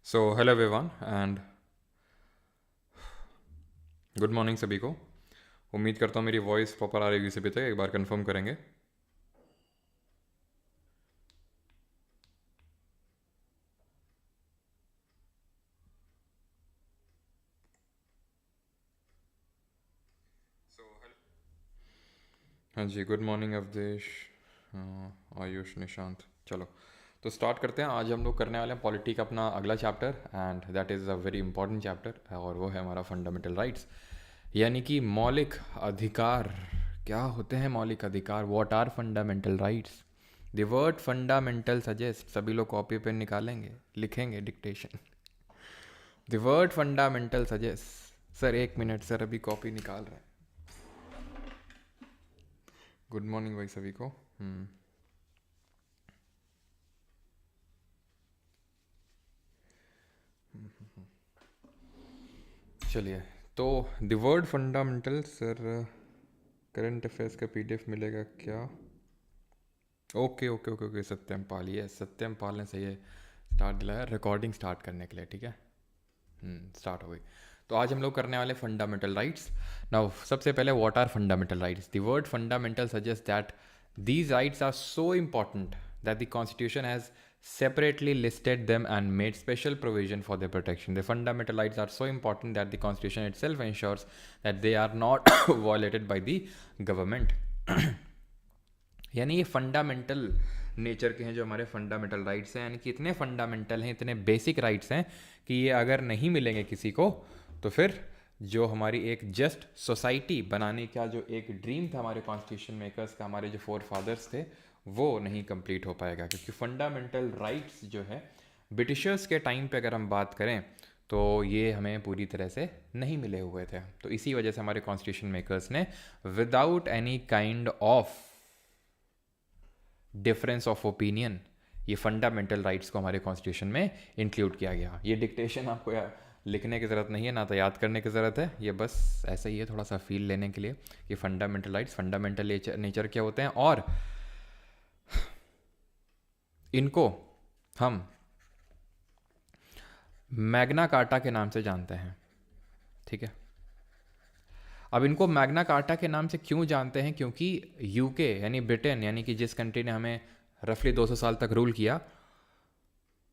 So hello everyone and good morning सभी को। उम्मीद करता हूँ मेरी वॉइस प्रॉपर आ रही होगी सभी तक। एक बार कंफर्म करेंगे। हाँ जी, गुड मॉर्निंग अवधेश, आयुष, निशांत। चलो तो स्टार्ट करते हैं। आज हम लोग करने वाले हैं पॉलिटी का अपना अगला chapter and that is a very important chapter और वो है हमारा फंडामेंटल राइट्स, यानी कि मौलिक अधिकार। क्या होते हैं मौलिक अधिकार? What are fundamental rights? The word fundamental suggest, सभी लोग कॉपी पेन निकालेंगे, लिखेंगे dictation. The word fundamental suggest. Sir एक मिनट सर, अभी कॉपी निकाल रहे हैं। गुड मॉर्निंग भाई सभी को। चलिए, तो the word fundamental sir, current affairs का पीडीएफ मिलेगा क्या? ओके ओके ओके ओके, सत्यम पाल, ये सत्यम पाल ने सही है स्टार्ट दिलाया रिकॉर्डिंग स्टार्ट करने के लिए। ठीक है, स्टार्ट हो गई। तो आज हम लोग करने वाले फंडामेंटल राइट्स। नाउ सबसे पहले what are fundamental rights? The word fundamental suggest that these rights are so important that the constitution has separately listed them and made special provision for their protection. The fundamental rights are so important that the constitution itself ensures that they are not violated by the government. यानी ये fundamental nature के हैं जो हमारे fundamental rights हैं, यानी कि इतने फंडामेंटल हैं, इतने बेसिक राइट्स हैं कि ये अगर नहीं मिलेंगे किसी को तो फिर जो हमारी एक जस्ट सोसाइटी बनाने का जो एक ड्रीम था हमारे कॉन्स्टिट्यूशन मेकर्स का, हमारे जो फोर फादर्स थे, वो नहीं कंप्लीट हो पाएगा। क्योंकि फंडामेंटल राइट्स जो है ब्रिटिशर्स के टाइम पे अगर हम बात करें तो ये हमें पूरी तरह से नहीं मिले हुए थे। तो इसी वजह से हमारे कॉन्स्टिट्यूशन मेकर्स ने without any kind of difference of opinion ये फंडामेंटल राइट्स को हमारे कॉन्स्टिट्यूशन में इंक्लूड किया गया। ये डिक्टेशन आपको लिखने की ज़रूरत नहीं है, ना तो याद करने की ज़रूरत है, ये बस ऐसा ही है थोड़ा सा फील लेने के लिए कि फंडामेंटल राइट्स फंडामेंटल नेचर क्या होते हैं और इनको हम मैग्ना कार्टा के नाम से जानते हैं। ठीक है, अब इनको मैग्ना कार्टा के नाम से क्यों जानते हैं? क्योंकि यूके यानी ब्रिटेन, यानी कि जिस कंट्री ने हमें रफली 200 साल तक रूल किया,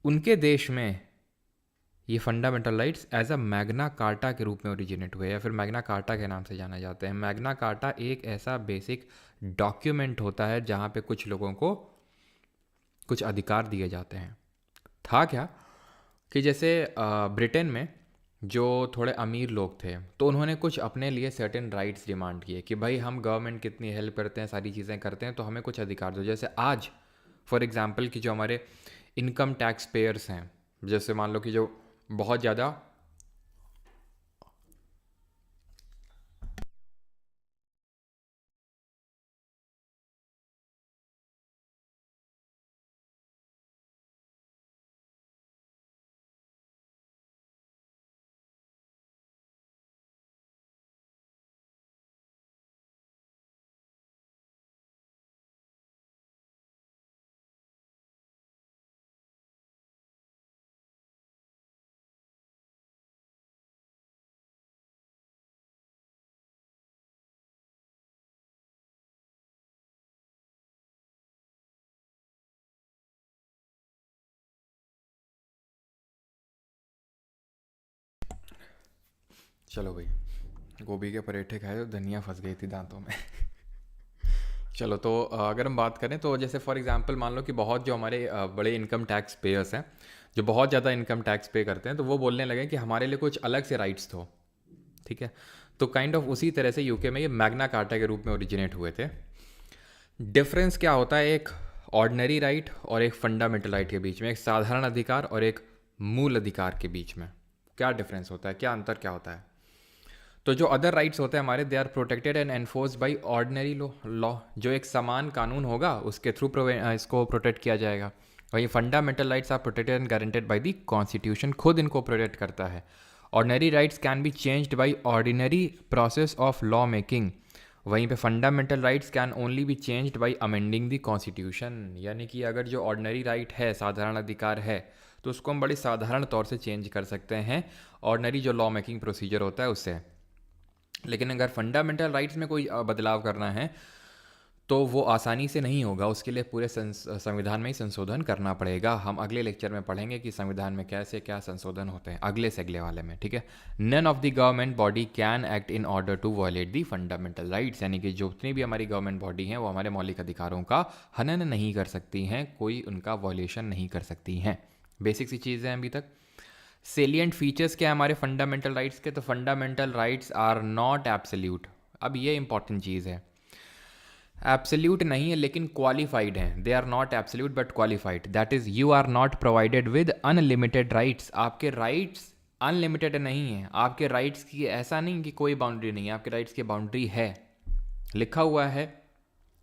उनके देश में ये fundamental rights as a Magna Carta के रूप में ओरिजिनेट हुए या फिर मैग्ना कार्टा के नाम से जाना जाते हैं। मैग्ना कार्टा एक ऐसा बेसिक डॉक्यूमेंट होता है जहाँ पे कुछ लोगों को कुछ अधिकार दिए जाते हैं। था क्या कि जैसे ब्रिटेन में जो थोड़े अमीर लोग थे तो उन्होंने कुछ अपने लिए सर्टेन राइट्स डिमांड किए कि भाई हम गवर्नमेंट कितनी हेल्प करते हैं, सारी चीज़ें करते हैं, तो हमें कुछ अधिकार दो। जैसे आज फॉर एग्जांपल कि जो हमारे इनकम टैक्स पेयर्स हैं, जैसे मान लो कि जो बहुत ज़्यादा चलो भाई, गोभी के पराठे खाए तो धनिया फंस गई थी दांतों में। चलो तो अगर हम बात करें तो जैसे फॉर एग्जांपल मान लो कि बहुत जो हमारे बड़े इनकम टैक्स पेयर्स हैं, जो बहुत ज़्यादा इनकम टैक्स पे करते हैं, तो वो बोलने लगे कि हमारे लिए कुछ अलग से राइट्स दो। ठीक है, तो काइंड ऑफ उसी तरह से यूके में ये मैग्ना कार्टा के रूप में ओरिजिनेट हुए थे। डिफरेंस क्या होता है एक ऑर्डिनरी राइट और एक फंडामेंटल राइट के बीच में, एक साधारण अधिकार और एक मूल अधिकार के बीच में क्या डिफरेंस होता है, क्या अंतर क्या होता है? तो जो अदर राइट्स होते हैं हमारे, they are protected and enforce by ordinary law. जो एक समान कानून होगा उसके थ्रू इसको प्रोटेक्ट किया जाएगा। वही fundamental rights are protected and guaranteed by the constitution, खुद इनको प्रोटेक्ट करता है। Ordinary rights can be changed by ordinary process of law making. वहीं पे fundamental rights can only be changed by amending the constitution. यानी कि अगर जो ऑर्डिनरी राइट है, साधारण अधिकार है, तो उसको हम बड़ी साधारण तौर से चेंज कर सकते हैं ऑर्डनरी जो लॉ मेकिंग प्रोसीजर होता है उससे। लेकिन अगर फंडामेंटल राइट्स में कोई बदलाव करना है तो वो आसानी से नहीं होगा, उसके लिए पूरे संविधान में ही संशोधन करना पड़ेगा। हम अगले लेक्चर में पढ़ेंगे कि संविधान में कैसे क्या संशोधन होते हैं, अगले से अगले वाले में, ठीक है। None of the government body can act in order to violate the fundamental rights, यानी कि जितनी भी हमारी गवर्नमेंट बॉडी हैं वो हमारे मौलिक अधिकारों का हनन नहीं कर सकती हैं, कोई उनका वॉयलेशन नहीं कर सकती हैं। बेसिक सी चीज़ें हैं अभी तक। सेलिएंट फीचर्स क्या है हमारे फंडामेंटल राइट्स के? तो fundamental rights are not absolute. अब ये इंपॉर्टेंट चीज़ है, एब्सोल्यूट नहीं है लेकिन क्वालिफाइड हैं। They are not absolute but qualified. That is you are not provided with unlimited rights. आपके राइट्स अनलिमिटेड नहीं है, आपके राइट्स की ऐसा नहीं कि कोई बाउंड्री नहीं है, आपके राइट्स की बाउंड्री है, लिखा हुआ है,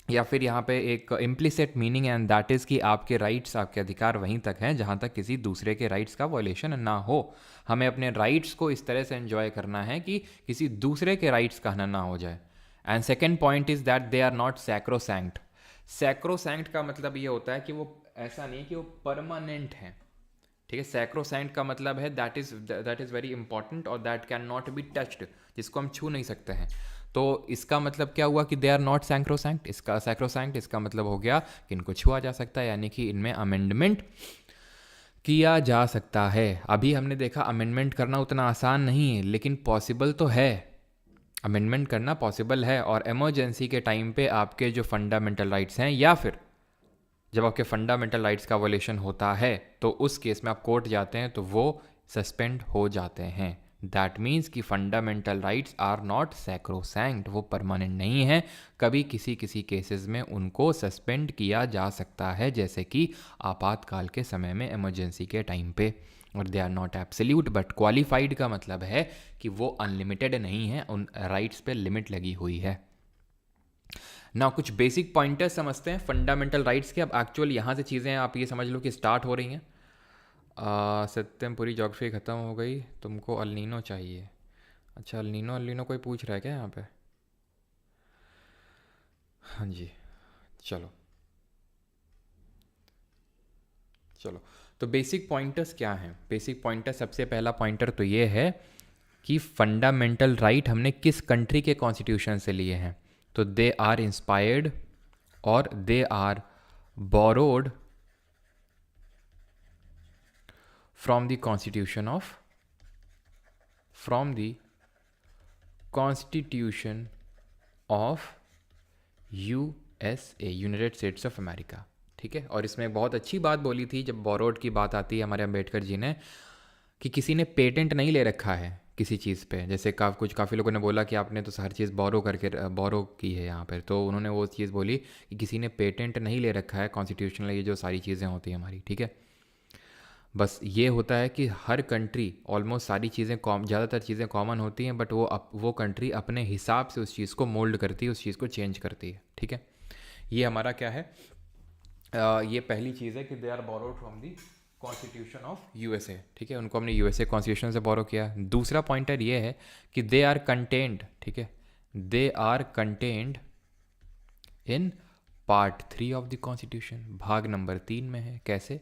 या फिर यहाँ पे एक इम्प्लिसिट मीनिंग है, एंड दैट इज़ कि आपके राइट्स, आपके अधिकार वहीं तक हैं जहाँ तक किसी दूसरे के राइट्स का वॉयलेशन ना हो। हमें अपने राइट्स को इस तरह से एंजॉय करना है कि किसी दूसरे के राइट्स का हनन ना हो जाए। And second point is that they are not sacrosanct. Sacrosanct का मतलब ये होता है कि वो ऐसा नहीं कि वो परमानेंट है, ठीक है। सैक्रोसैंक्ट का मतलब है दैट इज़ वेरी इंपॉर्टेंट और that can not be touched, जिसको हम छू नहीं सकते हैं। तो इसका मतलब क्या हुआ कि दे आर नॉट सैक्रोसैंक्ट। इसका सैक्रोसैंक्ट इसका मतलब हो गया कि इनको छुआ जा सकता है, यानी कि इनमें अमेंडमेंट किया जा सकता है। अभी हमने देखा अमेंडमेंट करना उतना आसान नहीं है, लेकिन पॉसिबल तो है, अमेंडमेंट करना पॉसिबल है। और इमरजेंसी के टाइम पे आपके जो फंडामेंटल राइट्स हैं, या फिर जब आपके फंडामेंटल राइट्स का वॉयलेशन होता है, तो उस केस में आप कोर्ट जाते हैं तो वो सस्पेंड हो जाते हैं। दैट मीन्स कि fundamental rights are not sacrosanct, वो परमानेंट नहीं है, कभी किसी किसी केसेस में उनको सस्पेंड किया जा सकता है, जैसे कि आपातकाल के समय में, इमरजेंसी के टाइम पे। और they are not absolute but qualified का मतलब है कि वो अनलिमिटेड नहीं है, उन राइट्स पे लिमिट लगी हुई है ना। कुछ बेसिक पॉइंटर्स समझते हैं फंडामेंटल राइट्स के। अब एक्चुअल यहाँ से चीज़ें आप ये समझ लो कि स्टार्ट हो रही हैं। सत्यम पूरी ज्योग्राफी ख़त्म हो गई, तुमको अल्नीनो चाहिए। अच्छा, अल्नीनो कोई पूछ रहा है क्या यहाँ पे? हाँ जी, चलो चलो। तो बेसिक पॉइंटर्स क्या हैं? बेसिक पॉइंटर, सबसे पहला पॉइंटर तो ये है कि फंडामेंटल राइट हमने किस कंट्री के कॉन्स्टिट्यूशन से लिए हैं। तो दे आर इंस्पायर्ड और they are borrowed from the constitution of USA, United States of America, ठीक है। और इसमें बहुत अच्छी बात बोली थी जब बोरोड की बात आती है हमारे अम्बेडकर जी ने, कि किसी ने पेटेंट नहीं ले रखा है किसी चीज़ पे। जैसे काफ़ी लोगों ने बोला कि आपने तो हर चीज़ बोरो की है यहाँ पर, तो उन्होंने वो चीज़ बोली कि किसी ने पेटेंट नहीं ले रखा है कॉन्स्टिट्यूशनल, ये जो सारी चीज़ें होती हैं हमारी, ठीक है। बस ये होता है कि हर कंट्री, ऑलमोस्ट सारी चीज़ें ज़्यादातर चीज़ें कॉमन होती हैं, बट वो कंट्री अपने हिसाब से उस चीज़ को मोल्ड करती है, उस चीज़ को चेंज करती है, ठीक है। ये हमारा क्या है, ये पहली चीज़ है कि they are borrowed from the constitution of USA, ठीक है। उनको हमने यूएसए कॉन्स्टिट्यूशन से बोरो किया। दूसरा पॉइंटर ये है कि दे आर कंटेंड, ठीक है, they are contained in part 3 of the constitution, भाग नंबर 3 में है। कैसे?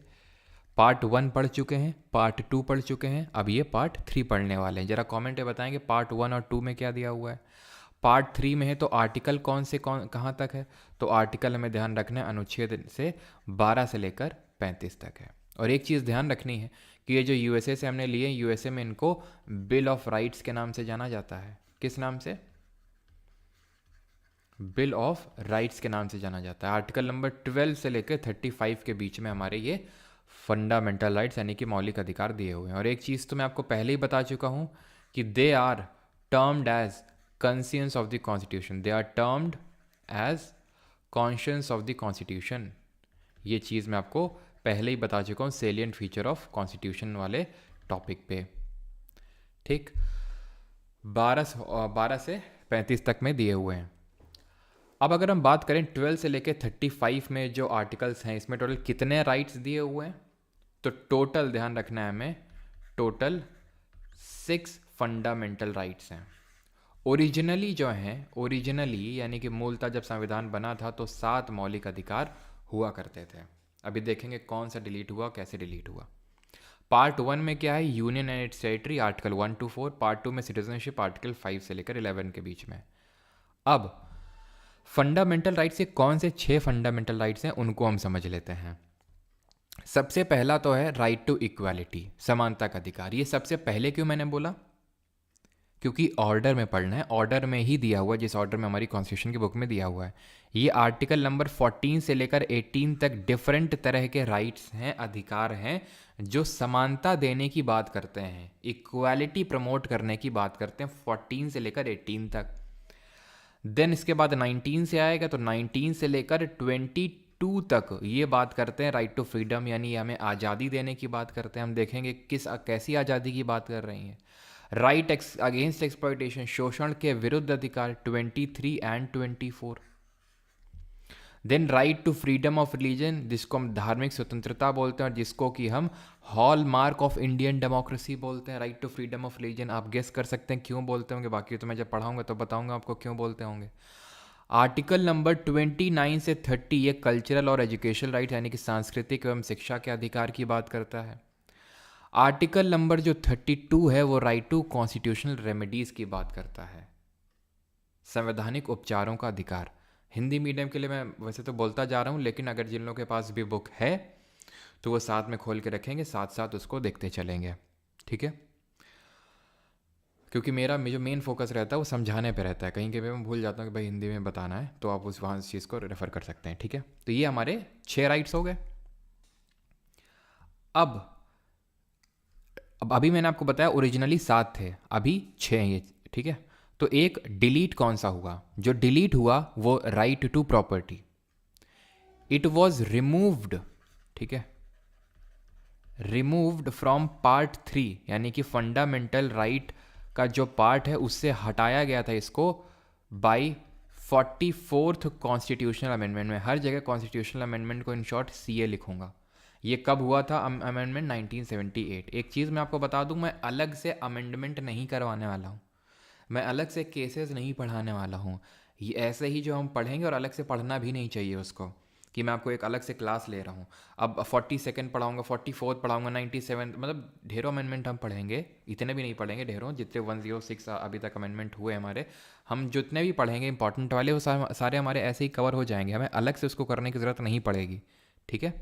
पार्ट 1 पढ़ चुके हैं, पार्ट 2 पढ़ चुके हैं, अब ये पार्ट 3 पढ़ने वाले हैं। ज़रा कमेंट में बताएंगे पार्ट 1 और 2 में क्या दिया हुआ है। पार्ट 3 में है तो आर्टिकल कहाँ तक है? तो आर्टिकल हमें ध्यान रखना है अनुच्छेद से 12 से लेकर 35 तक है। और एक चीज़ ध्यान रखनी है कि ये जो यूएसए से हमने लिए, यूएसए में इनको बिल ऑफ राइट्स के नाम से जाना जाता है। किस नाम से? बिल ऑफ राइट्स के नाम से जाना जाता है। आर्टिकल नंबर 12 से लेकर 35 के बीच में हमारे ये फंडामेंटल राइट्स यानी कि मौलिक अधिकार दिए हुए हैं। और एक चीज़ तो मैं आपको पहले ही बता चुका हूँ कि they are termed as conscience of the constitution, they are termed as conscience of the constitution। ये चीज़ मैं आपको पहले ही बता चुका हूँ salient feature of constitution वाले टॉपिक पे, ठीक। 12 से 35 तक में दिए हुए हैं। अब अगर हम बात करें 12 से लेकर 35 में जो आर्टिकल्स हैं, इसमें टोटल कितने राइट्स दिए हुए हैं? तो टोटल ध्यान रखना है हमें, टोटल 6 फंडामेंटल राइट्स हैं। ओरिजिनली जो हैं, ओरिजिनली यानी कि मूलतः जब संविधान बना था तो 7 मौलिक अधिकार हुआ करते थे। अभी देखेंगे कौन सा डिलीट हुआ, कैसे डिलीट हुआ। पार्ट 1 में क्या है, union and it's territory article 1 to 4, part 2 में सिटीजनशिप आर्टिकल 5 से लेकर 11 के बीच में। अब फंडामेंटल राइट्स के कौन से 6 फंडामेंटल राइट्स हैं उनको हम समझ लेते हैं। सबसे पहला तो है राइट टू इक्वालिटी, समानता का अधिकार। ये सबसे पहले क्यों मैंने बोला, क्योंकि ऑर्डर में पढ़ना है, ऑर्डर में ही दिया हुआ है जिस ऑर्डर में हमारी कॉन्स्टिट्यूशन की बुक में दिया हुआ है। ये आर्टिकल नंबर 14 से लेकर 18 तक डिफरेंट तरह के राइट्स हैं, अधिकार हैं, जो समानता देने की बात करते हैं, इक्वालिटी प्रमोट करने की बात करते हैं 14 से लेकर 18 तक। देन इसके बाद 19 से आएगा तो 19 से लेकर 22 तक ये बात करते हैं राइट टू फ्रीडम, यानी हमें आज़ादी देने की बात करते हैं। हम देखेंगे कैसी आज़ादी की बात कर रही हैं। राइट अगेंस्ट एक्सप्लॉयटेशन, शोषण के विरुद्ध अधिकार 23 and 24। Then right to freedom of religion, जिसको हम धार्मिक स्वतंत्रता बोलते हैं और जिसको कि हम hallmark of Indian democracy बोलते हैं। Right to freedom of religion, आप गेस कर सकते हैं क्यों बोलते होंगे, बाकी तो मैं जब पढ़ाऊंगा तो बताऊंगा आपको क्यों बोलते होंगे। आर्टिकल नंबर 29 से 30 ये कल्चरल और एजुकेशनल राइट यानी कि सांस्कृतिक एवं शिक्षा के अधिकार की बात करता है। आर्टिकल नंबर जो 32 है वो राइट टू कॉन्स्टिट्यूशनल रेमेडीज़ की बात करता है, संवैधानिक उपचारों का अधिकार। हिंदी मीडियम के लिए मैं वैसे तो बोलता जा रहा हूँ, लेकिन अगर जिन लोगों के पास भी बुक है तो वो साथ में खोल के रखेंगे, साथ साथ उसको देखते चलेंगे, ठीक है। क्योंकि मेरा जो मेन फोकस रहता है वो समझाने पे रहता है, कहीं कहीं मैं भूल जाता हूँ कि भाई हिंदी में बताना है, तो आप वहाँ उस चीज़ को रेफर कर सकते हैं, ठीक है। तो ये हमारे 6 राइट्स हो गए। अब अभी मैंने आपको बताया ओरिजिनली 7 थे, अभी 6 हैं ये, ठीक है। तो एक डिलीट कौन सा हुआ, जो डिलीट हुआ वो right to property, it was removed, ठीक है, रिमूव्ड फ्रॉम पार्ट 3, यानी कि फंडामेंटल राइट का जो पार्ट है उससे हटाया गया था इसको बाय 44th कॉन्स्टिट्यूशनल अमेंडमेंट में। हर जगह कॉन्स्टिट्यूशनल अमेंडमेंट को इन शॉर्ट CA लिखूंगा। ये कब हुआ था, अमेंडमेंट 1978। एक चीज़ मैं आपको बता दूं, मैं अलग से अमेंडमेंट नहीं करवाने वाला हूँ, मैं अलग से केसेस नहीं पढ़ाने वाला हूँ। ये ऐसे ही जो हम पढ़ेंगे, और अलग से पढ़ना भी नहीं चाहिए उसको कि मैं आपको एक अलग से क्लास ले रहा हूँ। अब 42nd पढ़ाऊँगा, 44th पढ़ाऊँगा, 97, मतलब ढेरों अमेंडमेंट हम पढ़ेंगे, इतने भी नहीं पढ़ेंगे, ढेरों जितने 106 अभी तक अमेंडमेंट हुए हमारे, हम जितने भी पढ़ेंगे इंपॉर्टेंट वाले वो सारे हमारे ऐसे ही कवर हो जाएंगे, हमें अलग से उसको करने की ज़रूरत नहीं पड़ेगी, ठीक है।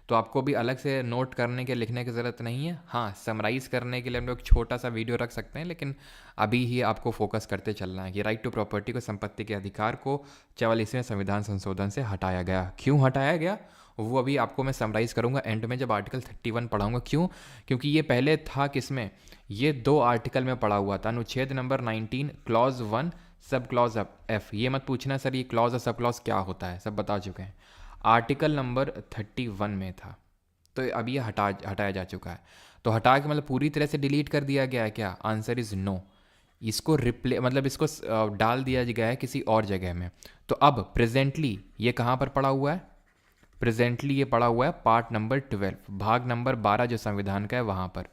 तो आपको भी अलग से नोट करने के, लिखने की ज़रूरत नहीं है। हाँ, समराइज़ करने के लिए हम लोग छोटा सा वीडियो रख सकते हैं, लेकिन अभी ही आपको फोकस करते चलना है कि राइट टू प्रॉपर्टी को, संपत्ति के अधिकार को 44वें संविधान संशोधन से हटाया गया। क्यों हटाया गया वो अभी आपको मैं समराइज़ करूँगा एंड में, जब आर्टिकल 31 पढ़ाऊँगा। क्यों, क्योंकि ये पहले था किसमें, ये 2 आर्टिकल में पढ़ा हुआ था। अनुच्छेद number 19 clause 1 sub clause F। ये मत पूछना सर ये क्लॉज और सब क्लॉज क्या होता है, सब बता चुके हैं। आर्टिकल नंबर 31 में था, तो अब ये हटाया जा चुका है। तो हटा के मतलब पूरी तरह से डिलीट कर दिया गया है क्या, आंसर इज़ नो। इसको मतलब इसको डाल दिया गया है किसी और जगह में। तो अब प्रेजेंटली ये कहाँ पर पड़ा हुआ है, प्रेजेंटली ये पड़ा हुआ है पार्ट नंबर 12 भाग नंबर 12 जो संविधान का है वहाँ पर।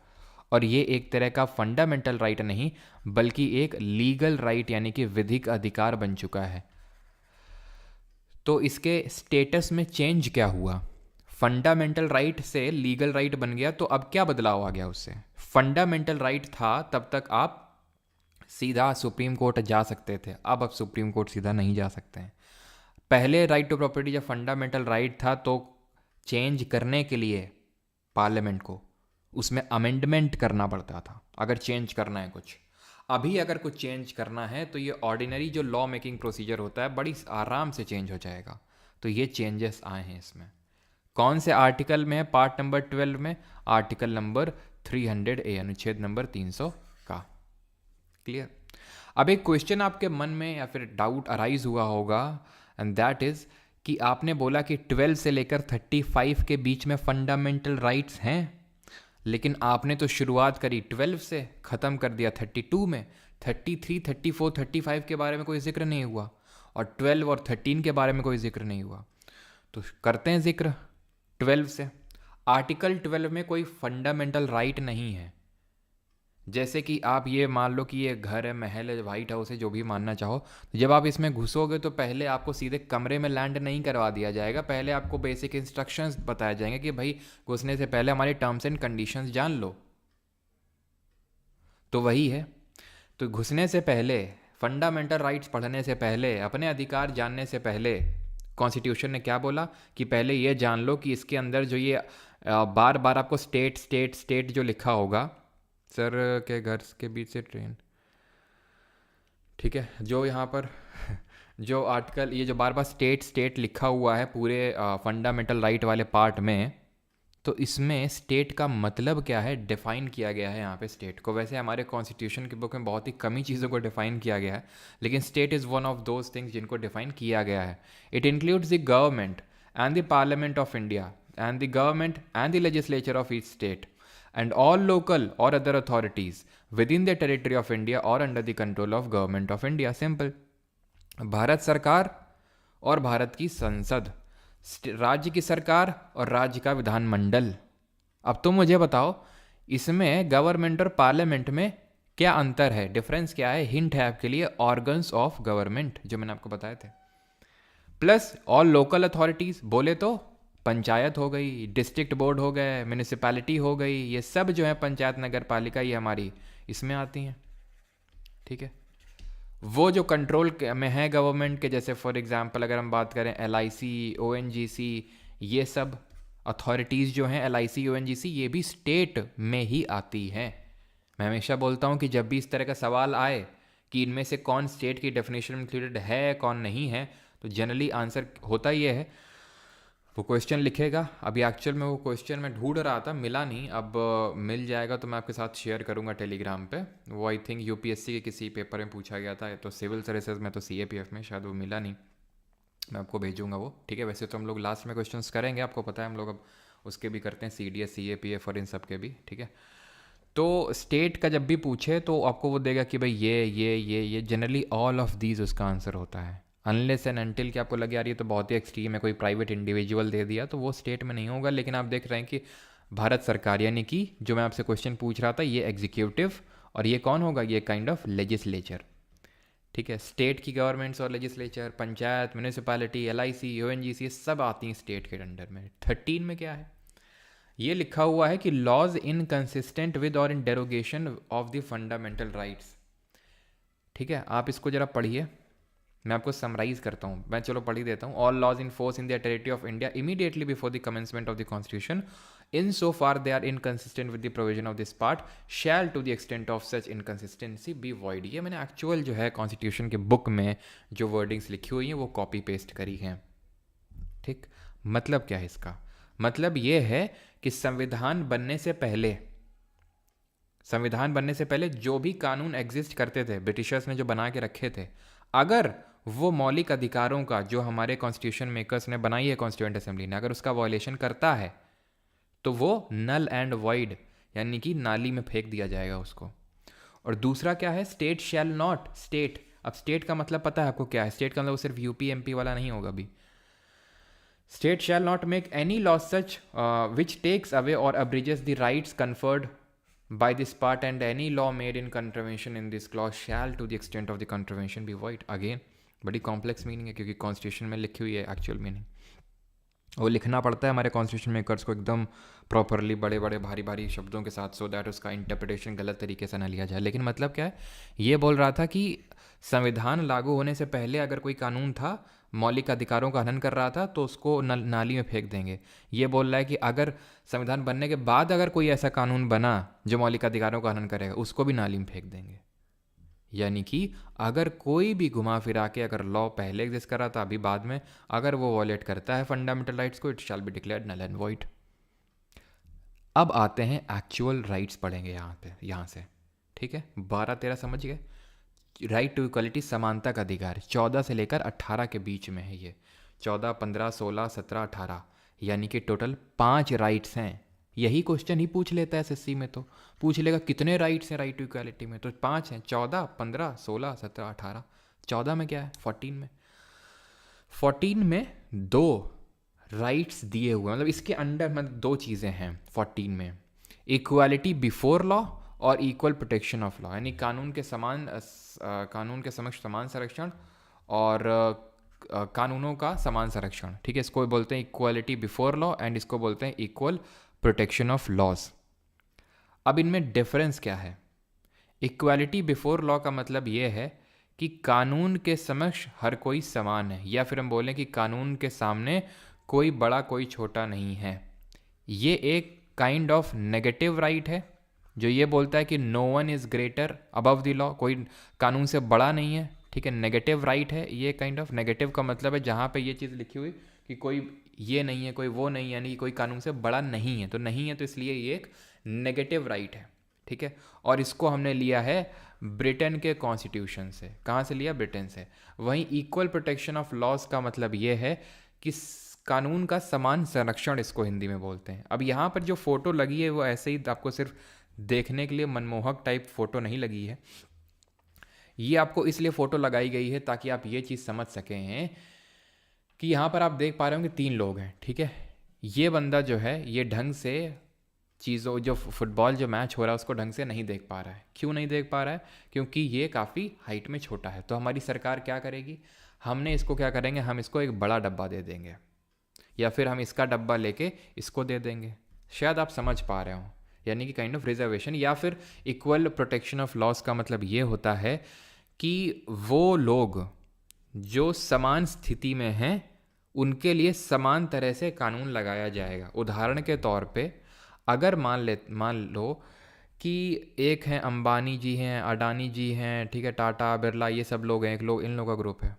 और ये एक तरह का फंडामेंटल राइट नहीं बल्कि एक लीगल राइट यानी कि विधिक अधिकार बन चुका है। तो इसके स्टेटस में चेंज क्या हुआ, फंडामेंटल राइट से लीगल राइट बन गया, तो अब क्या बदलाव आ गया उससे। फंडामेंटल राइट था तब तक आप सीधा सुप्रीम कोर्ट जा सकते थे, अब आप सुप्रीम कोर्ट सीधा नहीं जा सकते हैं। पहले राइट टू प्रॉपर्टी जब फंडामेंटल राइट था तो चेंज करने के लिए पार्लियामेंट को उसमें अमेंडमेंट करना पड़ता था अगर चेंज करना है कुछ। अभी अगर कुछ चेंज करना है तो ये ऑर्डिनरी जो लॉ मेकिंग प्रोसीजर होता है बड़ी आराम से चेंज हो जाएगा। तो ये चेंजेस आए हैं इसमें। कौन से आर्टिकल में है, पार्ट नंबर 12 में, आर्टिकल नंबर 300A अनुच्छेद नंबर 300 का। क्लियर। अब एक क्वेश्चन आपके मन में या फिर डाउट अराइज हुआ होगा, एंड दैट इज कि आपने बोला कि 12 से लेकर 35 के बीच में फंडामेंटल राइट्स हैं, लेकिन आपने तो शुरुआत करी 12 से, ख़त्म कर दिया 32 में। 33, 34, 35 के बारे में कोई जिक्र नहीं हुआ, और 12 और 13 के बारे में कोई जिक्र नहीं हुआ। तो करते हैं जिक्र 12 से। आर्टिकल 12 में कोई फंडामेंटल राइट नहीं है जैसे कि आप ये मान लो कि ये घर है, महल है, वाइट हाउस है, जो भी मानना चाहो, तो जब आप इसमें घुसोगे तो पहले आपको सीधे कमरे में लैंड नहीं करवा दिया जाएगा, पहले आपको बेसिक इंस्ट्रक्शंस बताए जाएंगे कि भाई घुसने से पहले हमारे टर्म्स एंड कंडीशंस जान लो। तो वही है, तो घुसने से पहले, फंडामेंटल राइट्स पढ़ने से पहले, अपने अधिकार जानने से पहले कॉन्स्टिट्यूशन ने क्या बोला कि पहले ये जान लो कि इसके अंदर जो ये बार बार आपको स्टेट स्टेट स्टेट जो लिखा होगा, सर के घर के बीच से ट्रेन, ठीक है, जो यहाँ पर जो आर्टिकल, ये जो बार बार स्टेट स्टेट लिखा हुआ है पूरे फंडामेंटल राइट वाले पार्ट में, तो इसमें स्टेट का मतलब क्या है डिफाइन किया गया है यहाँ पे स्टेट को। वैसे हमारे कॉन्स्टिट्यूशन की बुक में बहुत ही कम ही चीज़ों को डिफाइन किया गया है, लेकिन state is one of those things जिनको डिफाइन किया गया है। It includes the government and the parliament of India and the government and the legislature of each state and all local or other authorities within the territory of India or under the control of government of India. Simple. Bharat सरकार और भारत की संसद, राज्य की सरकार और राज्य का विधानमंडल। अब तुम मुझे बताओ इसमें गवर्नमेंट और पार्लियामेंट में क्या अंतर है, डिफरेंस क्या है? हिंट है आपके लिए, ऑर्गन्स ऑफ गवर्नमेंट जो मैंने आपको बताए थे, प्लस ऑल लोकल अथॉरिटीज, बोले तो पंचायत हो गई, डिस्ट्रिक्ट बोर्ड हो गए, म्यूनिसिपैलिटी हो गई, ये सब जो है पंचायत नगर पालिका ये हमारी इसमें आती हैं, ठीक है। वो जो कंट्रोल में है गवर्नमेंट के, जैसे फॉर एग्जांपल अगर हम बात करें LIC, ONGC, ये सब अथॉरिटीज़ जो हैं LIC, ONGC, ये भी स्टेट में ही आती हैं। मैं हमेशा बोलता हूँ कि जब भी इस तरह का सवाल आए कि इनमें से कौन स्टेट की डेफिनेशन में इंक्लूडेड है कौन नहीं है, तो जनरली आंसर होता ये है, वो क्वेश्चन लिखेगा। अभी एक्चुअल में वो क्वेश्चन मैं ढूंढ रहा था, मिला नहीं, अब मिल जाएगा तो मैं आपके साथ शेयर करूंगा टेलीग्राम पे। वो आई थिंक UPSC के किसी पेपर में पूछा गया था, तो सिविल सर्विसेज में, तो CAPF में शायद, वो मिला नहीं, मैं आपको भेजूंगा वो, ठीक है। वैसे तो हम लोग लास्ट में क्वेश्चंस करेंगे, आपको पता है हम लोग अब उसके भी करते हैं, CDS, CAPF और इन सब के भी, ठीक है। तो स्टेट का जब भी पूछे तो आपको वो देगा कि भाई ये जनरली ऑल ऑफ दीज उसका आंसर होता है, अनलेस एंड अनटिल कि आपको लगे यार ये तो बहुत ही एक्सट्रीम है, कोई प्राइवेट इंडिविजुअल दे दिया, तो वो स्टेट में नहीं होगा। लेकिन आप देख रहे हैं कि भारत सरकार, यानी कि जो मैं आपसे क्वेश्चन पूछ रहा था, ये एग्जीक्यूटिव, और ये कौन होगा, ये काइंड ऑफ लेजिस्लेचर, ठीक है। स्टेट की गवर्नमेंट्स और legislature, panchayat, municipality, LIC, ONGC, ये सब आती हैं स्टेट के अंडर में। 13 में क्या है, ये लिखा हुआ है कि लॉज इनकंसिस्टेंट विद और in derogation of the fundamental rights, ठीक है। आप इसको जरा पढ़िए, मैं आपको समराइज करता हूँ, मैं चलो पढ़ ही देता हूँ। All laws in force in the territory of India immediately before the commencement of the constitution, in so far they are inconsistent with the provision of this part, shall to the extent of such inconsistency be void. ये मैंने actual जो है constitution के book में जो wordings लिखी हुई हैं वो कॉपी पेस्ट करी हैं, ठीक। मतलब क्या है इसका, मतलब ये है कि संविधान बनने से पहले, संविधान बनने से पहले जो भी कानून एग्जिस्ट करते थे, ब्रिटिशर्स ने जो बना के रखे थे, अगर वो मौलिक अधिकारों का जो हमारे कॉन्स्टिट्यूशन मेकर्स ने बनाई है, कॉन्स्टिट्यूएंट असेंबली ने, अगर उसका वायलेशन करता है तो वो नल एंड वॉइड, यानी कि नाली में फेंक दिया जाएगा उसको। और दूसरा क्या है, स्टेट शैल नॉट, स्टेट, अब स्टेट का मतलब पता है आपको क्या है, स्टेट का मतलब वो सिर्फ UP MP वाला नहीं होगा अभी। State shall not make any law such which takes away और abridges the rights conferred by this part, and any law made in contravention in this clause shall to the extent of the contravention be void। Again बड़ी complex meaning है, क्योंकि constitution में लिखी हुई है actual meaning, वो लिखना पड़ता है हमारे कॉन्स्टिट्यूशन मेकर्स को एकदम प्रॉपरली, बड़े बड़े भारी भारी शब्दों के साथ, सो दैट उसका इंटरप्रिटेशन गलत तरीके से ना लिया जाए। लेकिन मतलब क्या है, ये बोल रहा था कि संविधान लागू होने से पहले अगर कोई कानून था मौलिक अधिकारों का हनन कर रहा था तो उसको नाली में फेंक देंगे। ये बोल रहा है कि अगर संविधान बनने के बाद अगर कोई ऐसा कानून बना जो मौलिक अधिकारों का हनन करेगा, उसको भी नाली में फेंक देंगे। यानी कि अगर कोई भी घुमा फिरा के, अगर लॉ पहले एग्जिस्ट कर रहा था अभी बाद में, अगर वो वॉलेट करता है फंडामेंटल राइट्स को, it shall be declared null and void. अब आते हैं एक्चुअल राइट्स, पढ़ेंगे यहाँ से, ठीक है। 12-13 समझ गए। राइट टू इक्वलिटी, समानता का अधिकार, 14 से लेकर 18 के बीच में है ये, 14, 15, 16, 17, 18, यानी कि टोटल 5 राइट्स हैं। यही क्वेश्चन ही पूछ लेता है SSC में, तो पूछ लेगा कितने राइट्स हैं राइट टू इक्वालिटी में, तो 5 हैं, 14, 15, 16, 17, 18। 14 में क्या है, 14 में, 14 में 2 राइट्स दिए हुए, मतलब इसके अंडर मतलब 2 चीज़ें हैं 14 में, इक्वालिटी बिफोर लॉ और इक्वल प्रोटेक्शन ऑफ लॉ, यानी कानून के कानून के समक्ष समान संरक्षण और कानूनों का समान संरक्षण, ठीक है। इसको बोलते हैं इक्वालिटी बिफोर लॉ एंड इसको बोलते हैं इक्वल प्रोटेक्शन ऑफ लॉज। अब इनमें डिफरेंस क्या है? इक्वालिटी बिफोर लॉ का मतलब ये है कि कानून के समक्ष हर कोई समान है, या फिर हम बोलें कि कानून के सामने कोई बड़ा कोई छोटा नहीं है। ये एक काइंड ऑफ नेगेटिव राइट है जो ये बोलता है कि no one is greater above the law, कोई कानून से बड़ा नहीं है, ठीक है। नेगेटिव राइट है ये, काइंड ऑफ नेगेटिव का मतलब है जहाँ पे ये चीज़ लिखी हुई कि कोई ये नहीं है कोई वो नहीं है, यानी कि कोई कानून से बड़ा नहीं है, तो नहीं है तो इसलिए ये एक नेगेटिव राइट है, ठीक है। और इसको हमने लिया है ब्रिटेन के कॉन्स्टिट्यूशन से। कहाँ से लिया? ब्रिटेन से। वहीं इक्वल प्रोटेक्शन ऑफ लॉज का मतलब ये है कि कानून का समान संरक्षण, इसको हिंदी में बोलते हैं। अब यहाँ पर जो फोटो लगी है वो ऐसे ही आपको सिर्फ देखने के लिए मनमोहक टाइप फोटो नहीं लगी है, ये आपको इसलिए फ़ोटो लगाई गई है ताकि आप ये चीज़ समझ सकें कि यहाँ पर आप देख पा रहे होंगे 3 लोग हैं, ठीक है। ये बंदा जो है ये ढंग से चीज़ों, जो फुटबॉल जो मैच हो रहा है उसको ढंग से नहीं देख पा रहा है। क्यों नहीं देख पा रहा है? क्योंकि ये काफ़ी हाइट में छोटा है। तो हमारी सरकार क्या करेगी? हमने इसको क्या करेंगे, हम इसको एक बड़ा डब्बा दे देंगे, या फिर हम इसका डब्बा लेके इसको दे देंगे। शायद आप समझ पा रहे हो, यानी कि काइंड ऑफ रिजर्वेशन। या फिर इक्वल प्रोटेक्शन ऑफ लॉस का मतलब ये होता है कि वो लोग जो समान स्थिति में हैं उनके लिए समान तरह से कानून लगाया जाएगा। उदाहरण के तौर पे अगर मान लो कि एक हैं अंबानी जी हैं, अडानी जी हैं, ठीक है, टाटा बिरला, ये सब लोग हैं, इन लोगों का ग्रुप है।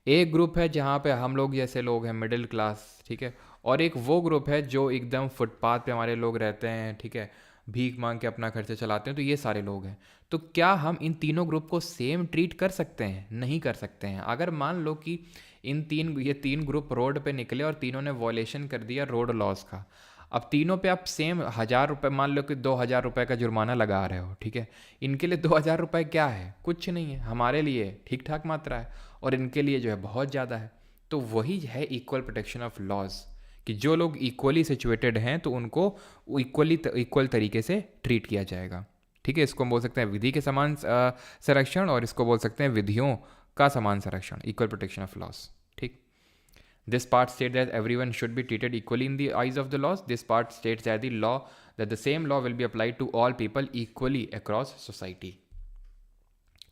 एक ग्रुप है जहाँ पे हम लोग जैसे लोग हैं, मिडिल क्लास, ठीक है। और एक वो ग्रुप है जो एकदम फुटपाथ पे हमारे लोग रहते हैं, ठीक है, भीख मांग के अपना खर्चा चलाते हैं। तो ये सारे लोग हैं। तो क्या हम इन तीनों ग्रुप को सेम ट्रीट कर सकते हैं? नहीं कर सकते हैं। अगर मान लो कि ये तीन ग्रुप रोड पे निकले और तीनों ने वॉलेशन कर दिया रोड लॉज का, अब तीनों पे आप सेम 1000 रुपये, मान लो कि 2000 रुपये का जुर्माना लगा रहे हो, ठीक है। इनके लिए 2000 रुपये क्या है? कुछ नहीं है। हमारे लिए ठीक ठाक मात्रा है और इनके लिए जो है बहुत ज़्यादा है। तो वही है इक्वल प्रोटेक्शन ऑफ लॉज, कि जो लोग इक्वली सिचुएटेड हैं तो उनको इक्वल तरीके से ट्रीट किया जाएगा, ठीक है। इसको हम बोल सकते हैं विधि के समान संरक्षण, और इसको बोल सकते हैं विधियों का समान संरक्षण, इक्वल प्रोटेक्शन ऑफ लॉज, ठीक। This part states that everyone should be treated equally in the eyes of the laws. This part states that the same law will be applied to all people equally across society.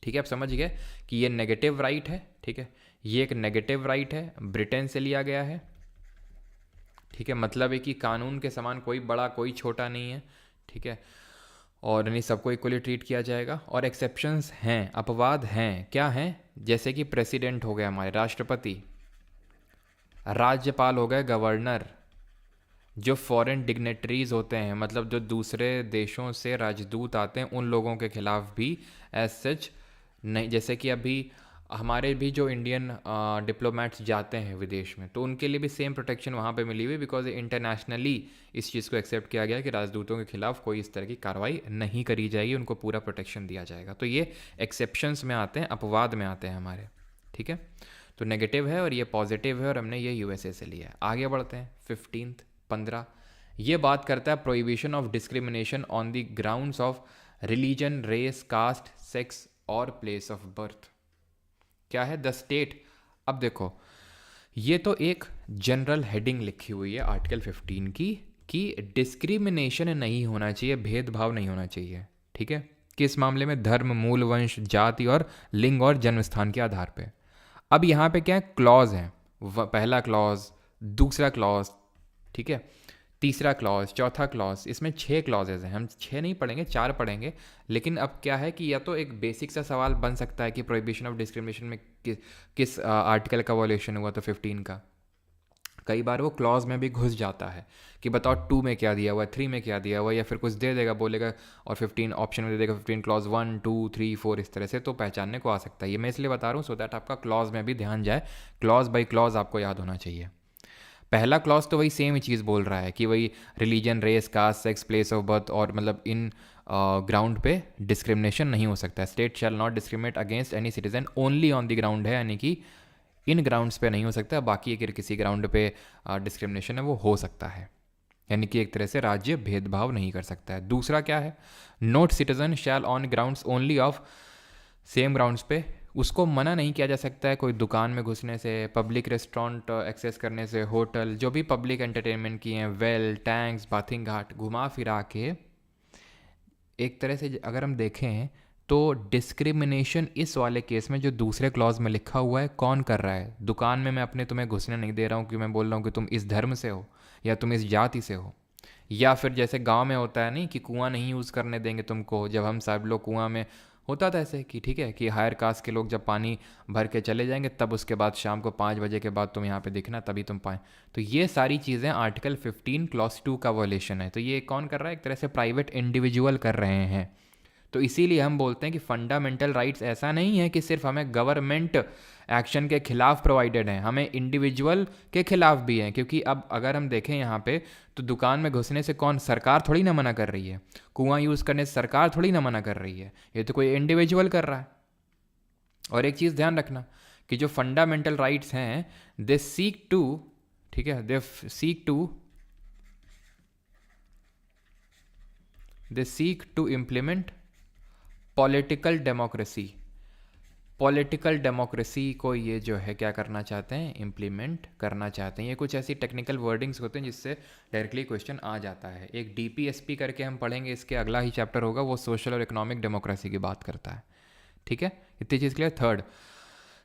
ठीक है, आप समझ गए कि ये negative right है, ठीक है। ये एक नेगेटिव राइट है, ब्रिटेन से लिया गया है, ठीक है। मतलब है कि कानून के समान कोई बड़ा कोई छोटा नहीं है, ठीक है, और नहीं सबको इक्वली ट्रीट किया जाएगा। और एक्सेप्शंस हैं, अपवाद हैं। क्या हैं? जैसे कि प्रेसिडेंट हो गए हमारे, राष्ट्रपति, राज्यपाल हो गए, गवर्नर, जो फॉरेन डिग्नेटरीज होते हैं, मतलब जो दूसरे देशों से राजदूत आते हैं, उन लोगों के खिलाफ भी एज सच नहीं। जैसे कि अभी हमारे भी जो इंडियन डिप्लोमेट्स जाते हैं विदेश में, तो उनके लिए भी सेम प्रोटेक्शन वहाँ पे मिली हुई, बिकॉज इंटरनेशनली इस चीज़ को एक्सेप्ट किया गया कि राजदूतों के खिलाफ कोई इस तरह की कार्रवाई नहीं करी जाएगी, उनको पूरा प्रोटेक्शन दिया जाएगा। तो ये एक्सेप्शंस में आते हैं, अपवाद में आते हैं हमारे, ठीक है। तो नेगेटिव है और ये पॉजिटिव है, और हमने ये यूएसए से लिया है। आगे बढ़ते हैं। 15 ये बात करता है prohibition of discrimination on the grounds of religion, race, caste, sex और प्लेस ऑफ बर्थ। क्या है? The state. अब देखो, ये तो एक जनरल हेडिंग लिखी हुई है आर्टिकल 15 की, कि डिस्क्रिमिनेशन नहीं होना चाहिए, भेदभाव नहीं होना चाहिए, ठीक है। किस मामले में? धर्म, मूल, वंश, जाति और लिंग और जन्म स्थान के आधार पे। अब यहाँ पे क्या है? क्लॉज है, पहला क्लॉज, दूसरा क्लॉज, ठीक है, तीसरा क्लॉज, चौथा क्लॉज। इसमें 6 क्लॉजेज हैं। हम 6 नहीं पढ़ेंगे, 4 पढ़ेंगे। लेकिन अब क्या है कि या तो एक बेसिक सा सवाल बन सकता है कि प्रोहिबिशन ऑफ डिस्क्रिमिनेशन में किस आर्टिकल का वॉल्यूशन हुआ, तो 15 का। कई बार वो क्लॉज में भी घुस जाता है कि बताओ 2 में क्या दिया हुआ है, 3 में क्या दिया हुआ है, या फिर कुछ दे देगा, बोलेगा और 15 ऑप्शन में दे देगा, 15 क्लॉज 1 2 3 4 इस तरह से, तो पहचानने को आ सकता है। ये मैं इसलिए बता रहा हूँ सो दैट आपका क्लॉज में भी ध्यान जाए। क्लॉज बाई क्लॉज आपको याद होना चाहिए। पहला क्लॉज तो वही सेम ही चीज़ बोल रहा है कि वही religion, race, caste, sex, place of birth, और मतलब इन ग्राउंड पे डिस्क्रिमिनेशन नहीं हो सकता है। State shall not discriminate against any citizen only on the ground है, यानी कि इन ग्राउंड्स पे नहीं हो सकता, बाकी अगर किसी ग्राउंड पे डिस्क्रिमिनेशन है वो हो सकता है, यानी कि एक तरह से राज्य भेदभाव नहीं कर सकता है। दूसरा क्या है, note citizen shall on grounds only of same grounds पे, उसको मना नहीं किया जा सकता है कोई दुकान में घुसने से, पब्लिक रेस्टोरेंट एक्सेस करने से, होटल जो भी पब्लिक एंटरटेनमेंट की हैं, वेल, टैंक्स, बाथिंग घाट, घुमा फिरा के एक तरह से अगर हम देखें तो डिस्क्रिमिनेशन इस वाले केस में जो दूसरे क्लॉज में लिखा हुआ है कौन कर रहा है। दुकान में मैं अपने तुम्हें घुसने नहीं दे रहा हूँ कि मैं बोल रहा हूँ कि तुम इस धर्म से हो या तुम इस जाति से हो, या फिर जैसे गांव में होता है नहीं कि कुआं नहीं यूज़ करने देंगे तुमको, जब हम सब लोग कुआं में होता था ऐसे कि ठीक है कि हायर कास्ट के लोग जब पानी भर के चले जाएंगे तब उसके बाद शाम को 5 बजे के बाद तुम यहाँ पे दिखना तभी तुम पाए। तो ये सारी चीज़ें आर्टिकल 15 क्लॉज 2 का वॉलेशन है। तो ये कौन कर रहा है, एक तरह से प्राइवेट इंडिविजुअल कर रहे हैं। तो इसीलिए हम बोलते हैं कि फंडामेंटल राइट्स ऐसा नहीं है कि सिर्फ हमें गवर्नमेंट एक्शन के खिलाफ प्रोवाइडेड हैं, हमें इंडिविजुअल के खिलाफ भी हैं। क्योंकि अब अगर हम देखें यहाँ पे तो दुकान में घुसने से कौन, सरकार थोड़ी ना मना कर रही है, कुआं यूज़ करने से सरकार थोड़ी ना मना कर रही है, ये तो कोई इंडिविजुअल कर रहा है। और एक चीज़ ध्यान रखना कि जो फंडामेंटल राइट्स हैं दे सीक टू, ठीक है, they seek to implement political democracy. Political democracy को ये जो है क्या करना चाहते हैं, इम्प्लीमेंट करना चाहते हैं। ये कुछ ऐसी टेक्निकल वर्डिंग्स होते हैं जिससे डायरेक्टली क्वेश्चन आ जाता है। एक डीपीएसपी करके हम पढ़ेंगे, इसके अगला ही चैप्टर होगा, वो सोशल और इकोनॉमिक डेमोक्रेसी की बात करता है। ठीक है, इतनी चीज़ clear. Third,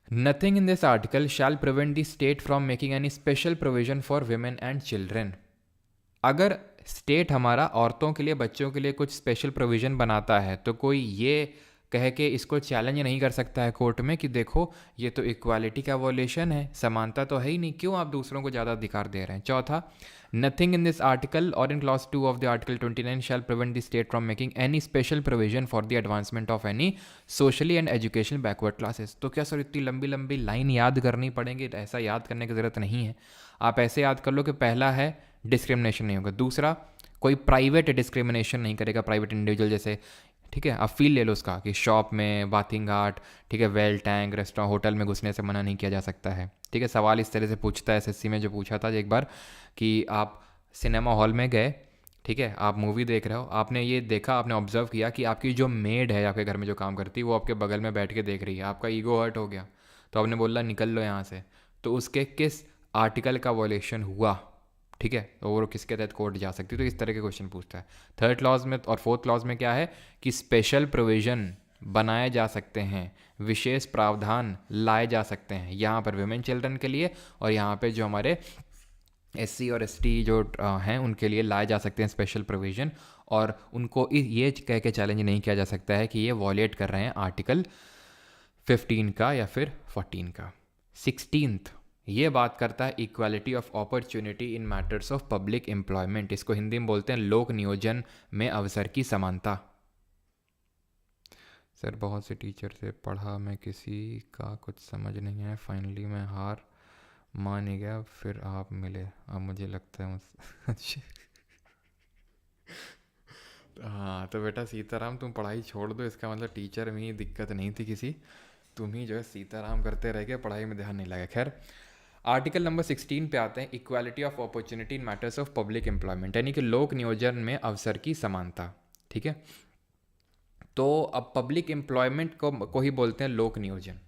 nothing in this article shall prevent the state from making any special provision for women and children. अगर स्टेट हमारा औरतों के लिए, बच्चों के लिए कुछ स्पेशल प्रोविज़न बनाता है तो कोई ये कह के इसको चैलेंज नहीं कर सकता है कोर्ट में कि देखो ये तो इक्वालिटी का वॉलेशन है, समानता तो है ही नहीं, क्यों आप दूसरों को ज़्यादा अधिकार दे रहे हैं। चौथा, नथिंग इन दिस आर्टिकल और in clause 2 of the article 29 shall prevent the state from making any special provision for the advancement of any socially and education backward classes. तो क्या सर इतनी लंबी लंबी लाइन याद करनी पड़ेगी? ऐसा याद करने की ज़रूरत नहीं है। आप ऐसे याद कर लो कि पहला है डिस्क्रिमिनेशन नहीं होगा, दूसरा कोई प्राइवेट डिस्क्रिमिनेशन नहीं करेगा, प्राइवेट इंडिविजुअल जैसे, ठीक है, आप फील ले लो उसका कि शॉप में, बाथिंग घाट, ठीक है, वेल, टैंक, रेस्टोरेंट, होटल में घुसने से मना नहीं किया जा सकता है। ठीक है, सवाल इस तरह से पूछता है एसएससी में, जो पूछा था एक बार कि आप सिनेमा हॉल में गए, ठीक है, आप मूवी देख रहे हो, आपने ये देखा, आपने ऑब्जर्व किया कि आपकी जो मेड है आपके घर में जो काम करती है वो आपके बगल में बैठ के देख रही है, आपका ईगो हर्ट हो गया, तो आपने बोला निकल लो यहाँ से, तो उसके किस आर्टिकल का वॉलेशन हुआ, ठीक है, तो वो किसके तहत कोर्ट जा सकती है। तो इस तरह के क्वेश्चन पूछता है। थर्ड क्लॉज में और फोर्थ क्लॉज में क्या है कि स्पेशल प्रोविज़न बनाए जा सकते हैं, विशेष प्रावधान लाए जा सकते हैं यहाँ पर विमेन चिल्ड्रन के लिए, और यहाँ पे जो हमारे एससी और एसटी जो हैं उनके लिए लाए जा सकते हैं स्पेशल प्रोविज़न, और उनको ये कह के चैलेंज नहीं किया जा सकता है कि ये वॉलेट कर रहे हैं आर्टिकल 15 का या फिर 14 का। 16th ये बात करता है equality of opportunity in matters of public employment. इसको हिंदी में बोलते हैं लोक नियोजन में अवसर की समानता। सर बहुत से टीचर से पढ़ा, मैं किसी का कुछ समझ नहीं आया, फाइनली मैं हार मान ही गया, फिर आप मिले, अब मुझे लगता है हाँ तो बेटा सीताराम तुम पढ़ाई छोड़ दो, इसका मतलब टीचर में ही दिक्कत नहीं थी किसी, तुम ही जो है सीताराम करते रह गए, पढ़ाई में ध्यान नहीं लगा। खैर आर्टिकल नंबर 16 पे आते हैं, equality of opportunity in matters of public employment, यानी कि लोक नियोजन में अवसर की समानता। ठीक है, तो अब पब्लिक एम्प्लॉयमेंट को ही बोलते हैं लोक नियोजन,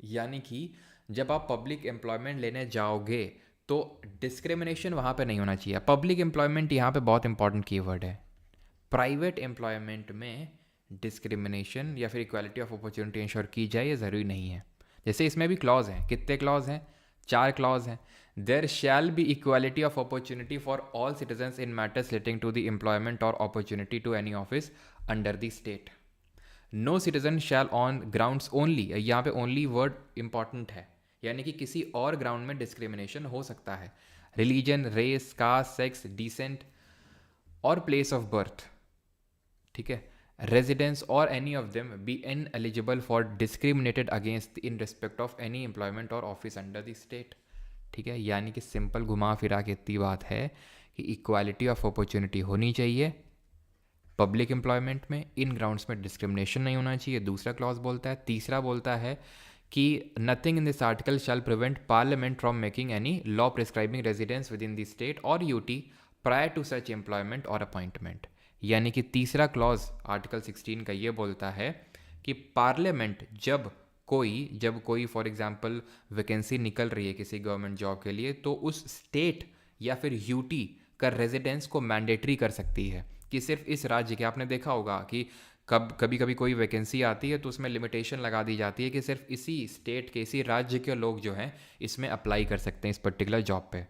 यानी कि जब आप पब्लिक एम्प्लॉयमेंट लेने जाओगे तो डिस्क्रिमिनेशन वहाँ पे नहीं होना चाहिए। पब्लिक एम्प्लॉयमेंट यहाँ पे बहुत इंपॉर्टेंट कीवर्ड है। प्राइवेट एम्प्लॉयमेंट में डिस्क्रिमिनेशन या फिर इक्वालिटी ऑफ अपॉर्चुनिटी इंश्योर की जाए ये ज़रूरी नहीं है। जैसे इसमें भी क्लॉज हैं, कितने क्लॉज हैं, 4 क्लॉज हैं। There shall be equality of opportunity for all citizens in matters relating to the employment और opportunity to any office under the state. No citizen shall on grounds only, यहाँ पे only word important है, यानी कि किसी और ground में discrimination हो सकता है, religion, race, caste, sex, descent और प्लेस ऑफ बर्थ, ठीक है, रेजिडेंस और any of them be ineligible for discriminated against in respect of any employment और ऑफिस अंडर द स्टेट। ठीक है, यानी कि सिंपल घुमा फिरा के इतनी बात है कि इक्वालिटी ऑफ अपॉर्चुनिटी होनी चाहिए पब्लिक एम्प्लॉयमेंट में, इन ग्राउंड्स में डिस्क्रिमिनेशन नहीं होना चाहिए, दूसरा क्लॉज बोलता है। तीसरा बोलता है कि nothing in this article shall prevent parliament from making any law prescribing residence within the state और UT prior to such employment और अपॉइंटमेंट। यानी कि तीसरा क्लॉज आर्टिकल 16 का ये बोलता है कि पार्लियामेंट जब कोई फॉर एग्जांपल वैकेंसी निकल रही है किसी गवर्नमेंट जॉब के लिए, तो उस स्टेट या फिर यूटी का रेजिडेंस को मैंडेटरी कर सकती है कि सिर्फ इस राज्य के। आपने देखा होगा कि कभी कभी कोई वैकेंसी आती है तो उसमें लिमिटेशन लगा दी जाती है कि सिर्फ इसी स्टेट के, इसी राज्य के लोग जो हैं इसमें अप्लाई कर सकते हैं इस पर्टिकुलर जॉब पे।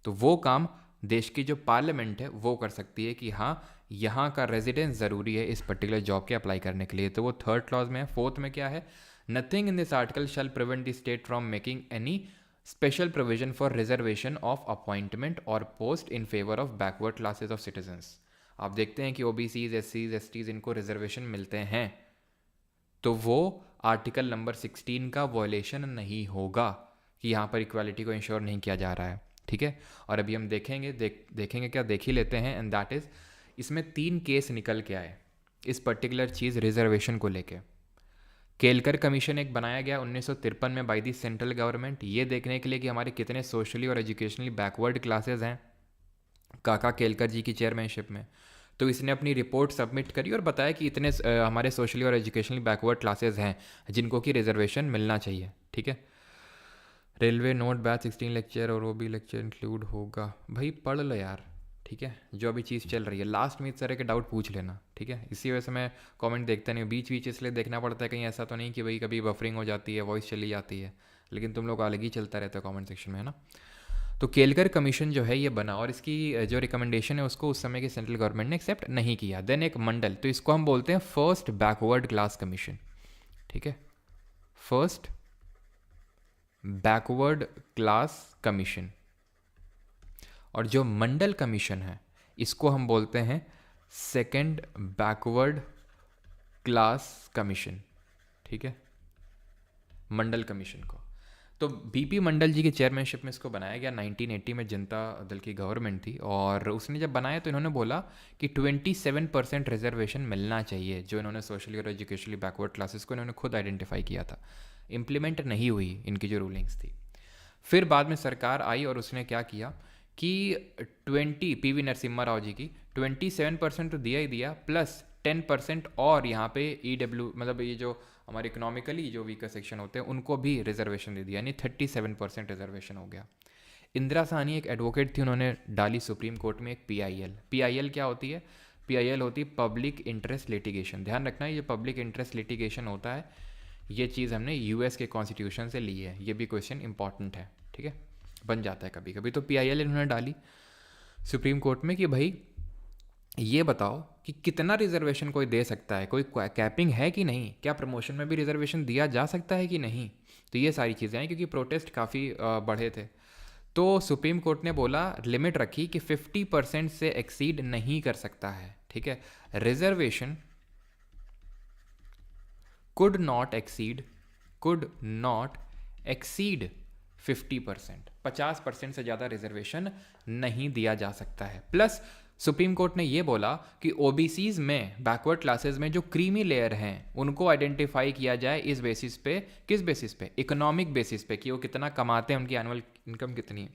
तो वो काम देश की जो पार्लियामेंट है वो कर सकती है कि हाँ, यहाँ का रेजिडेंस ज़रूरी है इस पर्टिकुलर जॉब के अप्लाई करने के लिए। तो वो थर्ड क्लॉज में है। फोर्थ में क्या है? Nothing in this article shall prevent the state from making any special provision for reservation of appointment और post in favour of backward classes of citizens. आप देखते हैं कि ओबीसीज, एससीज, एसटीज इनको रिजर्वेशन मिलते हैं, तो वो आर्टिकल नंबर 16 का वॉयलेशन नहीं होगा कि यहाँ पर इक्वालिटी को इंश्योर नहीं किया जा रहा है। ठीक है, और अभी हम देखेंगे क्या, देख ही लेते हैं। एंड दैट इज़, इसमें 3 केस निकल के आए इस पर्टिकुलर चीज़ रिजर्वेशन को लेके। केलकर कमीशन एक बनाया गया 1953 में बाय दी सेंट्रल गवर्नमेंट, ये देखने के लिए कि हमारे कितने सोशली और एजुकेशनली बैकवर्ड क्लासेस हैं, काका केलकर जी की चेयरमैनशिप में। तो इसने अपनी रिपोर्ट सबमिट करी और बताया कि इतने हमारे सोशली और एजुकेशनली बैकवर्ड क्लासेस हैं जिनको कि रिजर्वेशन मिलना चाहिए। ठीक है, रेलवे नोट बैच 16 लेक्चर और वो भी लेक्चर इंक्लूड होगा। भाई पढ़ लो यार, ठीक है, जो अभी चीज़ चल रही है लास्ट में इस तरह के डाउट पूछ लेना। ठीक है, इसी वजह से मैं कमेंट देखता नहीं हूँ, बीच इसलिए देखना पड़ता है, कहीं ऐसा तो नहीं कि भाई कभी बफरिंग हो जाती है, वॉइस चली जाती है, लेकिन तुम लोग अलग ही चलता रहता है कमेंट सेक्शन में, है ना। तो केलकर कमीशन जो है ये बना और इसकी जो रिकमेंडेशन है उसको उस समय की सेंट्रल गवर्नमेंट ने एक्सेप्ट नहीं किया। देन एक मंडल, तो इसको हम बोलते हैं फर्स्ट बैकवर्ड क्लास कमीशन। ठीक है, फर्स्ट बैकवर्ड क्लास कमीशन। और जो मंडल कमीशन है इसको हम बोलते हैं सेकंड बैकवर्ड क्लास कमीशन। ठीक है, मंडल कमीशन को तो बीपी मंडल जी की चेयरमैनशिप में इसको बनाया गया 1980 में। जनता दल की गवर्नमेंट थी और उसने जब बनाया तो इन्होंने बोला कि 27% रिजर्वेशन मिलना चाहिए, जो इन्होंने सोशली और एजुकेशनली बैकवर्ड क्लासेस को इन्होंने खुद आइडेंटिफाई किया था। इम्प्लीमेंट नहीं हुई इनकी जो रूलिंग्स थी। फिर बाद में सरकार आई और उसने क्या किया कि 20 पीवी नरसिम्हा राव जी की 27% तो दिया ही दिया, प्लस 10% और यहाँ पे ईडब्ल्यू मतलब ये जो हमारे इकोनॉमिकली जो वीकर सेक्शन होते हैं उनको भी रिजर्वेशन दे दिया, यानी 37% रिजर्वेशन हो गया। इंदिरा साहनी एक एडवोकेट थी, उन्होंने डाली सुप्रीम कोर्ट में एक पीआईएल क्या होती है? पीआईएल होती है पब्लिक इंटरेस्ट लिटिगेशन। ध्यान रखना, ये पब्लिक इंटरेस्ट लिटिगेशन होता है, ये चीज़ हमने यूएस के कॉन्स्टिट्यूशन से ली है, ये भी क्वेश्चन इंपॉर्टेंट है। ठीक है, बन जाता है कभी कभी। तो पीआईएल इन्होंने डाली सुप्रीम कोर्ट में कि भाई ये बताओ कि कितना रिजर्वेशन कोई दे सकता है, कोई कैपिंग है कि नहीं, क्या प्रमोशन में भी रिजर्वेशन दिया जा सकता है कि नहीं। तो ये सारी चीज़ें हैं, क्योंकि प्रोटेस्ट काफ़ी बढ़े थे। तो सुप्रीम कोर्ट ने बोला, लिमिट रखी कि 50% से एक्सीड नहीं कर सकता है। ठीक है, रिजर्वेशन could not exceed 50%। 50% से ज़्यादा रिजर्वेशन नहीं दिया जा सकता है। प्लस सुप्रीम कोर्ट ने ये बोला कि ओबीसीज में, बैकवर्ड क्लासेस में जो क्रीमी लेयर हैं उनको आइडेंटिफाई किया जाए इस बेसिस पे। किस बेसिस पे? इकोनॉमिक बेसिस पे, कि वो कितना कमाते हैं, उनकी एनुअल इनकम कितनी है,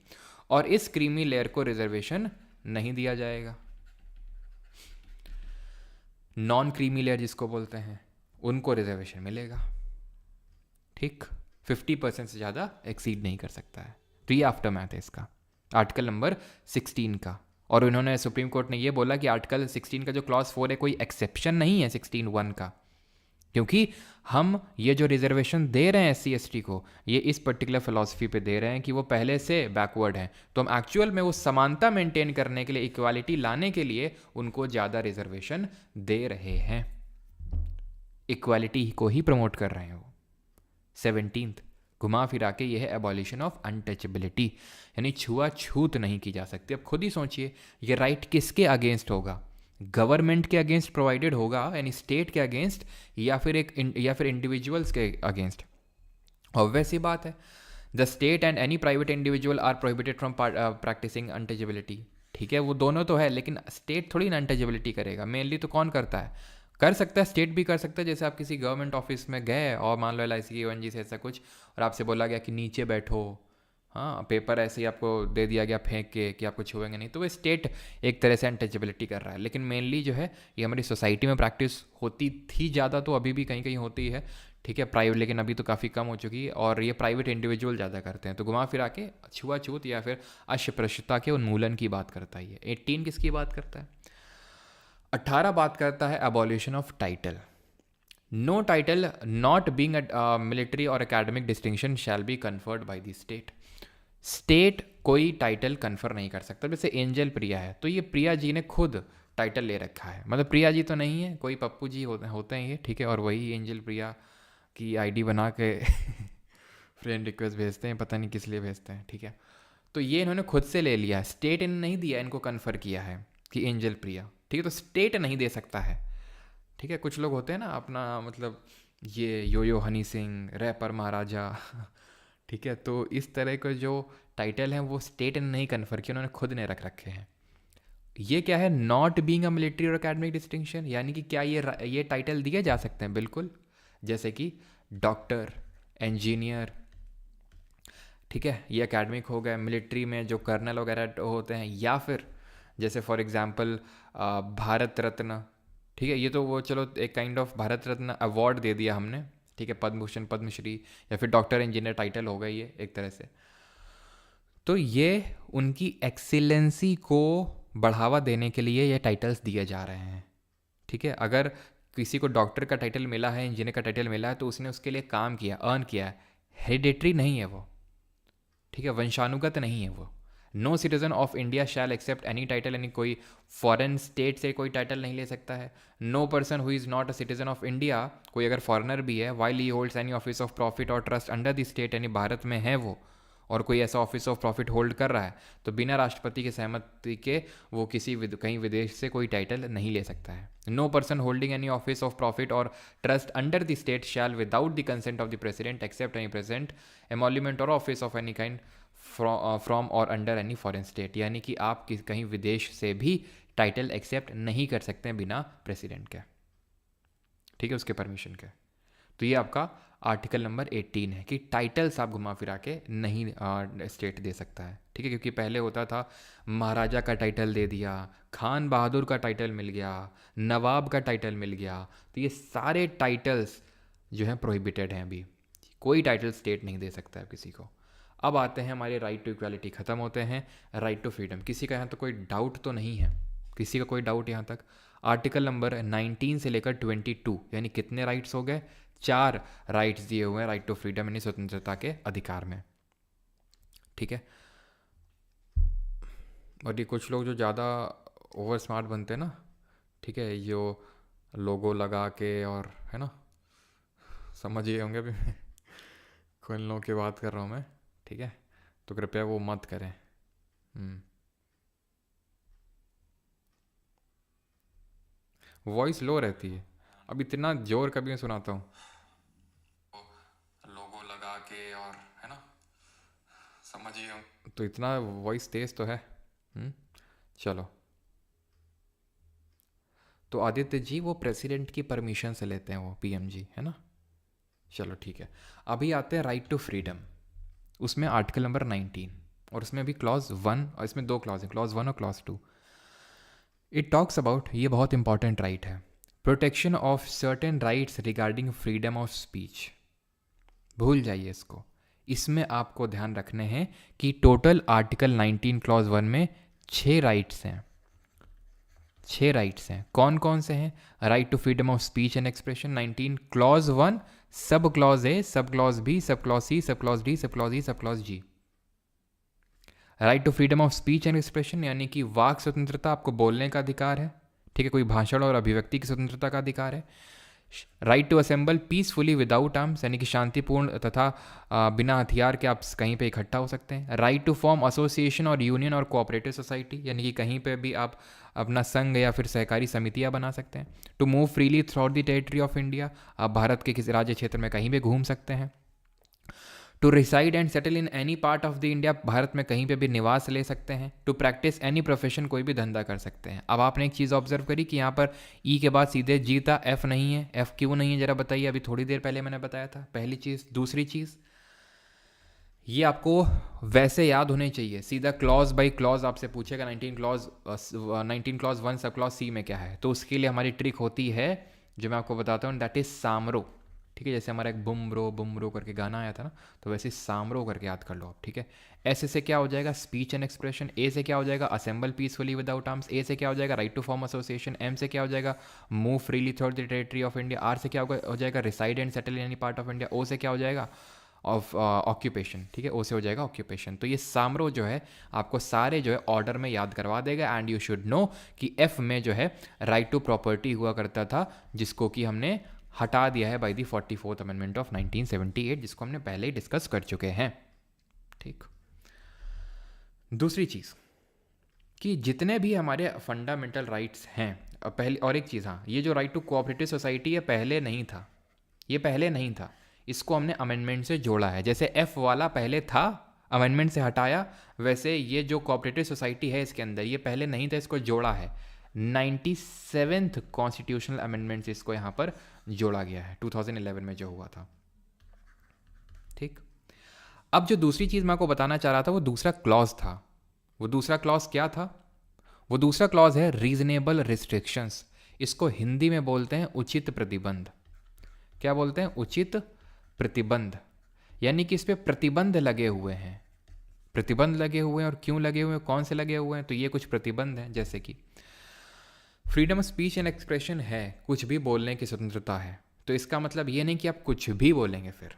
और इस क्रीमी लेयर को रिजर्वेशन नहीं दिया जाएगा। नॉन क्रीमी लेयर जिसको बोलते हैं उनको रिजर्वेशन मिलेगा। ठीक, 50% से ज़्यादा एक्सीड नहीं कर सकता है। तो ये आफ्टर मैथ है इसका, आर्टिकल नंबर 16 का। और उन्होंने, सुप्रीम कोर्ट ने ये बोला कि आर्टिकल 16 का जो क्लॉज 4 है कोई एक्सेप्शन नहीं है 16(1) का, क्योंकि हम ये जो रिजर्वेशन दे रहे हैं SC/ST को, ये इस पर्टिकुलर फिलॉसफी पे दे रहे हैं कि वो पहले से बैकवर्ड हैं, तो हम एक्चुअल में वो समानता मेंटेन करने के लिए, इक्वालिटी लाने के लिए उनको ज़्यादा रिजर्वेशन दे रहे हैं, इक्वालिटी को ही प्रमोट कर रहे हैं वो। 17th घुमा फिरा के ये है एबॉलिशन ऑफ अनटचेबिलिटी, यानी छुआछूत नहीं की जा सकती। अब खुद ही सोचिए, ये राइट किसके अगेंस्ट होगा? गवर्नमेंट के अगेंस्ट प्रोवाइडेड होगा, यानी स्टेट के अगेंस्ट, या फिर इंडिविजुअल्स के अगेंस्ट? ऑब्वियस सी बात है, the state and any private individual are prohibited from practising untouchability. ठीक है, वो दोनों तो है, लेकिन स्टेट थोड़ी ना अनटचेबिलिटी करेगा। मेनली तो कौन करता है? कर सकता है स्टेट भी कर सकता है। जैसे आप किसी गवर्नमेंट ऑफिस में गए और मान लो LIC की ONGC से ऐसा कुछ, और आपसे बोला गया कि नीचे बैठो, हाँ, पेपर ऐसे ही आपको दे दिया गया फेंक के कि आपको छुएंगे नहीं, तो वो स्टेट एक तरह से अनटचेबिलिटी कर रहा है। लेकिन मेनली जो है ये हमारी सोसाइटी में प्रैक्टिस होती थी ज़्यादा, तो अभी भी कहीं कहीं होती है, ठीक है, प्राइवेट, लेकिन अभी तो काफ़ी कम हो चुकी है, और ये प्राइवेट इंडिविजुअल ज़्यादा करते हैं। तो घुमा फिरा के छुआछूत या फिर अस्पृश्यता के उन्मूलन की बात करता है ये। 18 किसकी बात करता है? 18 बात करता है abolition of title. No title not being military और academic distinction shall be conferred by the state. State कोई टाइटल कन्फर नहीं कर सकता। जैसे एंजल प्रिया है, तो ये प्रिया जी ने खुद टाइटल ले रखा है, मतलब प्रिया जी तो नहीं है, कोई पप्पू जी होते हैं ये, ठीक है, और वही एंजल प्रिया की आईडी बना के फ्रेंड रिक्वेस्ट भेजते हैं, पता नहीं किस लिए भेजते हैं, ठीक है। तो ये इन्होंने खुद से ले लिया है, स्टेट ने नहीं दिया, इनको कन्फर किया है कि एंजल प्रिया, ठीक है, तो स्टेट नहीं दे सकता है, ठीक है। कुछ लोग होते हैं ना अपना, मतलब ये यो हनी सिंह, रैपर महाराजा ठीक है, तो इस तरह के जो टाइटल हैं वो स्टेट ने नहीं कन्फर किए, उन्होंने खुद ने रख रखे हैं। ये क्या है? नॉट बीइंग अ मिलिट्री और एकेडमिक डिस्टिंक्शन, यानी कि क्या ये टाइटल दिए जा सकते हैं? बिल्कुल, जैसे कि डॉक्टर, इंजीनियर, ठीक है, ये एकेडमिक हो गए। मिलिट्री में जो कर्नल वगैरह होते हैं, या फिर जैसे फॉर एग्जांपल भारत रत्न, ठीक है, ये तो वो चलो एक kind of Bharat Ratna award दे दिया हमने, ठीक है, पद्म भूषण, पद्मश्री, या फिर डॉक्टर इंजीनियर टाइटल हो गई ये एक तरह से। तो ये उनकी एक्सीलेंसी को बढ़ावा देने के लिए ये टाइटल्स दिए जा रहे हैं, ठीक है। अगर किसी को डॉक्टर का टाइटल मिला है, इंजीनियर का टाइटल मिला है, तो उसने उसके लिए काम किया, अर्न किया है, हेरिडेटरी नहीं है वो, ठीक है, वंशानुगत नहीं है वो। No citizen of India shall accept any title, यानी कोई फॉरेन स्टेट से कोई टाइटल नहीं ले सकता है। No person who is not a citizen of India, कोई अगर फॉरेनर भी है, while he holds any office of profit और ट्रस्ट अंडर द स्टेट, यानी भारत में है वो और कोई ऐसा ऑफिस ऑफ प्रॉफिट होल्ड कर रहा है, तो बिना राष्ट्रपति की सहमति के वो कहीं विदेश से कोई टाइटल नहीं ले सकता है। No person holding any office of profit और trust under the state shall without the consent of the president accept any present emolument और office of any kind from और अंडर एनी फॉरेन स्टेट, यानी कि आप कहीं विदेश से भी टाइटल एक्सेप्ट नहीं कर सकते हैं बिना प्रेसिडेंट के, ठीक है, उसके परमिशन के। तो ये आपका आर्टिकल नंबर 18 है कि टाइटल्स आप घुमा फिरा के नहीं स्टेट दे सकता है, ठीक है, क्योंकि पहले होता था महाराजा का टाइटल दे दिया, खान बहादुर का टाइटल मिल गया, नवाब का टाइटल मिल गया, तो ये सारे टाइटल्स जो हैं प्रोहिबिटेड हैं। अभी कोई टाइटल स्टेट नहीं दे सकता है किसी को। अब आते हैं हमारे राइट टू इक्वालिटी, ख़त्म होते हैं राइट टू फ्रीडम। किसी का यहाँ तो कोई डाउट तो नहीं है? किसी का कोई डाउट यहाँ तक? आर्टिकल नंबर 19 से लेकर 22, यानी कितने राइट्स हो गए? 4 राइट्स दिए हुए हैं राइट टू फ्रीडम, यानी स्वतंत्रता के अधिकार में, ठीक है। और ये कुछ लोग जो ज़्यादा ओवर स्मार्ट बनते हैं ना, ठीक है, जो लोगो लगा के, और है ना, समझ गए होंगे अभी कौन लोगों की बात कर रहा हूँ मैं, ठीक है, तो कृपया वो मत करें। वॉइस लो रहती है, अब इतना जोर कभी मैं सुनाता हूँ, लोगो लगा के, और है ना, समझिए हम, तो इतना वॉइस तेज तो है। चलो, तो आदित्य जी वो प्रेसिडेंट की परमिशन से लेते हैं, वो पीएम जी, है ना। चलो ठीक है, अभी आते हैं राइट टू फ्रीडम, उसमें आर्टिकल नंबर 19, और उसमें अभी क्लॉज 1, और इसमें 2 क्लॉज हैं, क्लॉज 1 और क्लॉज 2। इट टॉक्स अबाउट, ये बहुत इंपॉर्टेंट राइट है, protection of certain rights regarding freedom of speech. भूल जाइए इसको, इसमें आपको ध्यान रखने हैं कि टोटल आर्टिकल 19 क्लॉज 1 में 6 राइट्स हैं। 6 राइट्स हैं, कौन कौन से हैं? Right to freedom of speech and expression 19 clause 1, sub clause A, sub clause B, sub clause C, sub clause D, sub clause E, sub clause G. Right to freedom of speech and expression यानी कि वाक स्वतंत्रता, आपको बोलने का अधिकार है, ठीक है, कोई भाषण और अभिव्यक्ति की स्वतंत्रता का अधिकार है। Right to assemble peacefully without arms, यानी कि शांतिपूर्ण तथा बिना हथियार के आप कहीं पे इकट्ठा हो सकते हैं। राइट टू फॉर्म एसोसिएशन और यूनियन और कोऑपरेटिव सोसाइटी, यानी कि कहीं पे भी आप अपना संघ या फिर सहकारी समितियां बना सकते हैं। To move freely throughout the territory of India, आप भारत के किसी राज्य क्षेत्र में कहीं भी घूम सकते हैं। To reside and settle in any part of the India, Bharat में कहीं पे भी निवास ले सकते हैं। टू प्रैक्टिस एनी प्रोफेशन, कोई भी धंधा कर सकते हैं। अब आपने एक चीज़ ऑब्जर्व करी कि यहाँ पर ई के बाद सीधे जी था, एफ नहीं है। एफ क्यों नहीं है जरा बताइए, अभी थोड़ी देर पहले मैंने बताया था, पहली चीज़। दूसरी चीज़, ये आपको वैसे याद होने चाहिए, सीधा क्लॉज बाय क्लॉज आपसे पूछेगा 19 क्लॉज 1 सब क्लॉज सी में क्या है, तो उसके लिए हमारी ट्रिक होती है जो मैं आपको बताता हूँ, दैट इज सामरो। ठीक है, जैसे हमारा एक बुम रो करके गाना आया था ना, तो वैसे सामरो करके याद कर लो आप। ठीक है, ऐसे से क्या हो जाएगा स्पीच एंड एक्सप्रेशन, ए से क्या हो जाएगा assemble peacefully without arms, A से क्या हो जाएगा right to form association, M से क्या हो जाएगा move freely through the territory of India, R से क्या हो जाएगा reside and settle in any part of India, O से क्या हो जाएगा ऑफ ऑक्यूपेशन। ठीक है, ओ से हो जाएगा ऑक्यूपेशन। तो ये सामरो जो है आपको सारे जो है ऑर्डर में याद करवा देगा। एंड यू शुड नो कि एफ में जो है राइट टू प्रॉपर्टी हुआ करता था, जिसको कि हमने हटा दिया है by the 44th amendment of 1978, जिसको हमने पहले ही डिस्कस कर चुके हैं। ठीक, दूसरी चीज़ कि जितने भी हमारे फंडामेंटल राइट्स हैं, पहले और एक चीज़, हाँ, ये जो राइट टू कोऑपरेटिव सोसाइटी है पहले नहीं था, ये पहले नहीं था, इसको हमने अमेंडमेंट से जोड़ा है। जैसे एफ वाला पहले था, अमेंडमेंट से हटाया, वैसे ये जो कोऑपरेटिव सोसाइटी है इसके अंदर ये पहले नहीं था, इसको जोड़ा है। 97th कॉन्स्टिट्यूशनल अमेंडमेंट से इसको यहाँ पर जोड़ा गया है 2011 में जो हुआ था। ठीक, अब जो दूसरी चीज़ मैं आपको बताना चाह रहा था वो दूसरा क्लॉज था। वो दूसरा क्लॉज क्या था? वो दूसरा क्लॉज है रीजनेबल रिस्ट्रिक्शंस। इसको हिंदी में बोलते हैं उचित प्रतिबंध। क्या बोलते हैं? उचित प्रतिबंध। यानी कि इस पे प्रतिबंध लगे हुए हैं। प्रतिबंध लगे हुए हैं, और क्यों लगे हुए हैं, कौन से लगे हुए हैं? तो ये कुछ प्रतिबंध हैं, जैसे कि freedom of speech and expression है, कुछ भी बोलने की स्वतंत्रता है। तो इसका मतलब ये नहीं कि आप कुछ भी बोलेंगे फिर,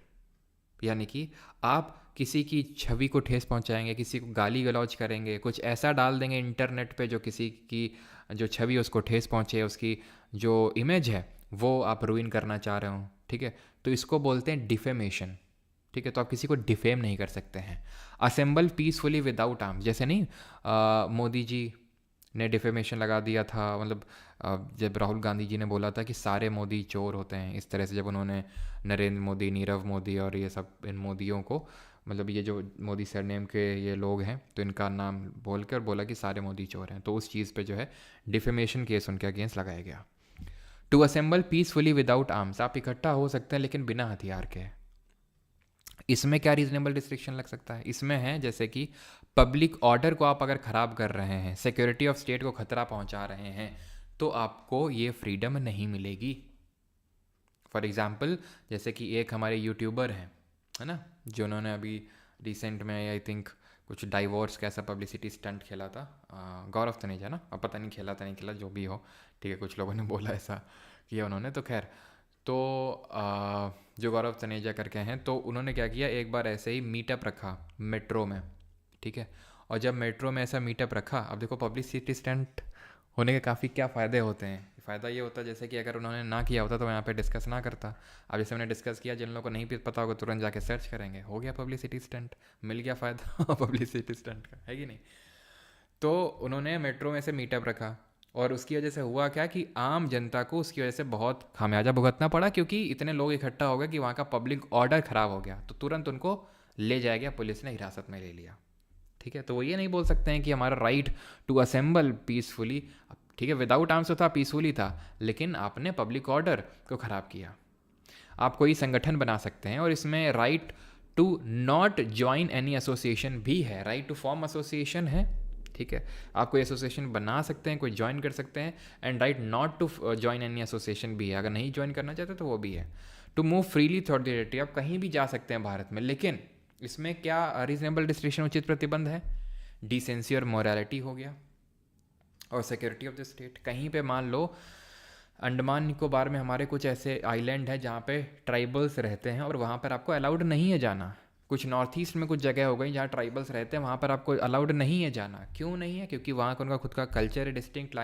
यानी कि आप किसी की छवि को ठेस पहुंचाएंगे, किसी को गाली गलौज करेंगे, कुछ ऐसा डाल देंगे इंटरनेट पे जो किसी की जो छवि है उसको ठेस पहुंचे, उसकी जो इमेज है वो आप रुइन करना चाह रहे हो। ठीक है, तो इसको बोलते हैं डिफेमेशन। ठीक है, तो आप किसी को डिफेम नहीं कर सकते हैं। असेंबल पीसफुली विदाउट आर्म्स, जैसे नहीं मोदी जी ने डिफेमेशन लगा दिया था, मतलब जब राहुल गांधी जी ने बोला था कि सारे मोदी चोर होते हैं, इस तरह से जब उन्होंने नरेंद्र मोदी, नीरव मोदी और ये सब इन मोदियों को, मतलब ये जो मोदी सरनेम के ये लोग हैं, तो इनका नाम बोलकर बोला कि सारे मोदी चोर हैं, तो उस चीज़ पे जो है डिफेमेशन केस उनके अगेंस्ट लगाया गया। To assemble peacefully without arms, आप इकट्ठा हो सकते हैं लेकिन बिना हथियार के। इसमें क्या रीजनेबल रिस्ट्रिक्शन लग सकता है? इसमें है जैसे कि पब्लिक ऑर्डर को आप अगर ख़राब कर रहे हैं, सिक्योरिटी ऑफ स्टेट को खतरा पहुंचा रहे हैं, तो आपको ये फ्रीडम नहीं मिलेगी। फॉर एग्जाम्पल, जैसे कि एक हमारे यूट्यूबर हैं, है ना, जो उन्होंने अभी रिसेंट में आई थिंक कुछ डाइवोर्स का ऐसा पब्लिसिटी स्टंट खेला था, गौरव तनेजा ना, अब पता नहीं खेला था नहीं खेला, जो भी हो। ठीक है, कुछ लोगों ने बोला ऐसा किया उन्होंने, तो खैर, तो जो गौरव तनेजा करके हैं, तो उन्होंने क्या किया, एक बार ऐसे ही मीटअप रखा मेट्रो में। ठीक है, और जब मेट्रो में ऐसा मीटअप रखा, अब देखो पब्लिसिटी स्टंट होने के काफ़ी क्या फ़ायदे होते हैं। फ़ायदा ये होता है जैसे कि अगर उन्होंने ना किया होता तो मैं यहाँ पे डिस्कस ना करता। अब जैसे मैंने डिस्कस किया, जिन लोगों को नहीं पता होगा तुरंत जाके सर्च करेंगे, हो गया पब्लिसिटी स्टंट, मिल गया फ़ायदा पब्लिसिटी स्टंट का, है कि नहीं। तो उन्होंने मेट्रो में से मीटअप रखा, और उसकी वजह से हुआ क्या कि आम जनता को उसकी वजह से बहुत खामियाजा भुगतना पड़ा, क्योंकि इतने लोग इकट्ठा हो गए कि वहाँ का पब्लिक ऑर्डर ख़राब हो गया, तो तुरंत उनको ले जाया गया, पुलिस ने हिरासत में ले लिया। ठीक है, तो वो ये नहीं बोल सकते हैं कि हमारा राइट टू असेंबल पीसफुली, ठीक है, विदाउट आर्म्स तो था, पीसफुली था, लेकिन आपने पब्लिक ऑर्डर को ख़राब किया। आप कोई संगठन बना सकते हैं, और इसमें right to not join any association भी है, राइट टू फॉर्म एसोसिएशन है। ठीक है, आप कोई एसोसिएशन बना सकते हैं, कोई ज्वाइन कर सकते हैं, and right not to join any association भी है, अगर नहीं ज्वाइन करना चाहते तो वो भी है। To move freely through the territory, आप कहीं भी जा सकते हैं भारत में, लेकिन इसमें क्या रीजनेबल रिस्ट्रिक्शन, उचित प्रतिबंध है? डिसेंसी और मोरालिटी हो गया, और सिक्योरिटी ऑफ द स्टेट। कहीं पे मान लो अंडमान निकोबार में हमारे कुछ ऐसे आइलैंड हैं जहाँ पे ट्राइबल्स रहते हैं, और वहाँ पर आपको अलाउड नहीं है जाना। कुछ नॉर्थ ईस्ट में कुछ जगह हो गई जहाँ ट्राइबल्स रहते हैं, वहाँ पर आपको अलाउड नहीं है जाना। क्यों नहीं है? क्योंकि वहाँ का उनका खुद का कल्चर है, डिस्टिंक्ट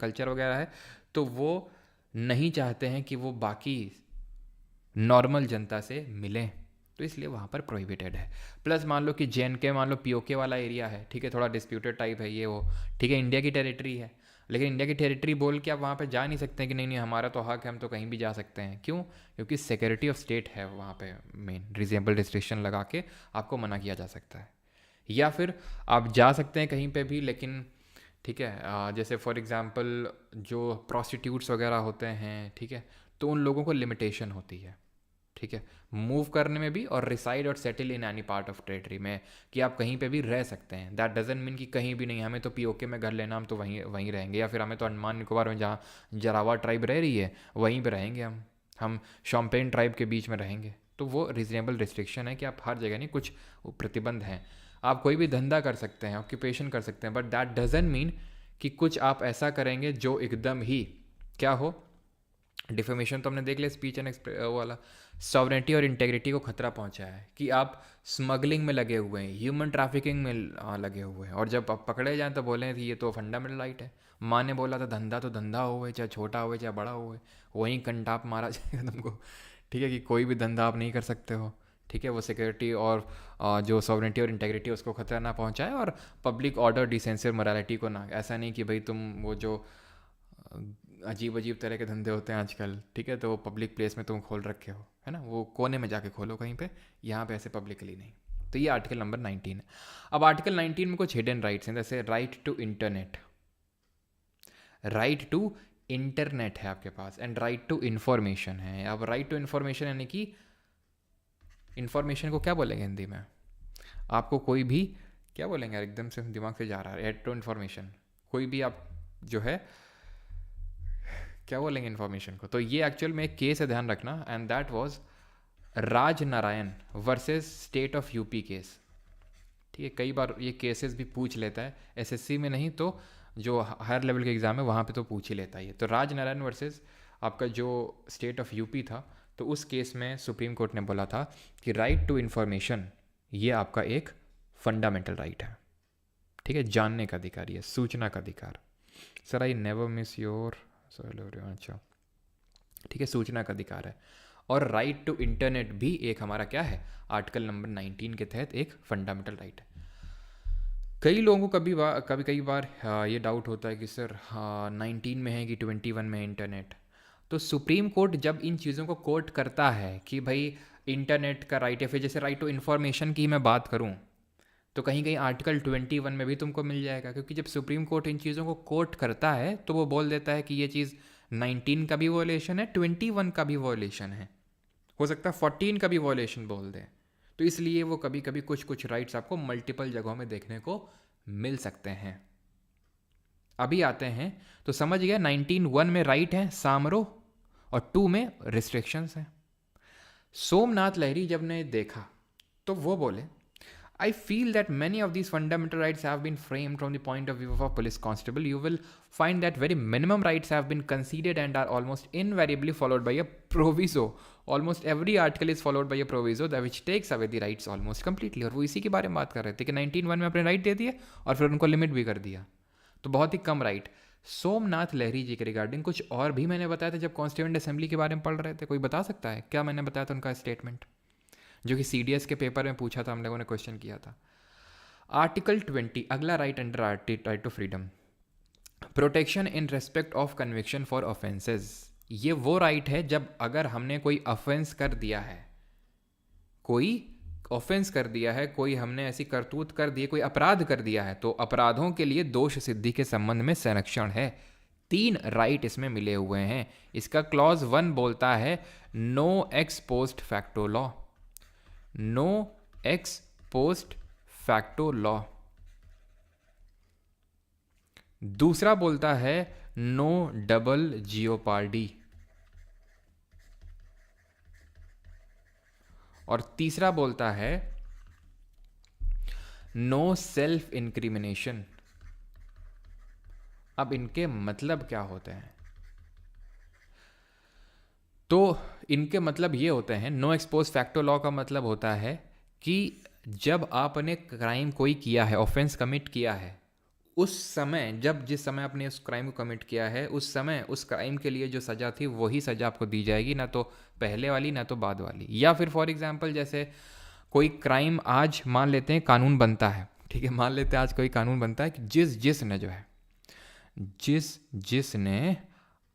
कल्चर वगैरह है, तो वो नहीं चाहते हैं कि वो बाकी नॉर्मल जनता से मिलें, तो इसलिए वहाँ पर प्रोहिबिटेड है। प्लस मान लो कि JNK, मान लो POK वाला एरिया है, ठीक है, थोड़ा डिस्प्यूटेड टाइप है ये वो, ठीक है, इंडिया की टेरिटरी है, लेकिन इंडिया की टेरिटरी बोल के आप वहाँ पे जा नहीं सकते हैं कि नहीं नहीं हमारा तो हक है, हम तो कहीं भी जा सकते हैं। क्यों? क्योंकि सिक्योरिटी ऑफ स्टेट है वहाँ पे, मेन रीजनेबल रिस्ट्रिक्शन लगा के आपको मना किया जा सकता है। या फिर आप जा सकते हैं कहीं पे भी, लेकिन ठीक है, जैसे फॉर एग्जांपल जो प्रोस्टिट्यूट्स वगैरह होते हैं, ठीक है, तो उन लोगों को लिमिटेशन होती है। ठीक है, मूव करने में भी, और रिसाइड और settle in any part of territory में, कि आप कहीं पे भी रह सकते हैं। दैट डजंट मीन कि कहीं भी नहीं, हमें तो पीओके में घर लेना, हम तो वहीं वहीं रहेंगे, या फिर हमें तो अंडमान निकोबार में जहाँ जरावा ट्राइब रह रही है वहीं पे रहेंगे हम शॉम्पेन ट्राइब के बीच में रहेंगे। तो वो रीजनेबल रिस्ट्रिक्शन है कि आप हर जगह नहीं, कुछ प्रतिबंध हैं। आप कोई भी धंधा कर सकते हैं, ऑक्यूपेशन कर सकते हैं, बट दैट डजंट मीन कि कुछ आप ऐसा करेंगे जो एकदम ही क्या हो, डिफेमेशन तो हमने देख लिया, स्पीच एंड वाला। सॉवरेंटी और इंटेग्रिटी को खतरा पहुंचा है कि आप स्मगलिंग में लगे हुए हैं, ह्यूमन ट्रैफिकिंग में लगे हुए हैं, और जब आप पकड़े जाएं तो बोले कि ये तो फंडामेंटल राइट है। माँ ने बोला था धंधा तो धंधा हो, चाहे छोटा हो चाहे बड़ा हो, वहीं कंटाप मारा जाएगा तुमको। ठीक है, कि कोई भी धंधा आप नहीं कर सकते हो। ठीक है, वो सिक्योरिटी और जो सॉवरेंटी और इंटेग्रिटी उसको खतरा ना पहुंचाए, और पब्लिक ऑर्डर, डिसेंसी और मोरालिटी को ना, ऐसा नहीं कि भाई तुम वो जो अजीब अजीब तरह के धंधे होते हैं आजकल, ठीक है, तो वो पब्लिक प्लेस में तुम खोल रखे हो, है ना, वो कोने में जाके खोलो कहीं पे, यहाँ पे ऐसे पब्लिकली नहीं। तो ये आर्टिकल नंबर 19 है। अब आर्टिकल 19 में कुछ हिडन राइट्स हैं, जैसे right to internet, right to internet है आपके पास, एंड राइट टू इन्फॉर्मेशन है। अब राइट टू इन्फॉर्मेशन यानी कि इन्फॉर्मेशन को क्या बोलेंगे हिंदी में, आपको कोई भी क्या बोलेंगे यार, एकदम से दिमाग से जा रहा है, राइट टू इन्फॉर्मेशन, कोई भी आप जो है क्या बोलेंगे इन्फॉर्मेशन को। तो ये एक्चुअल में एक केस है, ध्यान रखना, and that was Raj Narayan versus state of UP case. ठीक है, कई बार ये केसेस भी पूछ लेता है, एसएससी में नहीं तो जो हायर लेवल के एग्जाम है वहाँ पे तो पूछ ही लेता है ये। तो राज नारायण वर्सेस आपका जो स्टेट ऑफ यूपी था, तो उस केस में सुप्रीम कोर्ट ने बोला था कि राइट टू इन्फॉर्मेशन ये आपका एक फंडामेंटल राइट है। ठीक है, जानने का अधिकार, ये सूचना का अधिकार। Sir I never miss your, अच्छा, ठीक है, सूचना का अधिकार है। और राइट टू इंटरनेट भी एक हमारा क्या है, आर्टिकल नंबर 19 के तहत एक फंडामेंटल राइट है। कई लोगों को कई बार ये डाउट होता है कि सर 19 में है कि 21 में है इंटरनेट। तो सुप्रीम कोर्ट जब इन चीज़ों को कोर्ट करता है कि भाई इंटरनेट का राइट है, फिर जैसे राइट टू इन्फॉर्मेशन की मैं बात करूं, तो कहीं कहीं आर्टिकल 21 में भी तुमको मिल जाएगा, क्योंकि जब सुप्रीम कोर्ट इन चीज़ों को कोर्ट करता है तो वो बोल देता है कि ये चीज़ 19 का भी वॉयलेशन है, 21 का भी वॉयलेशन है, हो सकता है 14 का भी वॉयलेशन बोल दे। तो इसलिए वो कभी कभी कुछ कुछ राइट्स आपको मल्टीपल जगहों में देखने को मिल सकते हैं। अभी आते हैं तो समझ गया, 19(1) में राइट है सामरो, और 2 में रिस्ट्रिक्शंस हैं। सोमनाथ लहरी जब ने देखा तो वो बोले, I feel that many of these fundamental rights have been framed from the point of view of a police constable. You will find that very minimum rights have been conceded and are almost invariably followed by a proviso. Almost every article is followed by a proviso that which takes away the rights almost completely. और वो इसी के बारे में बात कर रहे थे कि 19(1) में अपने राइट दे दिए और फिर उनको लिमिट भी कर दिया, तो बहुत ही कम राइट। सोमनाथ लहरी जी के रिगार्डिंग कुछ और भी मैंने बताया था जब कॉन्स्टिट्यूएंट असेंबली के बारे में पढ़ रहे थे। कोई बता सकता है क्या मैंने बताया था उनका स्टेटमेंट, जो कि सीडीएस के पेपर में पूछा था, हम लोगों ने क्वेश्चन किया था। आर्टिकल 20, अगला right under right to freedom, protection in respect of conviction for offences. ये वो राइट है जब अगर हमने कोई ऑफेंस कर दिया है, कोई ऑफेंस कर दिया है, कोई हमने ऐसी करतूत कर दी, कोई अपराध कर दिया है, तो अपराधों के लिए दोष सिद्धि के संबंध में संरक्षण है। 3 राइट इसमें मिले हुए हैं। इसका क्लॉज 1 बोलता है no ex post facto law, no ex post facto law. दूसरा बोलता है नो डबल जियोपार्डी, और तीसरा बोलता है नो सेल्फ इंक्रिमिनेशन। अब इनके मतलब क्या होते हैं? तो इनके मतलब ये होते हैं, नो एक्सपोज फैक्टो लॉ का मतलब होता है कि जब आपने क्राइम कोई किया है, ऑफेंस कमिट किया है, उस समय जिस समय आपने उस क्राइम को कमिट किया है, उस समय उस क्राइम के लिए जो सज़ा थी वही सज़ा आपको दी जाएगी, ना तो पहले वाली ना तो बाद वाली। या फिर फॉर एग्जांपल जैसे कोई क्राइम आज मान लेते हैं कानून बनता है, ठीक है, मान लेते हैं आज कोई कानून बनता है कि जिसने जो है जिसने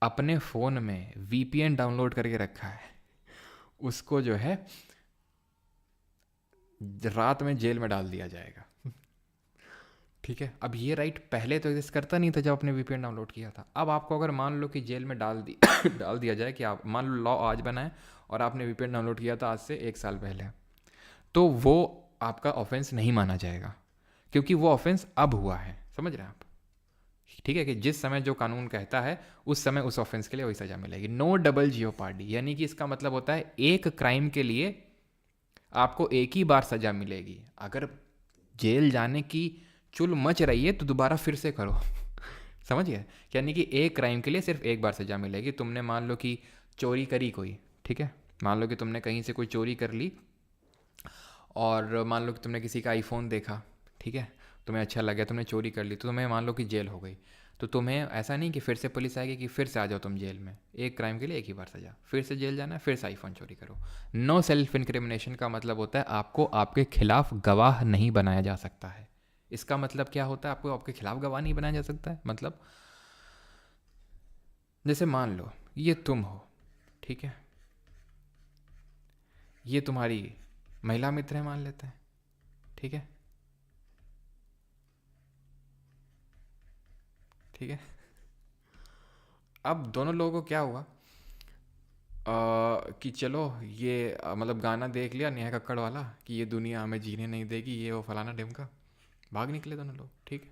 अपने फ़ोन में वीपीएन डाउनलोड करके रखा है, उसको जो है रात में जेल में डाल दिया जाएगा। ठीक है, अब ये राइट पहले तो एग्जिस्ट करता नहीं था जब आपने वीपीएन डाउनलोड किया था। अब आपको अगर मान लो कि जेल में डाल दी डाल दिया जाए कि आप मान लो लॉ आज बना है और आपने वीपीएन डाउनलोड किया था आज से 1 साल पहले, तो वो आपका ऑफेंस नहीं माना जाएगा, क्योंकि वो ऑफेंस अब हुआ है। समझ रहे हैं आप? ठीक है, कि जिस समय जो कानून कहता है उस समय उस ऑफेंस के लिए वही सज़ा मिलेगी। नो डबल जियोपार्डी, यानी कि इसका मतलब होता है एक क्राइम के लिए आपको एक ही बार सज़ा मिलेगी। अगर जेल जाने की चुल मच रही है तो दोबारा फिर से करो। समझ गए? यानी कि एक क्राइम के लिए सिर्फ एक बार सज़ा मिलेगी। तुमने मान लो कि चोरी करी कोई, ठीक है, मान लो कि तुमने कहीं से कोई चोरी कर ली और मान लो कि तुमने किसी का आईफोन देखा, ठीक है, तुम्हें अच्छा लगा, तुमने चोरी कर ली, तो तुम्हें मान लो कि जेल हो गई। तो तुम्हें ऐसा नहीं कि फिर से पुलिस आएगी कि फिर से आ जाओ तुम जेल में। एक क्राइम के लिए एक ही बार सजा, फिर से जेल जाना है, फिर से आईफोन चोरी करो। नो सेल्फ इनक्रिमिनेशन का मतलब होता है आपको आपके खिलाफ गवाह नहीं बनाया जा सकता है। इसका मतलब क्या होता है? आपको आपके खिलाफ गवाह नहीं बनाया जा सकता है मतलब जैसे मान लो ये तुम हो, ठीक है, ये तुम्हारी महिला मित्र है मान लेते हैं, ठीक है, ठीक है। अब दोनों लोगों को क्या हुआ कि चलो ये मतलब गाना देख लिया नेहा कक्कड़ वाला कि ये दुनिया हमें जीने नहीं देगी, ये वो फलाना ढिमका, भाग निकले दोनों लोग, ठीक है।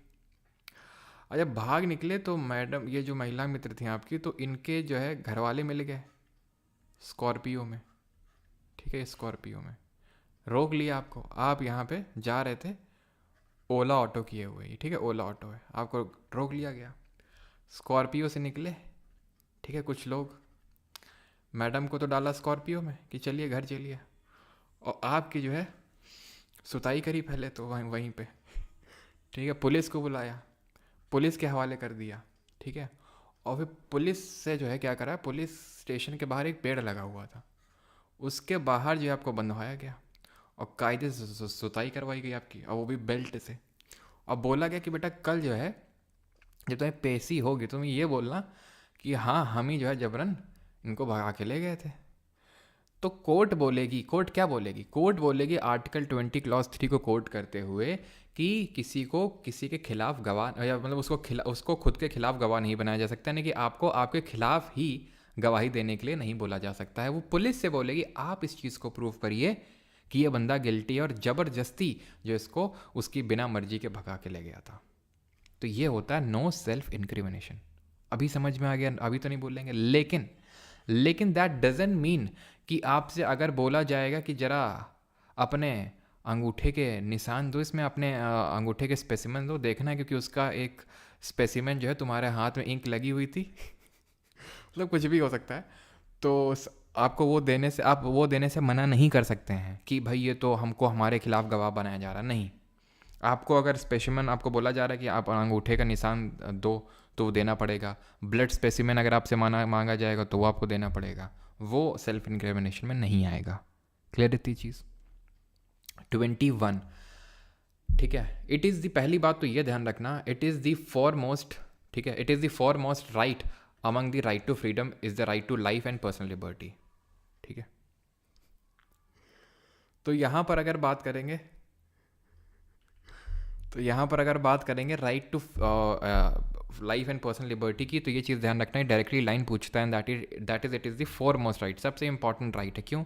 और जब भाग निकले तो मैडम, ये जो महिला मित्र थी आपकी, तो इनके जो है घर वाले मिल गए स्कॉर्पियो में, ठीक है, स्कॉर्पियो में रोक लिया आपको। आप यहाँ पे जा रहे थे ओला ऑटो किए हुए, ठीक है, ओला ऑटो है, आपको रोक लिया गया। स्कॉर्पियो से निकले, ठीक है, कुछ लोग, मैडम को तो डाला स्कॉर्पियो में कि चलिए घर चलिए, और आपकी जो है सुताई करी पहले तो वहीं वहीं पे, ठीक है, पुलिस को बुलाया, पुलिस के हवाले कर दिया, ठीक है। और फिर पुलिस से जो है क्या करा, पुलिस स्टेशन के बाहर एक पेड़ लगा हुआ था, उसके बाहर जो है आपको बंधवाया गया और कायदे से सुताई करवाई गई आपकी, और वो भी बेल्ट से। और बोला गया कि बेटा कल जो है जब तुम्हें पेशी होगी तुम्हें ये बोलना कि हाँ हम ही जो है जबरन इनको भगा के ले गए थे। तो कोर्ट बोलेगी, कोर्ट क्या बोलेगी? कोर्ट बोलेगी आर्टिकल 20 क्लॉज 3 को कोर्ट करते हुए कि किसी को किसी के खिलाफ गवाह, या मतलब उसको खुद के खिलाफ गवाह नहीं बनाया जा सकता, यानी कि आपको आपके खिलाफ ही गवाही देने के लिए नहीं बोला जा सकता है। वो पुलिस से बोलेगी आप इस चीज़ को प्रूव करिए कि ये बंदा गिल्टी है, और ज़बरदस्ती जो इसको उसकी बिना मर्जी के भगा के ले गया था। तो ये होता है नो सेल्फ इनक्रिमिनेशन। अभी समझ में आ गया? अभी तो नहीं बोलेंगे, लेकिन दैट डजेंट मीन कि आपसे अगर बोला जाएगा कि ज़रा अपने अंगूठे के निशान दो, इसमें अपने अंगूठे के स्पेसिमेन दो, देखना है क्योंकि उसका एक स्पेसिमेन जो है तुम्हारे हाथ में इंक लगी हुई थी मतलब कुछ भी हो सकता है। तो आपको वो देने से मना नहीं कर सकते हैं कि भाई ये तो हमको हमारे खिलाफ गवाह बनाया जा रहा, नहीं। आपको अगर स्पेसिमेन आपको बोला जा रहा है कि आप अंगूठे का निशान दो तो वो देना पड़ेगा। ब्लड स्पेसिमेन अगर आपसे मांगा जाएगा तो वो आपको देना पड़ेगा, वो सेल्फ इनक्रिमिनेशन में नहीं आएगा। क्लियर रहती चीज़? 21, ठीक है, इट इज़ दी, पहली बात तो ये ध्यान रखना, इट इज़ दी फॉरमोस्ट, ठीक है, it is the foremost right among the right to freedom is the right to life and personal liberty, ठीक है। तो यहाँ पर अगर बात करेंगे right to life and personal liberty की, तो ये चीज़ ध्यान रखना है, डायरेक्टली लाइन पूछता है, that is it is the foremost right, सबसे इंपॉर्टेंट राइट है। क्यों?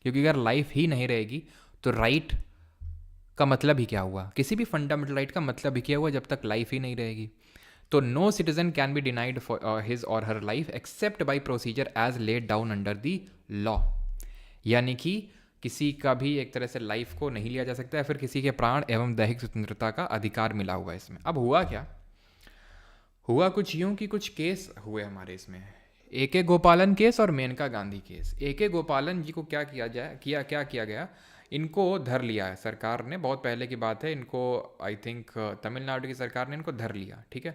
क्योंकि अगर लाइफ ही नहीं रहेगी तो राइट का मतलब ही क्या हुआ? किसी भी फंडामेंटल राइट का मतलब ही क्या हुआ जब तक लाइफ ही नहीं रहेगी? तो no citizen can be denied for his और her life except by procedure as laid down under the law, यानी कि किसी का भी एक तरह से लाइफ को नहीं लिया जा सकता है, फिर किसी के प्राण एवं दैहिक स्वतंत्रता का अधिकार मिला हुआ है इसमें। अब हुआ क्या? हुआ कुछ यूं कि कुछ केस हुए हमारे इसमें, AK गोपालन केस और मेनका गांधी केस। AK गोपालन जी को क्या किया गया, इनको धर लिया है सरकार ने, बहुत पहले की बात है, इनको आई थिंक तमिलनाडु की सरकार ने इनको धर लिया, ठीक है।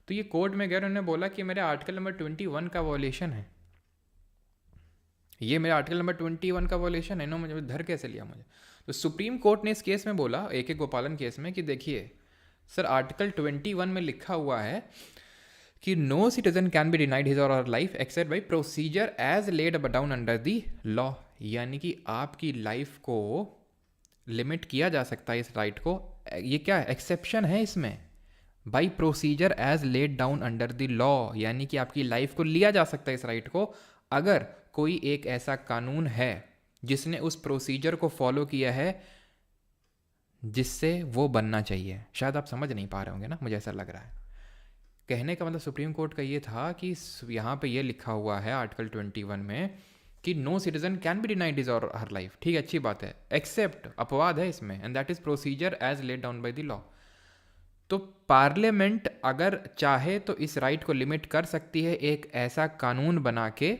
तो ये कोर्ट में गए, उन्होंने बोला कि मेरे आर्टिकल नंबर 21 का वॉयलेशन है, ये मेरा आर्टिकल नंबर 21 का वॉयलेशन है ना, मुझे धर कैसे लिया मुझे? तो सुप्रीम कोर्ट ने इस केस में बोला, AK गोपालन केस में, कि देखिए सर आर्टिकल 21 में लिखा हुआ है कि no citizen can be denied his और her life except by procedure as laid down under the law, यानी कि आपकी लाइफ को लिमिट किया जा सकता है इस राइट को। ये क्या है? एक्सेप्शन है इसमें, by procedure as laid down under the law, यानी कि आपकी लाइफ को लिया जा सकता है इस राइट को अगर कोई एक ऐसा कानून है जिसने उस प्रोसीजर को फॉलो किया है जिससे वो बनना चाहिए। शायद आप समझ नहीं पा रहे होंगे ना, मुझे ऐसा लग रहा है। कहने का मतलब सुप्रीम कोर्ट का ये था कि यहाँ पे ये लिखा हुआ है आर्टिकल 21 में कि no citizen can be denied his और हर लाइफ, ठीक है, अच्छी बात है, एक्सेप्ट अपवाद है इसमें, and that is procedure as laid down by the law. तो पार्लियामेंट अगर चाहे तो इस राइट को लिमिट कर सकती है एक ऐसा कानून बना के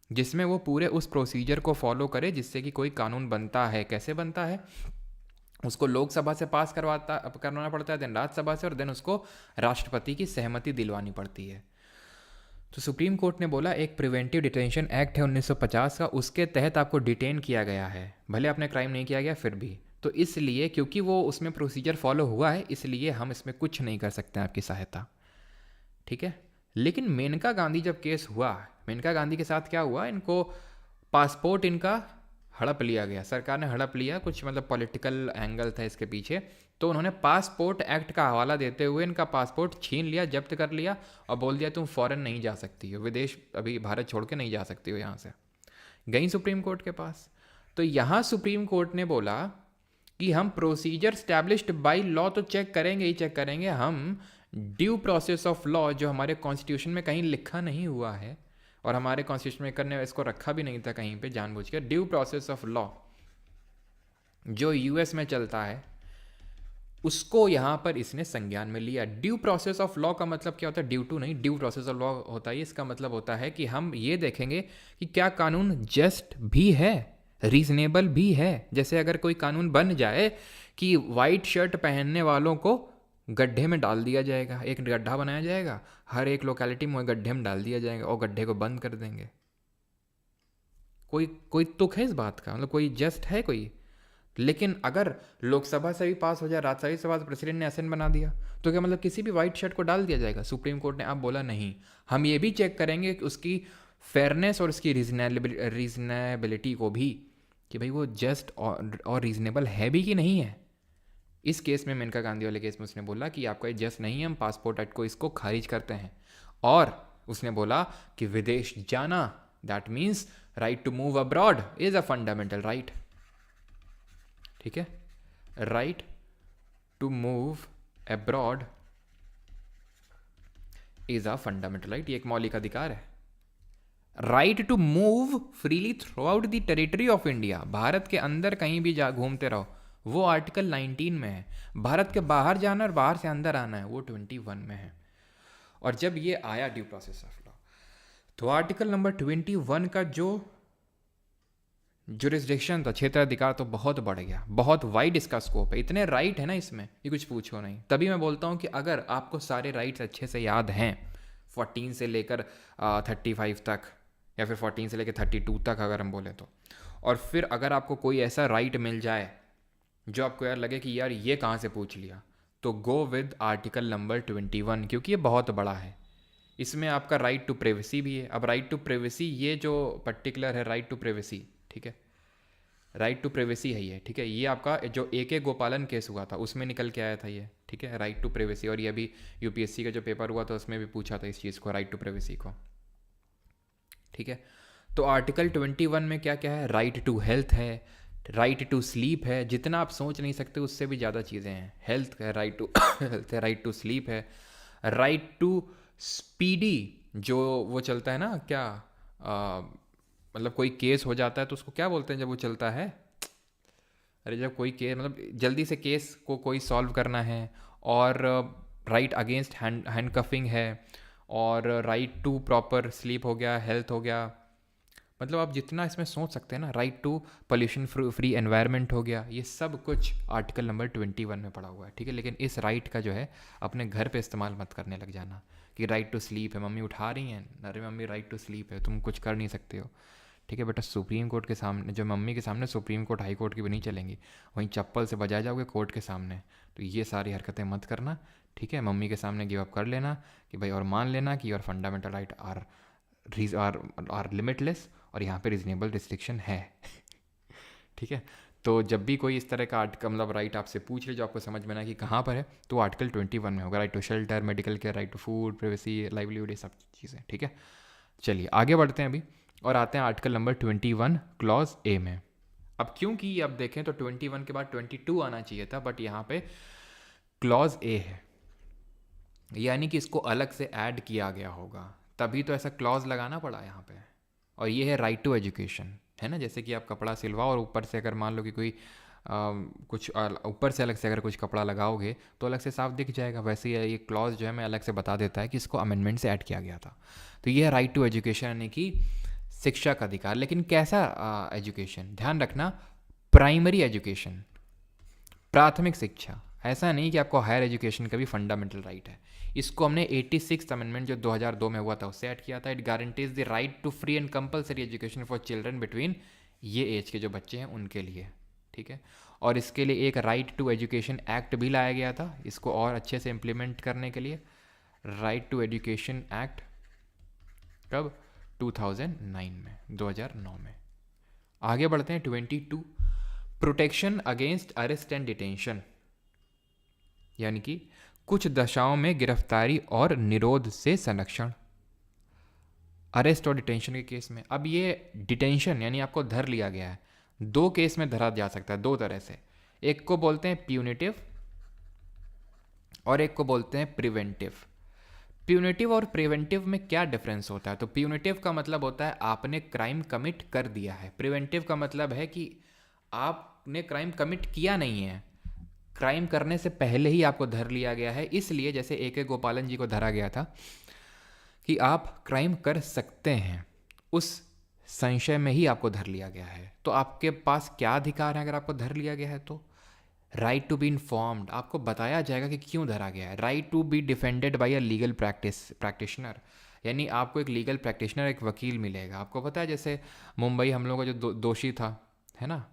जिसमें वो पूरे उस प्रोसीजर को फॉलो करे जिससे कि कोई कानून बनता है। कैसे बनता है? उसको लोकसभा से पास करवाना पड़ता है, देन राज्यसभा से, और देन उसको राष्ट्रपति की सहमति दिलवानी पड़ती है। तो सुप्रीम कोर्ट ने बोला एक प्रिवेंटिव डिटेंशन एक्ट है 1950 का, उसके तहत आपको डिटेन किया गया है, भले आपने क्राइम नहीं किया गया फिर भी। तो इसलिए क्योंकि वो उसमें प्रोसीजर फॉलो हुआ है इसलिए हम इसमें कुछ नहीं कर सकते हैं आपकी सहायता, ठीक है। लेकिन मेनका गांधी जब केस हुआ, मेनका गांधी के साथ क्या हुआ, इनको पासपोर्ट इनका हड़प लिया गया, सरकार ने हड़प लिया, कुछ मतलब पॉलिटिकल एंगल था इसके पीछे। तो उन्होंने पासपोर्ट एक्ट का हवाला देते हुए इनका पासपोर्ट छीन लिया, जब्त कर लिया और बोल दिया तुम फॉरेन नहीं जा सकती हो, विदेश अभी भारत छोड़ के नहीं जा सकती हो यहाँ से। गई सुप्रीम कोर्ट के पास, तो यहाँ सुप्रीम कोर्ट ने बोला कि हम प्रोसीजर स्टैब्लिश्ड बाय लॉ तो चेक करेंगे ही चेक करेंगे, हम ड्यू प्रोसेस ऑफ लॉ जो हमारे कॉन्स्टिट्यूशन में कहीं लिखा नहीं हुआ है और हमारे कॉन्स्टिट्यूशन मेकर ने इसको रखा भी नहीं था कहीं पे जानबूझ के, ड्यू प्रोसेस ऑफ लॉ जो यूएस में चलता है उसको यहाँ पर इसने संज्ञान में लिया। ड्यू प्रोसेस ऑफ लॉ का मतलब क्या होता है? ड्यू टू नहीं, ड्यू प्रोसेस ऑफ लॉ होता है, इसका मतलब होता है कि हम ये देखेंगे कि क्या कानून जस्ट भी है, रीजनेबल भी है। जैसे अगर कोई कानून बन जाए कि वाइट शर्ट पहनने वालों को गड्ढे में डाल दिया जाएगा, एक गड्ढा बनाया जाएगा हर एक लोकेलिटी में, गड्ढे में डाल दिया जाएगा और गड्ढे को बंद कर देंगे, कोई कोई तुक है इस बात का? मतलब कोई जस्ट है कोई? लेकिन अगर लोकसभा से भी पास हो जाए, राज्यसभा से पास, प्रेसिडेंट ने असेंट बना दिया तो क्या मतलब किसी भी वाइट शर्ट को डाल दिया जाएगा? सुप्रीम कोर्ट ने अब बोला नहीं, हम ये भी चेक करेंगे कि उसकी फेयरनेस और उसकी रीजनेबिलिटी को भी, कि भाई वो जस्ट और रीजनेबल है भी कि नहीं है। इस केस में, मेनका गांधी वाले केस में, उसने बोला कि आपका ये जस्ट नहीं है, हम पासपोर्ट एक्ट को इसको खारिज करते हैं। और उसने बोला कि विदेश जाना, that means right to move abroad is a fundamental right, ठीक है, right to move abroad is a fundamental right, ये एक मौलिक अधिकार है। Right to move freely throughout the territory of India, Bharat के अंदर कहीं भी जा घूमते रहो, वो आर्टिकल 19 में है। भारत के बाहर जाना और बाहर से अंदर आना है, वो 21 में है। और जब ये आया ड्यू प्रोसेस ऑफ लॉ, तो आर्टिकल नंबर 21 का जो जुरिस्डिक्शन था, क्षेत्राधिकार, तो बहुत बढ़ गया, बहुत वाइड इसका स्कोप है, इतने राइट है ना इसमें ये कुछ पूछो नहीं। तभी मैं बोलता हूँ कि अगर आपको सारे राइट्स अच्छे से याद हैं 14 से लेकर 35 तक, या फिर 14 से लेकर 32 तक अगर हम बोले तो, और फिर अगर आपको कोई ऐसा राइट मिल जाए जो आपको यार लगे कि यार ये कहाँ से पूछ लिया, तो गो विद आर्टिकल नंबर 21, क्योंकि ये बहुत बड़ा है। इसमें आपका राइट टू प्राइवेसी भी है। अब राइट टू प्राइवेसी, ये जो पर्टिकुलर है राइट टू प्राइवेसी, ठीक है, राइट टू प्राइवेसी है ये, ठीक है, ये आपका जो AK गोपालन केस हुआ था उसमें निकल के आया था ये, ठीक है, राइट टू प्राइवेसी। और ये अभी UPSC का जो पेपर हुआ था उसमें भी पूछा था इस चीज़ को, राइट टू प्राइवेसी को, ठीक है। तो आर्टिकल 21 में क्या क्या है? राइट टू हेल्थ है, राइट टू स्लीप है, जितना आप सोच नहीं सकते उससे भी ज़्यादा चीज़ें हैं। हेल्थ है, राइट टू हेल्थ है, राइट टू स्लीप है, राइट टू स्पीडी, जो वो चलता है ना, क्या मतलब कोई केस हो जाता है तो उसको क्या बोलते हैं जब वो चलता है? अरे जब कोई केस, मतलब जल्दी से केस को कोई सॉल्व करना है। और राइट अगेंस्ट हैंडकफिंग है, और राइट टू प्रॉपर स्लीप हो गया, हेल्थ हो गया, मतलब आप जितना इसमें सोच सकते हैं ना, right to pollution free environment हो गया, ये सब कुछ आर्टिकल नंबर 21 में पड़ा हुआ है, ठीक है। लेकिन इस राइट का जो है अपने घर पे इस्तेमाल मत करने लग जाना कि राइट टू स्लीप है, मम्मी उठा रही हैं, अरे मम्मी राइट टू स्लीप है, तुम कुछ कर नहीं सकते हो, ठीक है बेटा। सुप्रीम कोर्ट के सामने, जो मम्मी के सामने सुप्रीम कोर्ट हाई कोर्ट की भी नहीं चलेंगी, वहीं चप्पल से बजाए जाओगे कोर्ट के सामने। तो ये सारी हरकतें मत करना, ठीक है। मम्मी के सामने गिव अप कर लेना कि भाई, और मान लेना कि your fundamental right are limitless, और यहाँ पे रीजनेबल रिस्ट्रिक्शन है ठीक है। तो जब भी कोई इस तरह का आर्टिकल मतलब राइट आपसे पूछ ले जो आपको समझ में ना कि कहाँ पर है, तो आर्टिकल 21 में होगा। Right to shelter, medical care, right to food, privacy, livelihood, ये सब चीज़ें। ठीक है, चलिए आगे बढ़ते हैं अभी और आते हैं आर्टिकल नंबर 21 क्लॉज ए में। अब क्योंकि अब देखें तो 21 के बाद 22 आना चाहिए था, बट यहाँ पे क्लॉज ए है, यानी कि इसको अलग से ऐड किया गया होगा, तभी तो ऐसा क्लॉज लगाना पड़ा यहाँ पे। और ये है राइट टू एजुकेशन, है ना। जैसे कि आप कपड़ा सिलवाओ और ऊपर से अगर मान लो कि कोई कुछ ऊपर से अलग से अगर कुछ कपड़ा लगाओगे तो अलग से साफ दिख जाएगा, वैसे ही ये क्लॉज जो है मैं अलग से बता देता है कि इसको अमेंडमेंट से ऐड किया गया था। तो ये है राइट टू एजुकेशन, यानी कि शिक्षा का अधिकार। लेकिन कैसा एजुकेशन, ध्यान रखना, प्राइमरी एजुकेशन, प्राथमिक शिक्षा। ऐसा नहीं कि आपको हायर एजुकेशन का भी फंडामेंटल राइट है। इसको हमने 86th अमेंडमेंट जो 2002 में हुआ था उससे ऐड किया था। It guarantees the right to free and compulsory education for children between, ये एज के जो बच्चे हैं उनके लिए। ठीक है, और इसके लिए एक राइट टू एजुकेशन एक्ट भी लाया गया था इसको और अच्छे से इम्प्लीमेंट करने के लिए। राइट टू एजुकेशन एक्ट कब, 2009 में, 2009 में। आगे बढ़ते हैं 22, protection against arrest and detention, यानी कि कुछ दशाओं में गिरफ्तारी और निरोध से संरक्षण। अरेस्ट और डिटेंशन के केस में, अब ये डिटेंशन यानी आपको धर लिया गया है, दो केस में धरा जा सकता है, दो तरह से। एक को बोलते हैं प्यूनिटिव और एक को बोलते हैं प्रिवेंटिव। प्यूनिटिव और प्रिवेंटिव में क्या डिफरेंस होता है? तो प्यूनिटिव का मतलब होता है आपने क्राइम कमिट कर दिया है। प्रिवेंटिव का मतलब है कि आपने क्राइम कमिट किया नहीं है, क्राइम करने से पहले ही आपको धर लिया गया है। इसलिए जैसे AK गोपालन जी को धरा गया था कि आप क्राइम कर सकते हैं, उस संशय में ही आपको धर लिया गया है। तो आपके पास क्या अधिकार है अगर आपको धर लिया गया है? तो राइट टू बी इन्फॉर्म्ड, आपको बताया जाएगा कि क्यों धरा गया है। Right to be defended by a legal practitioner, यानी आपको एक लीगल प्रैक्टिशनर, एक वकील मिलेगा। आपको पता है जैसे मुंबई हमलों का जो दोषी था, है ना,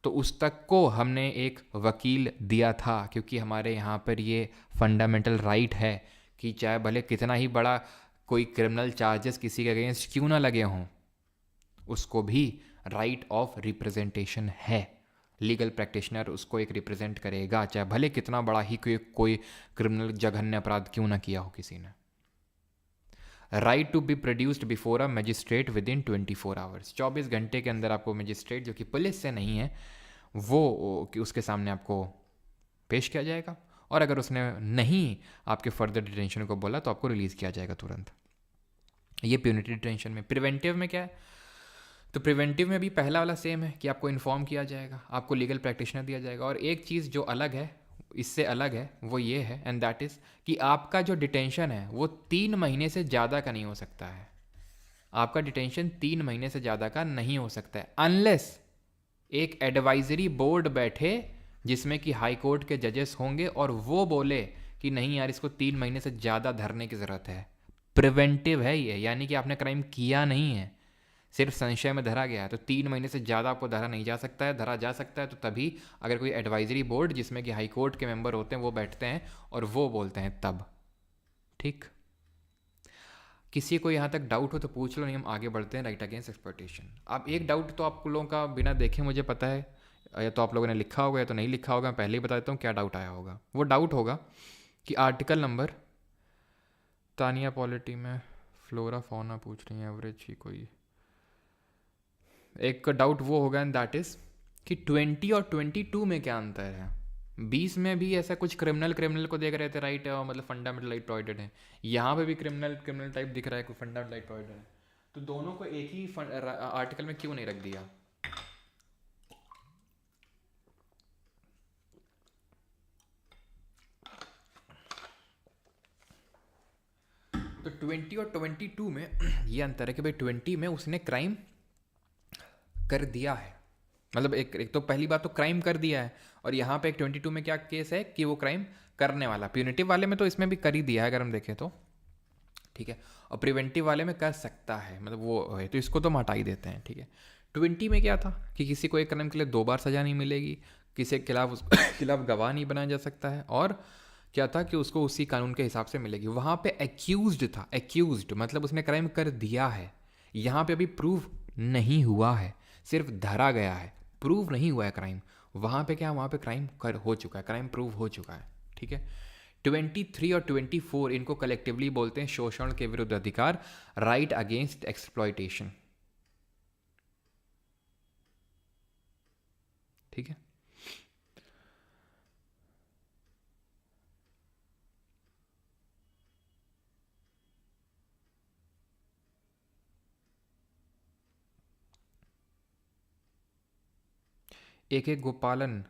तो उस तक को हमने एक वकील दिया था, क्योंकि हमारे यहाँ पर ये फंडामेंटल राइट है कि चाहे भले कितना ही बड़ा कोई क्रिमिनल चार्जेस किसी के अगेंस्ट क्यों ना लगे हों, उसको भी राइट ऑफ रिप्रेजेंटेशन है। लीगल प्रैक्टिशनर उसको एक रिप्रेजेंट करेगा, चाहे भले कितना बड़ा ही कोई क्रिमिनल जघन्य अपराध क्यों ना किया हो किसी ने। Right to be produced before a magistrate within 24 hours, 24 घंटे के अंदर आपको मजिस्ट्रेट जो कि पुलिस से नहीं है वो कि उसके सामने आपको पेश किया जाएगा, और अगर उसने नहीं आपके फर्दर डिटेंशन को बोला तो आपको रिलीज़ किया जाएगा तुरंत। ये प्यूनिटिव डिटेंशन में। प्रिवेंटिव में क्या है? तो प्रिवेंटिव में भी पहला वाला सेम है कि आपको इन्फॉर्म किया जाएगा, आपको लीगल प्रैक्टिशनर दिया जाएगा, और एक चीज़ जो अलग है, इससे अलग है, वो ये है, एंड दैट इज़ कि आपका जो डिटेंशन है वो 3 महीने से ज़्यादा का नहीं हो सकता है। आपका डिटेंशन 3 महीने से ज़्यादा का नहीं हो सकता है, अनलेस एक एडवाइजरी बोर्ड बैठे जिसमें कि हाई कोर्ट के जजेस होंगे और वो बोले कि नहीं यार इसको 3 महीने से ज़्यादा धरने की ज़रूरत है। प्रिवेंटिव है ये, यानी कि आपने क्राइम किया नहीं है, सिर्फ संशय में धरा गया है, तो 3 महीने से ज़्यादा आपको धरा नहीं जा सकता है। धरा जा सकता है तो तभी अगर कोई एडवाइजरी बोर्ड जिसमें कि हाई कोर्ट के मेंबर होते हैं वो बैठते हैं और वो बोलते हैं तब। ठीक, किसी को यहाँ तक डाउट हो तो पूछ लो, नहीं हम आगे बढ़ते हैं राइट अगेंस्ट एक्सप्लॉयटेशन। अब एक डाउट तो आप लोगों का बिना देखे मुझे पता है, या तो आप लोगों ने लिखा होगा या तो नहीं लिखा होगा, मैं पहले ही बता देता हूँ क्या डाउट आया होगा। वो डाउट होगा कि आर्टिकल नंबर, तानिया पॉलिटी में फ्लोरा फौना पूछ रही है, एवरेज ही कोई एक डाउट वो होगा, एंड दैट इज़ कि 20 और 22 में क्या अंतर है। 20 में भी ऐसा कुछ क्रिमिनल को देख रहे थे राइट, मतलब फंडामेंटल राइट प्रोवाइडेड है, यहाँ पे भी क्रिमिनल टाइप दिख रहा है, कोई फंडामेंटल राइट प्रोवाइडेड है, तो दोनों को एक ही आर्टिकल में क्यों नहीं रख दिया? तो 20 और 22 में ये अंतर है कि भाई 20 में उसने क्राइम कर दिया है, मतलब एक तो पहली बात तो क्राइम कर दिया है, और यहाँ पे एक 22 में क्या केस है कि वो क्राइम करने वाला। प्यूनिटिव वाले में तो इसमें भी कर ही दिया है अगर हम देखें तो, ठीक है, और प्रिवेंटिव वाले में कर सकता है, मतलब वो है, तो इसको तो हटा ही देते हैं। ठीक है, 20 में क्या था कि किसी को एक क्राइम के लिए 2 बार सजा नहीं मिलेगी, किसी के खिलाफ खिलाफ गवाह नहीं बनाया जा सकता है, और क्या था कि उसको उसी कानून के हिसाब से मिलेगी। वहाँ पे एक्यूज्ड था, एक्यूज्ड मतलब उसने क्राइम कर दिया है, यहाँ पे अभी प्रूव नहीं हुआ है, सिर्फ धरा गया है, प्रूव नहीं हुआ है क्राइम। वहाँ पे क्या, वहाँ पे क्राइम हो चुका है, क्राइम प्रूव हो चुका है, ठीक है। 23 और 24 इनको कलेक्टिवली बोलते हैं शोषण के विरुद्ध अधिकार, राइट अगेंस्ट एक्सप्लॉयटेशन, ठीक है। एक एक गोपालन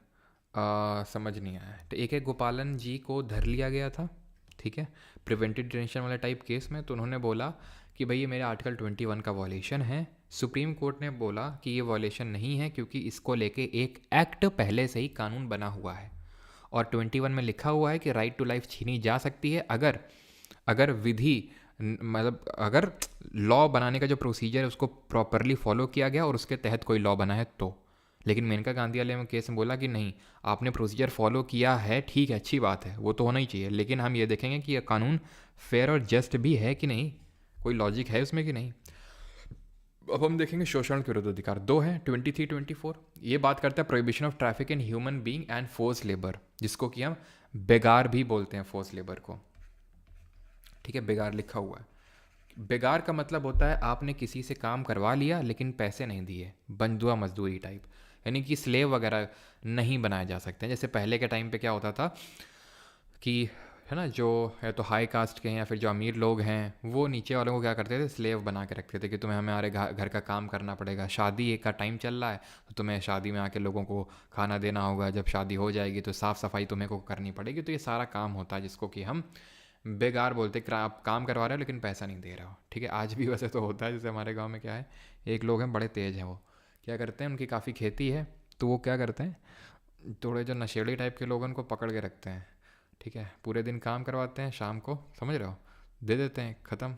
समझ नहीं आया। तो एक एक गोपालन जी को धर लिया गया था, ठीक है, प्रिवेंटिव डिटेंशन वाले टाइप केस में। तो उन्होंने बोला कि भाई ये मेरे आर्टिकल 21 का वॉलेशन है। सुप्रीम कोर्ट ने बोला कि ये वॉलेशन नहीं है क्योंकि इसको लेके एक एक्ट पहले से ही कानून बना हुआ है और 21 में लिखा हुआ है कि राइट टू लाइफ छीनी जा सकती है अगर अगर विधि मतलब अगर लॉ बनाने का जो प्रोसीजर है उसको प्रॉपरली फॉलो किया गया और उसके तहत कोई लॉ बना है तो। लेकिन मेनका गांधी वाले में केस में बोला कि नहीं, आपने प्रोसीजर फॉलो किया है, ठीक है, अच्छी बात है, वो तो होना ही चाहिए, लेकिन हम ये देखेंगे कि यह कानून फेयर और जस्ट भी है कि नहीं, कोई लॉजिक है उसमें कि नहीं। अब हम देखेंगे शोषण के विरुद्ध अधिकार दो है, 23 24। ये बात करता है prohibition of traffic in human being and force labour, जिसको कि हम बेगार भी बोलते हैं, फोर्स लेबर को, ठीक है, बेगार लिखा हुआ है। बेगार का मतलब होता है आपने किसी से काम करवा लिया लेकिन पैसे नहीं दिए, बंधुआ मजदूरी टाइप, यानी कि स्लेव वगैरह नहीं बनाए जा सकते हैं। जैसे पहले के टाइम पे क्या होता था कि है ना, जो है तो हाई कास्ट के हैं या फिर जो अमीर लोग हैं वो नीचे वालों को क्या करते थे, स्लेव बना के रखते थे कि तुम्हें हमारे घर का काम करना पड़ेगा, शादी का टाइम चल रहा है तो तुम्हें शादी में आके लोगों को खाना देना होगा, जब शादी हो जाएगी तो साफ़ सफाई तुम्हें को करनी पड़ेगी। तो ये सारा काम होता है जिसको कि हम बेगार बोलते, आप काम करवा रहे हो लेकिन पैसा नहीं दे रहे हो, ठीक है। आज भी वैसे तो होता है, जैसे हमारे गांव में क्या है, एक लोग हैं बड़े तेज़ हैं, वो क्या करते हैं, उनकी काफ़ी खेती है तो वो क्या करते हैं, थोड़े जो नशेड़ी टाइप के लोग हैं उनको पकड़ के रखते हैं, ठीक है, पूरे दिन काम करवाते हैं, शाम को समझ रहे हो दे देते हैं, ख़त्म,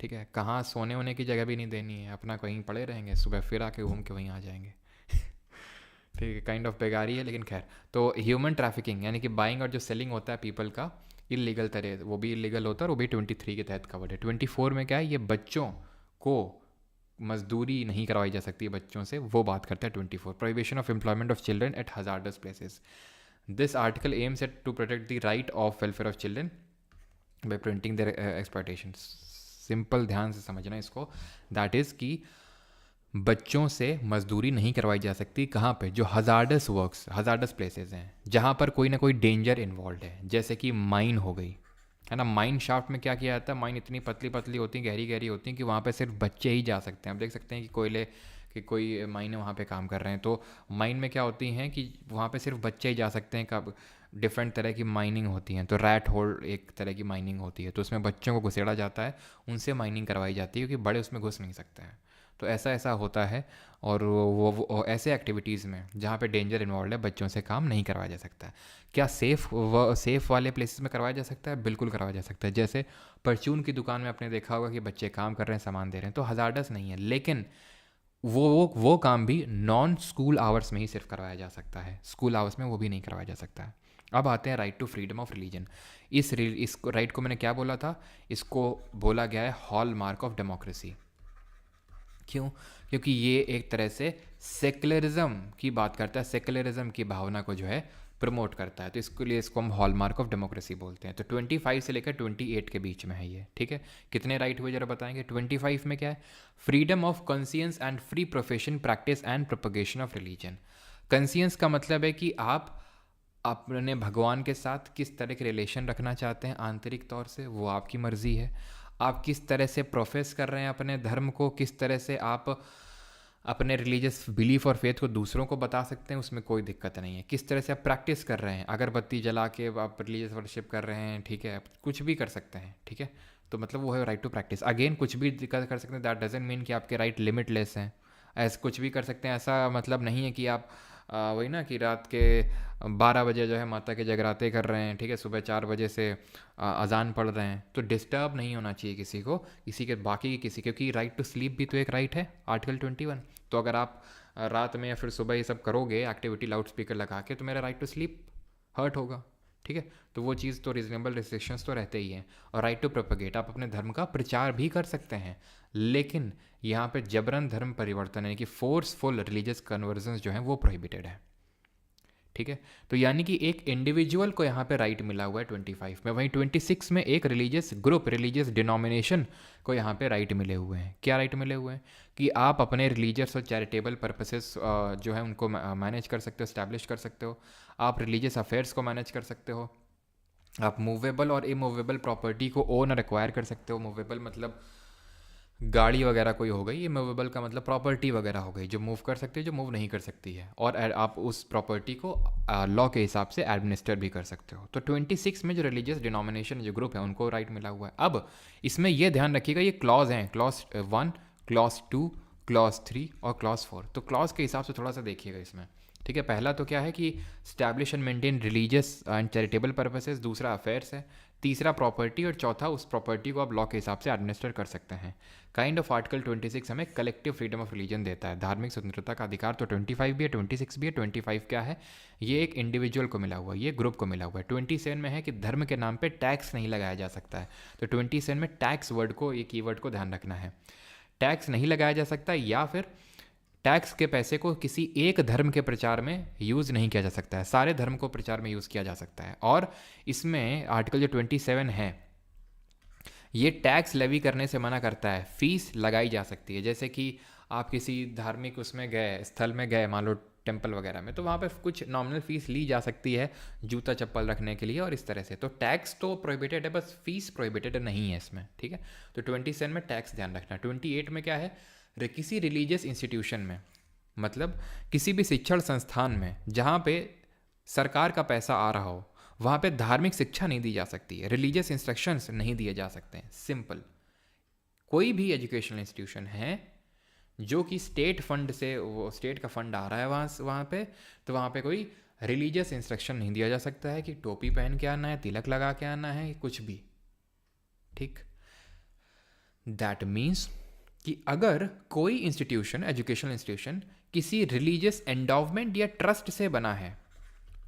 ठीक है। कहाँ सोने होने की जगह भी नहीं देनी है, अपना कहीं पड़े रहेंगे, सुबह फिर आके घूम के वहीं आ जाएंगे ठीक है, काइंड ऑफ बेगारी है, लेकिन खैर। तो ह्यूमन ट्रैफिकिंग यानी कि बाइंग और जो सेलिंग होता है पीपल का इलीगल तरह, वो भी इलीगल होता है और वो भी 23 के तहत कवर्ड है। 24 में क्या है, ये बच्चों को मजदूरी नहीं करवाई जा सकती है बच्चों से, वो बात करता है 24। Prohibition of employment of children at hazardous places, this article aims at to protect the right of welfare of children by preventing their exploitation. Simple ध्यान से समझना इसको, दैट इज़ कि बच्चों से मजदूरी नहीं करवाई जा सकती कहाँ पे, जो हजार्डस वर्क्स, हजार्डस प्लेसेस हैं जहाँ पर कोई ना कोई डेंजर इन्वॉल्व है, जैसे कि माइन हो गई, है ना। माइन शाफ्ट में क्या किया जाता है, माइन इतनी पतली पतली होती हैं, गहरी गहरी होती हैं कि वहाँ पे सिर्फ बच्चे ही जा सकते हैं। आप देख सकते हैं कि कोयले कि कोई माइन वहाँ पे काम कर रहे हैं, तो माइन में क्या होती हैं कि वहाँ पे सिर्फ बच्चे ही जा सकते हैं। कब डिफरेंट तरह की माइनिंग होती हैं, तो रैट होल एक तरह की माइनिंग होती है, तो उसमें बच्चों को घुसेड़ा जाता है, उनसे माइनिंग करवाई जाती है क्योंकि बड़े उसमें घुस नहीं सकते हैं। तो ऐसा ऐसा होता है, और वो ऐसे एक्टिविटीज़ में जहाँ पे डेंजर इन्वॉल्व है बच्चों से काम नहीं करवाया जा सकता है। क्या सेफ़ वाले प्लेसेस में करवाया जा सकता है, बिल्कुल करवाया जा सकता है। जैसे परचून की दुकान में आपने देखा होगा कि बच्चे काम कर रहे हैं, सामान दे रहे हैं, तो हजार्डस नहीं है, लेकिन वो काम भी नॉन स्कूल आवर्स में ही सिर्फ करवाया जा सकता है, स्कूल आवर्स में वो भी नहीं करवाया जा सकता है। अब आते हैं right to freedom of religion. इस राइट को मैंने क्या बोला था, इसको बोला गया है हॉल मार्क ऑफ डेमोक्रेसी। क्यों? क्योंकि ये एक तरह से सेकुलरिज्म की बात करता है, सेकुलरिज्म की भावना को जो है प्रमोट करता है, तो इसके लिए इसको हम हॉलमार्क ऑफ डेमोक्रेसी बोलते हैं। तो 25 से लेकर 28 के बीच में है ये, ठीक है। कितने राइट हुए जरा बताएंगे। 25 में क्या है, freedom of conscience and free profession practice and propagation of religion. Conscience का मतलब है कि आप अपने भगवान के साथ किस तरह के रिलेशन रखना चाहते हैं आंतरिक तौर से, वो आपकी मर्ज़ी है। आप किस तरह से प्रोफेस कर रहे हैं अपने धर्म को, किस तरह से आप अपने रिलीजियस बिलीफ और फेथ को दूसरों को बता सकते हैं, उसमें कोई दिक्कत नहीं है। किस तरह से आप प्रैक्टिस कर रहे हैं, अगरबत्ती जला के आप रिलीजियस वर्शिप कर रहे हैं, ठीक है, कुछ भी कर सकते हैं, ठीक है। तो मतलब वो है राइट टू प्रैक्टिस। अगेन कुछ भी कर सकते हैं, दैट डजेंट मीन कि आपके राइट लिमिटलेस हैं। ऐसा कुछ भी कर सकते हैं, ऐसा मतलब नहीं है कि आप वही ना कि रात के 12 बजे जो है माता के जगराते कर रहे हैं, ठीक है, सुबह 4 बजे से अजान पढ़ रहे हैं, तो डिस्टर्ब नहीं होना चाहिए किसी को, किसी के बाकी किसी, क्योंकि राइट टू स्लीप भी तो एक राइट है, आर्टिकल 21। तो अगर आप रात में या फिर सुबह ये सब करोगे एक्टिविटी लाउड स्पीकर लगा के, तो मेरा राइट टू स्लीप हर्ट होगा, ठीक है। तो वो चीज़ तो रीजनेबल रिस्ट्रिक्शंस तो रहते ही हैं। और राइट टू प्रोपगेट, आप अपने धर्म का प्रचार भी कर सकते हैं, लेकिन यहाँ पे जबरन धर्म परिवर्तन यानी कि फोर्सफुल रिलीजियस कन्वर्जन्स जो हैं वो प्रोहिबिटेड है, ठीक है। तो यानी कि एक इंडिविजुअल को यहाँ पे राइट मिला हुआ है 25 में, वहीं 26 में एक रिलीजियस ग्रुप, रिलीजियस डिनोमिनेशन को यहाँ पे राइट मिले हुए हैं। क्या राइट मिले हुए हैं कि आप अपने रिलीजियस और चैरिटेबल पर्पसेस जो है उनको मैनेज कर सकते हो, स्टैब्लिश कर सकते हो, आप रिलीजियस अफेयर्स को मैनेज कर सकते हो, आप मूवेबल और इमूवेबल प्रॉपर्टी को ओन और एक्वायर कर सकते हो। मूवेबल मतलब गाड़ी वगैरह कोई हो गई, इमूवेबल का मतलब प्रॉपर्टी वगैरह हो गई जो मूव कर सकती है, जो मूव नहीं कर सकती है, और आप उस प्रॉपर्टी को लॉ के हिसाब से एडमिनिस्टर भी कर सकते हो। तो 26 में जो रिलीजियस डिनोमिनेशन जो ग्रुप है उनको राइट मिला हुआ है। अब इसमें यह ध्यान रखिएगा, ये क्लॉज हैं, क्लॉज 1, क्लॉज 2, क्लॉज 3 और क्लॉज 4। तो क्लॉज के हिसाब से थोड़ा सा देखिएगा इसमें, ठीक है। पहला तो क्या है कि establish and maintain religious and charitable purposes, दूसरा अफेयर्स है, तीसरा प्रॉपर्टी, और चौथा उस प्रॉपर्टी को आप लॉ के हिसाब से एडमिनिस्टर कर सकते हैं। काइंड ऑफ आर्टिकल 26 हमें कलेक्टिव फ्रीडम ऑफ रिलीजन देता है। धार्मिक स्वतंत्रता का अधिकार तो 25 भी है, 26 भी है। 25 क्या है, ये एक इंडिविजुअल को मिला हुआ है, ये ग्रुप को मिला हुआ है। 27 में है कि धर्म के नाम पे टैक्स नहीं लगाया जा सकता है। तो 27 में टैक्स वर्ड को, ये कीवर्ड को ध्यान रखना है, टैक्स नहीं लगाया जा सकता, या फिर टैक्स के पैसे को किसी एक धर्म के प्रचार में यूज़ नहीं किया जा सकता है, सारे धर्म को प्रचार में यूज़ किया जा सकता है। और इसमें आर्टिकल जो 27 है ये टैक्स लेवी करने से मना करता है, फीस लगाई जा सकती है। जैसे कि आप किसी धार्मिक उसमें गए, स्थल में गए, मान लो टेम्पल वगैरह में, तो वहाँ पे कुछ नॉमिनल फीस ली जा सकती है जूता चप्पल रखने के लिए और इस तरह से। तो टैक्स तो प्रोहिबिटेड है, बस फीस प्रोहिबिटेड नहीं है इसमें, ठीक है। तो 27 में टैक्स ध्यान रखना। 28 में क्या है, किसी रिलीजियस इंस्टीट्यूशन में, मतलब किसी भी शिक्षण संस्थान में जहाँ पे सरकार का पैसा आ रहा हो, वहाँ पे धार्मिक शिक्षा नहीं दी जा सकती है, रिलीजियस इंस्ट्रक्शंस नहीं दिए जा सकते हैं। सिंपल, कोई भी एजुकेशनल इंस्टीट्यूशन है जो कि स्टेट फंड से, वो स्टेट का फंड आ रहा है वहाँ पे, तो वहाँ पे कोई रिलीजियस इंस्ट्रक्शन नहीं दिया जा सकता है कि टोपी पहन के आना है, तिलक लगा के आना है, कुछ भी, ठीक। दैट मीन्स कि अगर कोई इंस्टीट्यूशन, एजुकेशनल इंस्टीट्यूशन किसी रिलीजियस एंडोवमेंट या ट्रस्ट से बना है,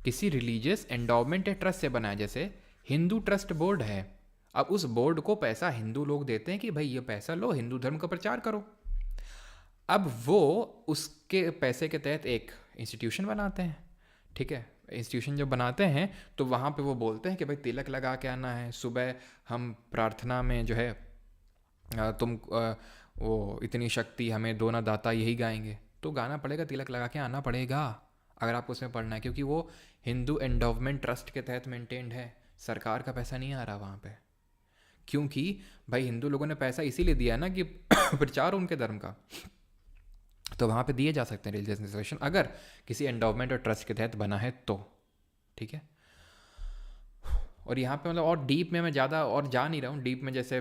किसी रिलीजियस एंडोवमेंट या ट्रस्ट से बना है, जैसे हिंदू ट्रस्ट बोर्ड है, अब उस बोर्ड को पैसा हिंदू लोग देते हैं कि भाई ये पैसा लो, हिंदू धर्म का प्रचार करो। अब वो उसके पैसे के तहत एक इंस्टीट्यूशन बनाते हैं, ठीक है। इंस्टीट्यूशन जब बनाते हैं तो वहाँ पे वो बोलते हैं कि भाई तिलक लगा के आना है, सुबह हम प्रार्थना में जो है तुम वो इतनी शक्ति हमें दो ना दाता, यही गाएंगे। तो गाना पड़ेगा, तिलक लगा के आना पड़ेगा अगर आपको उसमें पढ़ना है, क्योंकि वो हिंदू एंडोवमेंट ट्रस्ट के तहत मेंटेन्ड है, सरकार का पैसा नहीं आ रहा वहाँ पे। क्योंकि भाई हिंदू लोगों ने पैसा इसीलिए दिया ना कि प्रचार उनके धर्म का, तो वहाँ पे दिए जा सकते हैं रिलीजियस इंस्ट्रक्शन अगर किसी एंडोवमेंट और ट्रस्ट के तहत बना है तो, ठीक है। और यहाँ पे मतलब और डीप में मैं ज़्यादा और जा नहीं रहा हूँ डीप में, जैसे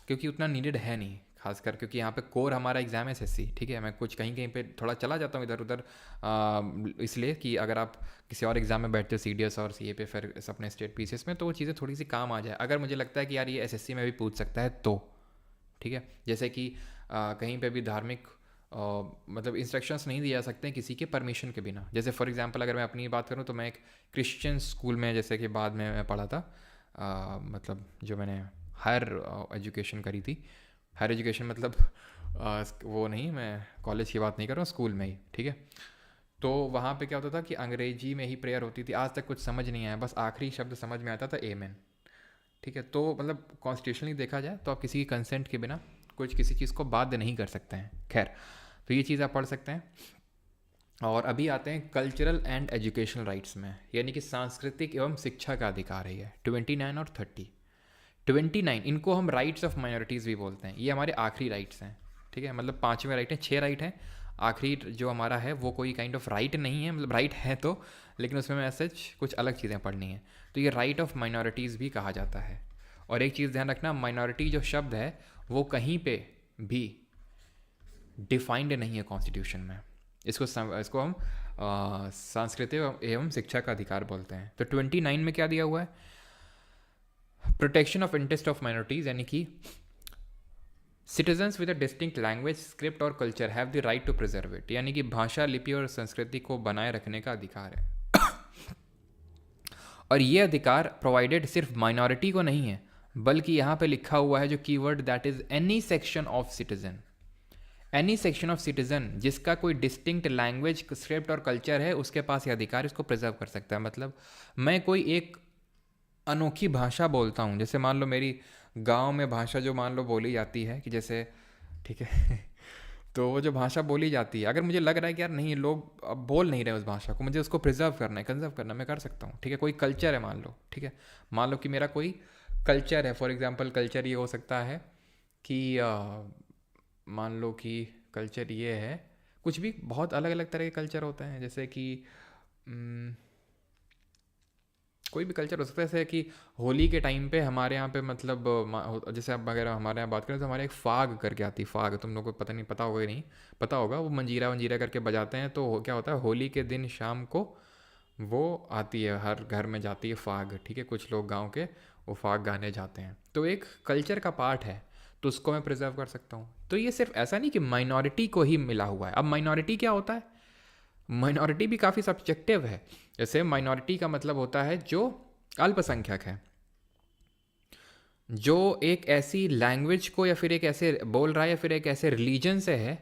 क्योंकि उतना नीडेड है नहीं, खासकर क्योंकि यहाँ पे कोर हमारा एग्जाम है एसएससी, ठीक है। मैं कुछ कहीं कहीं पे थोड़ा चला जाता हूँ इधर उधर, इसलिए कि अगर आप किसी और एग्जाम में बैठते हो सीडीएस और सीए पे, फिर अपने स्टेट पीसीएस में, तो वो चीज़ें थोड़ी सी काम आ जाए अगर मुझे लगता है कि यार ये एसएससी में भी पूछ सकता है तो, ठीक है। जैसे कि कहीं पे भी धार्मिक मतलब इंस्ट्रक्शंस नहीं दिए जा सकते हैं किसी के परमिशन के बिना। जैसे फॉर एग्जांपल अगर मैं अपनी बात करूँ तो मैं एक क्रिश्चियन स्कूल में, जैसे कि बाद में मैं पढ़ा था, मतलब जो मैंने हायर एजुकेशन करी थी, हायर एजुकेशन मतलब वो नहीं, मैं कॉलेज की बात नहीं कर रहा हूँ, स्कूल में ही, ठीक है। तो वहाँ पे क्या होता था कि अंग्रेजी में ही प्रेयर होती थी, आज तक कुछ समझ नहीं आया, बस आखिरी शब्द समझ में आता था एमेन, ठीक है। तो मतलब कॉन्स्टिट्यूशनली देखा जाए तो आप किसी की कंसेंट के बिना कुछ किसी चीज़ को बाध्य नहीं कर सकते हैं। खैर, तो ये चीज़ आप पढ़ सकते हैं। और अभी आते हैं कल्चरल एंड एजुकेशनल राइट्स में, यानी कि सांस्कृतिक एवं शिक्षा का अधिकार है ये 29 और 30। 29 इनको हम राइट्स ऑफ माइनॉरिटीज़ भी बोलते हैं, ये हमारे आखिरी राइट्स हैं, ठीक है। मतलब 5वें राइट हैं, 6 राइट हैं, आखिरी जो हमारा है वो कोई काइंड ऑफ राइट नहीं है, मतलब राइट है तो, लेकिन उसमें ऐसे कुछ अलग चीज़ें पढ़नी है। तो ये राइट ऑफ माइनॉरिटीज़ भी कहा जाता है। और एक चीज़ ध्यान रखना, माइनॉरिटी जो शब्द है वो कहीं पे भी डिफाइंड नहीं है कॉन्स्टिट्यूशन में। इसको हम सांस्कृतिक एवं शिक्षा का अधिकार बोलते हैं। तो 29 में क्या दिया हुआ है, protection of interest of minorities, यानी कि citizens with a distinct language, script और culture have the right to preserve it, यानी कि भाषा, लिपि और संस्कृति को बनाए रखने का अधिकार है। और ये अधिकार प्रोवाइडेड सिर्फ माइनॉरिटी को नहीं है, बल्कि यहाँ पे लिखा हुआ है जो keyword, that is any section of citizen, any section of citizen जिसका कोई डिस्टिंक्ट लैंग्वेज, स्क्रिप्ट और कल्चर है, उसके पास ये अधिकार इसको प्रिजर्व कर सकता है। मतलब मैं कोई एक अनोखी भाषा बोलता हूँ, जैसे मान लो मेरी गांव में भाषा जो मान लो बोली जाती है कि जैसे, ठीक है तो वो जो भाषा बोली जाती है, अगर मुझे लग रहा है कि यार नहीं, लोग अब बोल नहीं रहे उस भाषा को, मुझे उसको प्रिजर्व करना है, कंजर्व करना है, मैं कर सकता हूँ। ठीक है, कोई कल्चर है मान लो, ठीक है, मान लो कि मेरा कोई कल्चर है, फॉर एग्जांपल कल्चर ये हो सकता है कि मान लो कि कल्चर ये है, कुछ भी बहुत अलग अलग तरह के कल्चर होते हैं, जैसे कि कोई भी कल्चर हो सकता है, जैसे कि होली के टाइम पे हमारे यहाँ पे मतलब जैसे अब अगर हमारे यहाँ बात करें तो हमारे एक फाग करके आती है, फाग तुम लोगों को पता नहीं, पता होगा कि नहीं पता होगा, वो मंजीरा वंजीरा करके बजाते हैं, तो क्या होता है होली के दिन शाम को वो आती है, हर घर में जाती है फाग, ठीक है, कुछ लोग गाँव के वो फाग गाने जाते हैं, तो एक कल्चर का पार्ट है, तो उसको मैं प्रिजर्व कर सकता हूँ। तो ये सिर्फ ऐसा नहीं कि माइनॉरिटी को ही मिला हुआ है। अब माइनॉरिटी क्या होता है, माइनॉरिटी भी काफ़ी सब्जेक्टिव है। जैसे माइनॉरिटी का मतलब होता है जो अल्पसंख्यक है, जो एक ऐसी लैंग्वेज को या फिर एक ऐसे बोल रहा है या फिर एक ऐसे रिलीजन से है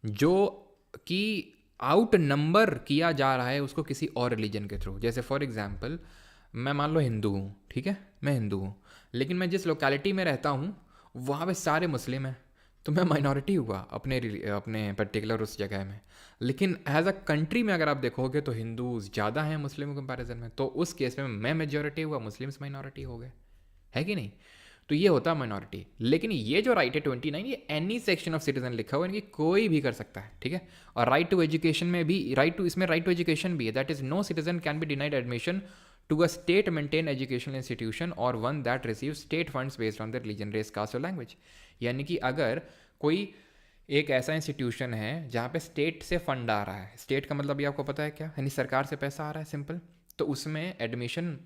जो कि आउट नंबर किया जा रहा है उसको किसी और रिलीजन के थ्रू। जैसे फॉर एग्जांपल मैं मान लो हिंदू हूँ, ठीक है, मैं हिंदू हूँ, लेकिन मैं जिस लोकेलिटी में रहता हूँ वहाँ पे सारे मुस्लिम हैं, तो मैं माइनॉरिटी हुआ अपने पर्टिकुलर उस जगह में। लेकिन एज अ कंट्री में अगर आप देखोगे तो हिंदूज ज़्यादा हैं मुस्लिम कंपैरिजन में, तो उस केस में मैं मेजॉरिटी हुआ, मुस्लिम्स माइनॉरिटी हो गए, है कि नहीं। तो ये होता है माइनॉरिटी। लेकिन ये जो राइट है 29, ये एनी सेक्शन ऑफ सिटीजन लिखा हुआ है, इनकी कोई भी कर सकता है, ठीक है। और राइट टू एजुकेशन में भी इसमें राइट टू एजुकेशन भी है, that is no citizen can be denied admission to a state maintain educational institution और one that receive state funds based on the religion, race, caste और language. यानी कि अगर कोई एक ऐसा इंस्टीट्यूशन है जहाँ पे स्टेट से फंड आ रहा है, स्टेट का मतलब ये आपको पता है क्या, यानी सरकार से पैसा आ रहा है, सिंपल, तो उसमें एडमिशन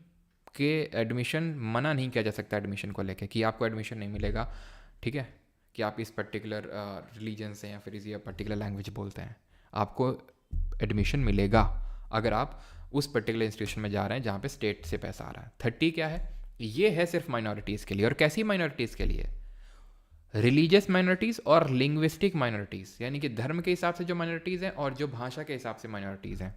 मना नहीं किया जा सकता एडमिशन को लेके कि आपको एडमिशन नहीं मिलेगा, ठीक है, कि आप इस पर्टिकुलर रिलीजन से या फिर इस पर्टिकुलर लैंग्वेज बोलते हैं, आपको एडमिशन मिलेगा अगर आप उस पर्टिकुलर इंस्टीट्यूशन में जा रहे हैं जहाँ पे स्टेट से पैसा आ रहा है। 30 क्या है, ये है सिर्फ माइनॉरिटीज़ के लिए। और कैसी माइनॉरिटीज़ के लिए, रिलीजियस माइनॉरिटीज़ और लिंग्विस्टिक माइनॉरिटीज़, यानी कि धर्म के हिसाब से जो माइनॉरिटीज़ हैं और जो भाषा के हिसाब से माइनॉरिटीज़ हैं।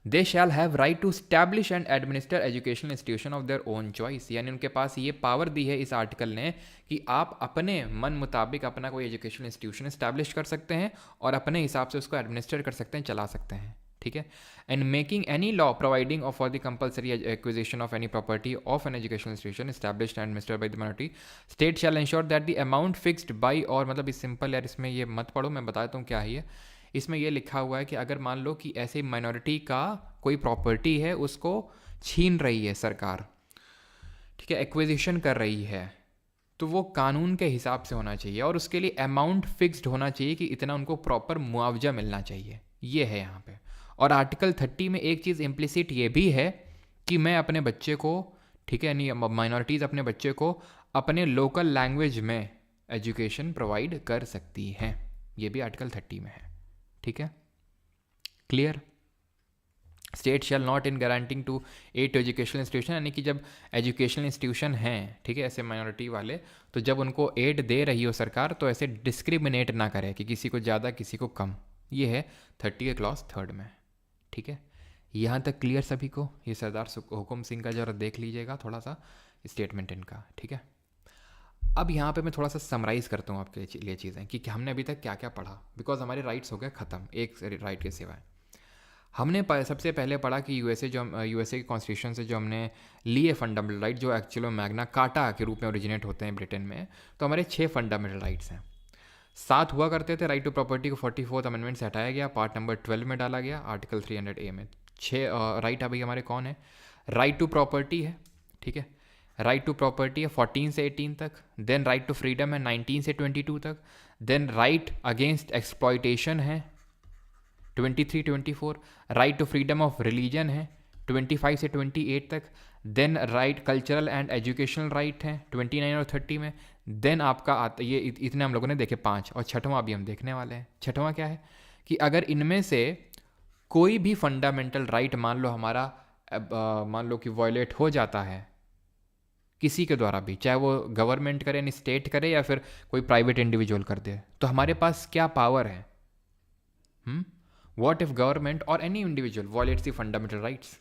They shall have right to establish and administer educational institution of their own choice, यानी उनके पास ये पावर दी है इस आर्टिकल ने कि आप अपने मन मुताबिक अपना कोई एजुकेशनल इंस्टीट्यूशन इस्टेब्लिश कर सकते हैं और अपने हिसाब से उसको एडमिनिस्टर कर सकते हैं, चला सकते हैं, ठीक है। And making any law providing for the compulsory acquisition of any property of an educational institution established and administered by the minority state shall ensure that the amount fixed by, और मतलब इस सिंपल यार, इसमें ये मत पढ़ो, मैं बता देता हूँ क्या है ये। इसमें ये लिखा हुआ है कि अगर मान लो कि ऐसे माइनॉरिटी का कोई प्रॉपर्टी है उसको छीन रही है सरकार, ठीक है, एक्विजिशन कर रही है, तो वो कानून के हिसाब से होना चाहिए और उसके लिए अमाउंट फिक्स्ड होना चाहिए कि इतना उनको प्रॉपर मुआवजा मिलना चाहिए, ये है यहाँ पे। और आर्टिकल 30 में एक चीज़ इम्प्लिसिट ये भी है कि मैं अपने बच्चे को, ठीक है, यानी माइनॉरिटीज़ अपने बच्चे को अपने लोकल लैंग्वेज में एजुकेशन प्रोवाइड कर सकती हैं, ये भी आर्टिकल 30 में है, ठीक है, clear. State shall not in granting to aid to educational institution, यानी कि जब एजुकेशनल इंस्टीट्यूशन हैं, ठीक है, ऐसे माइनॉरिटी वाले, तो जब उनको एड दे रही हो सरकार तो ऐसे डिस्क्रिमिनेट ना करे कि किसी को ज़्यादा किसी को कम, ये है 30 के क्लॉज 3 में, ठीक है। यहाँ तक क्लियर सभी को, ये सरदार हुकुम सिंह का जरा देख लीजिएगा थोड़ा सा स्टेटमेंट इनका, ठीक है। अब यहाँ पे मैं थोड़ा सा समराइज़ करता हूँ आपके लिए चीज़ें कि हमने अभी तक क्या क्या पढ़ा, बिकॉज हमारे राइट्स हो गए ख़त्म एक राइट के सिवाय। हमने सबसे पहले पढ़ा कि यूएसए के कॉन्स्टिट्यूशन से जो हमने लिए फंडामेंटल राइट, जो एक्चुअली मैग्ना कार्टा के रूप में ओरिजिनेट होते हैं ब्रिटेन में, तो हमारे 6 फंडामेंटल राइट्स हैं। 7 हुआ करते थे। राइट टू प्रॉपर्टी को 44th अमेंडमेंट से हटाया गया, पार्ट नंबर 12 में डाला गया, आर्टिकल 300A में। 6 राइट अभी हमारे कौन है, राइट टू प्रॉपर्टी है, ठीक है, राइट टू प्रॉपर्टी है 14 से 18 तक, देन राइट टू फ्रीडम है 19 से 22 तक, देन राइट अगेंस्ट एक्सप्लॉयटेशन है 23-24, right to freedom of religion है 25 से 28 तक, then right cultural and educational right है 29 और 30 में, देन आपका आता ये इतने हम लोगों ने देखे 5, और छठवां अभी हम देखने वाले हैं। छठवां क्या है कि अगर इनमें से कोई भी फंडामेंटल राइट मान लो हमारा मान लो कि वायलेट हो जाता है, किसी के द्वारा भी, चाहे वो गवर्नमेंट करे यानी स्टेट करे या फिर कोई प्राइवेट इंडिविजुअल कर दे, तो हमारे पास क्या पावर है? व्हाट इफ गवर्नमेंट और any individual violates the fundamental rights?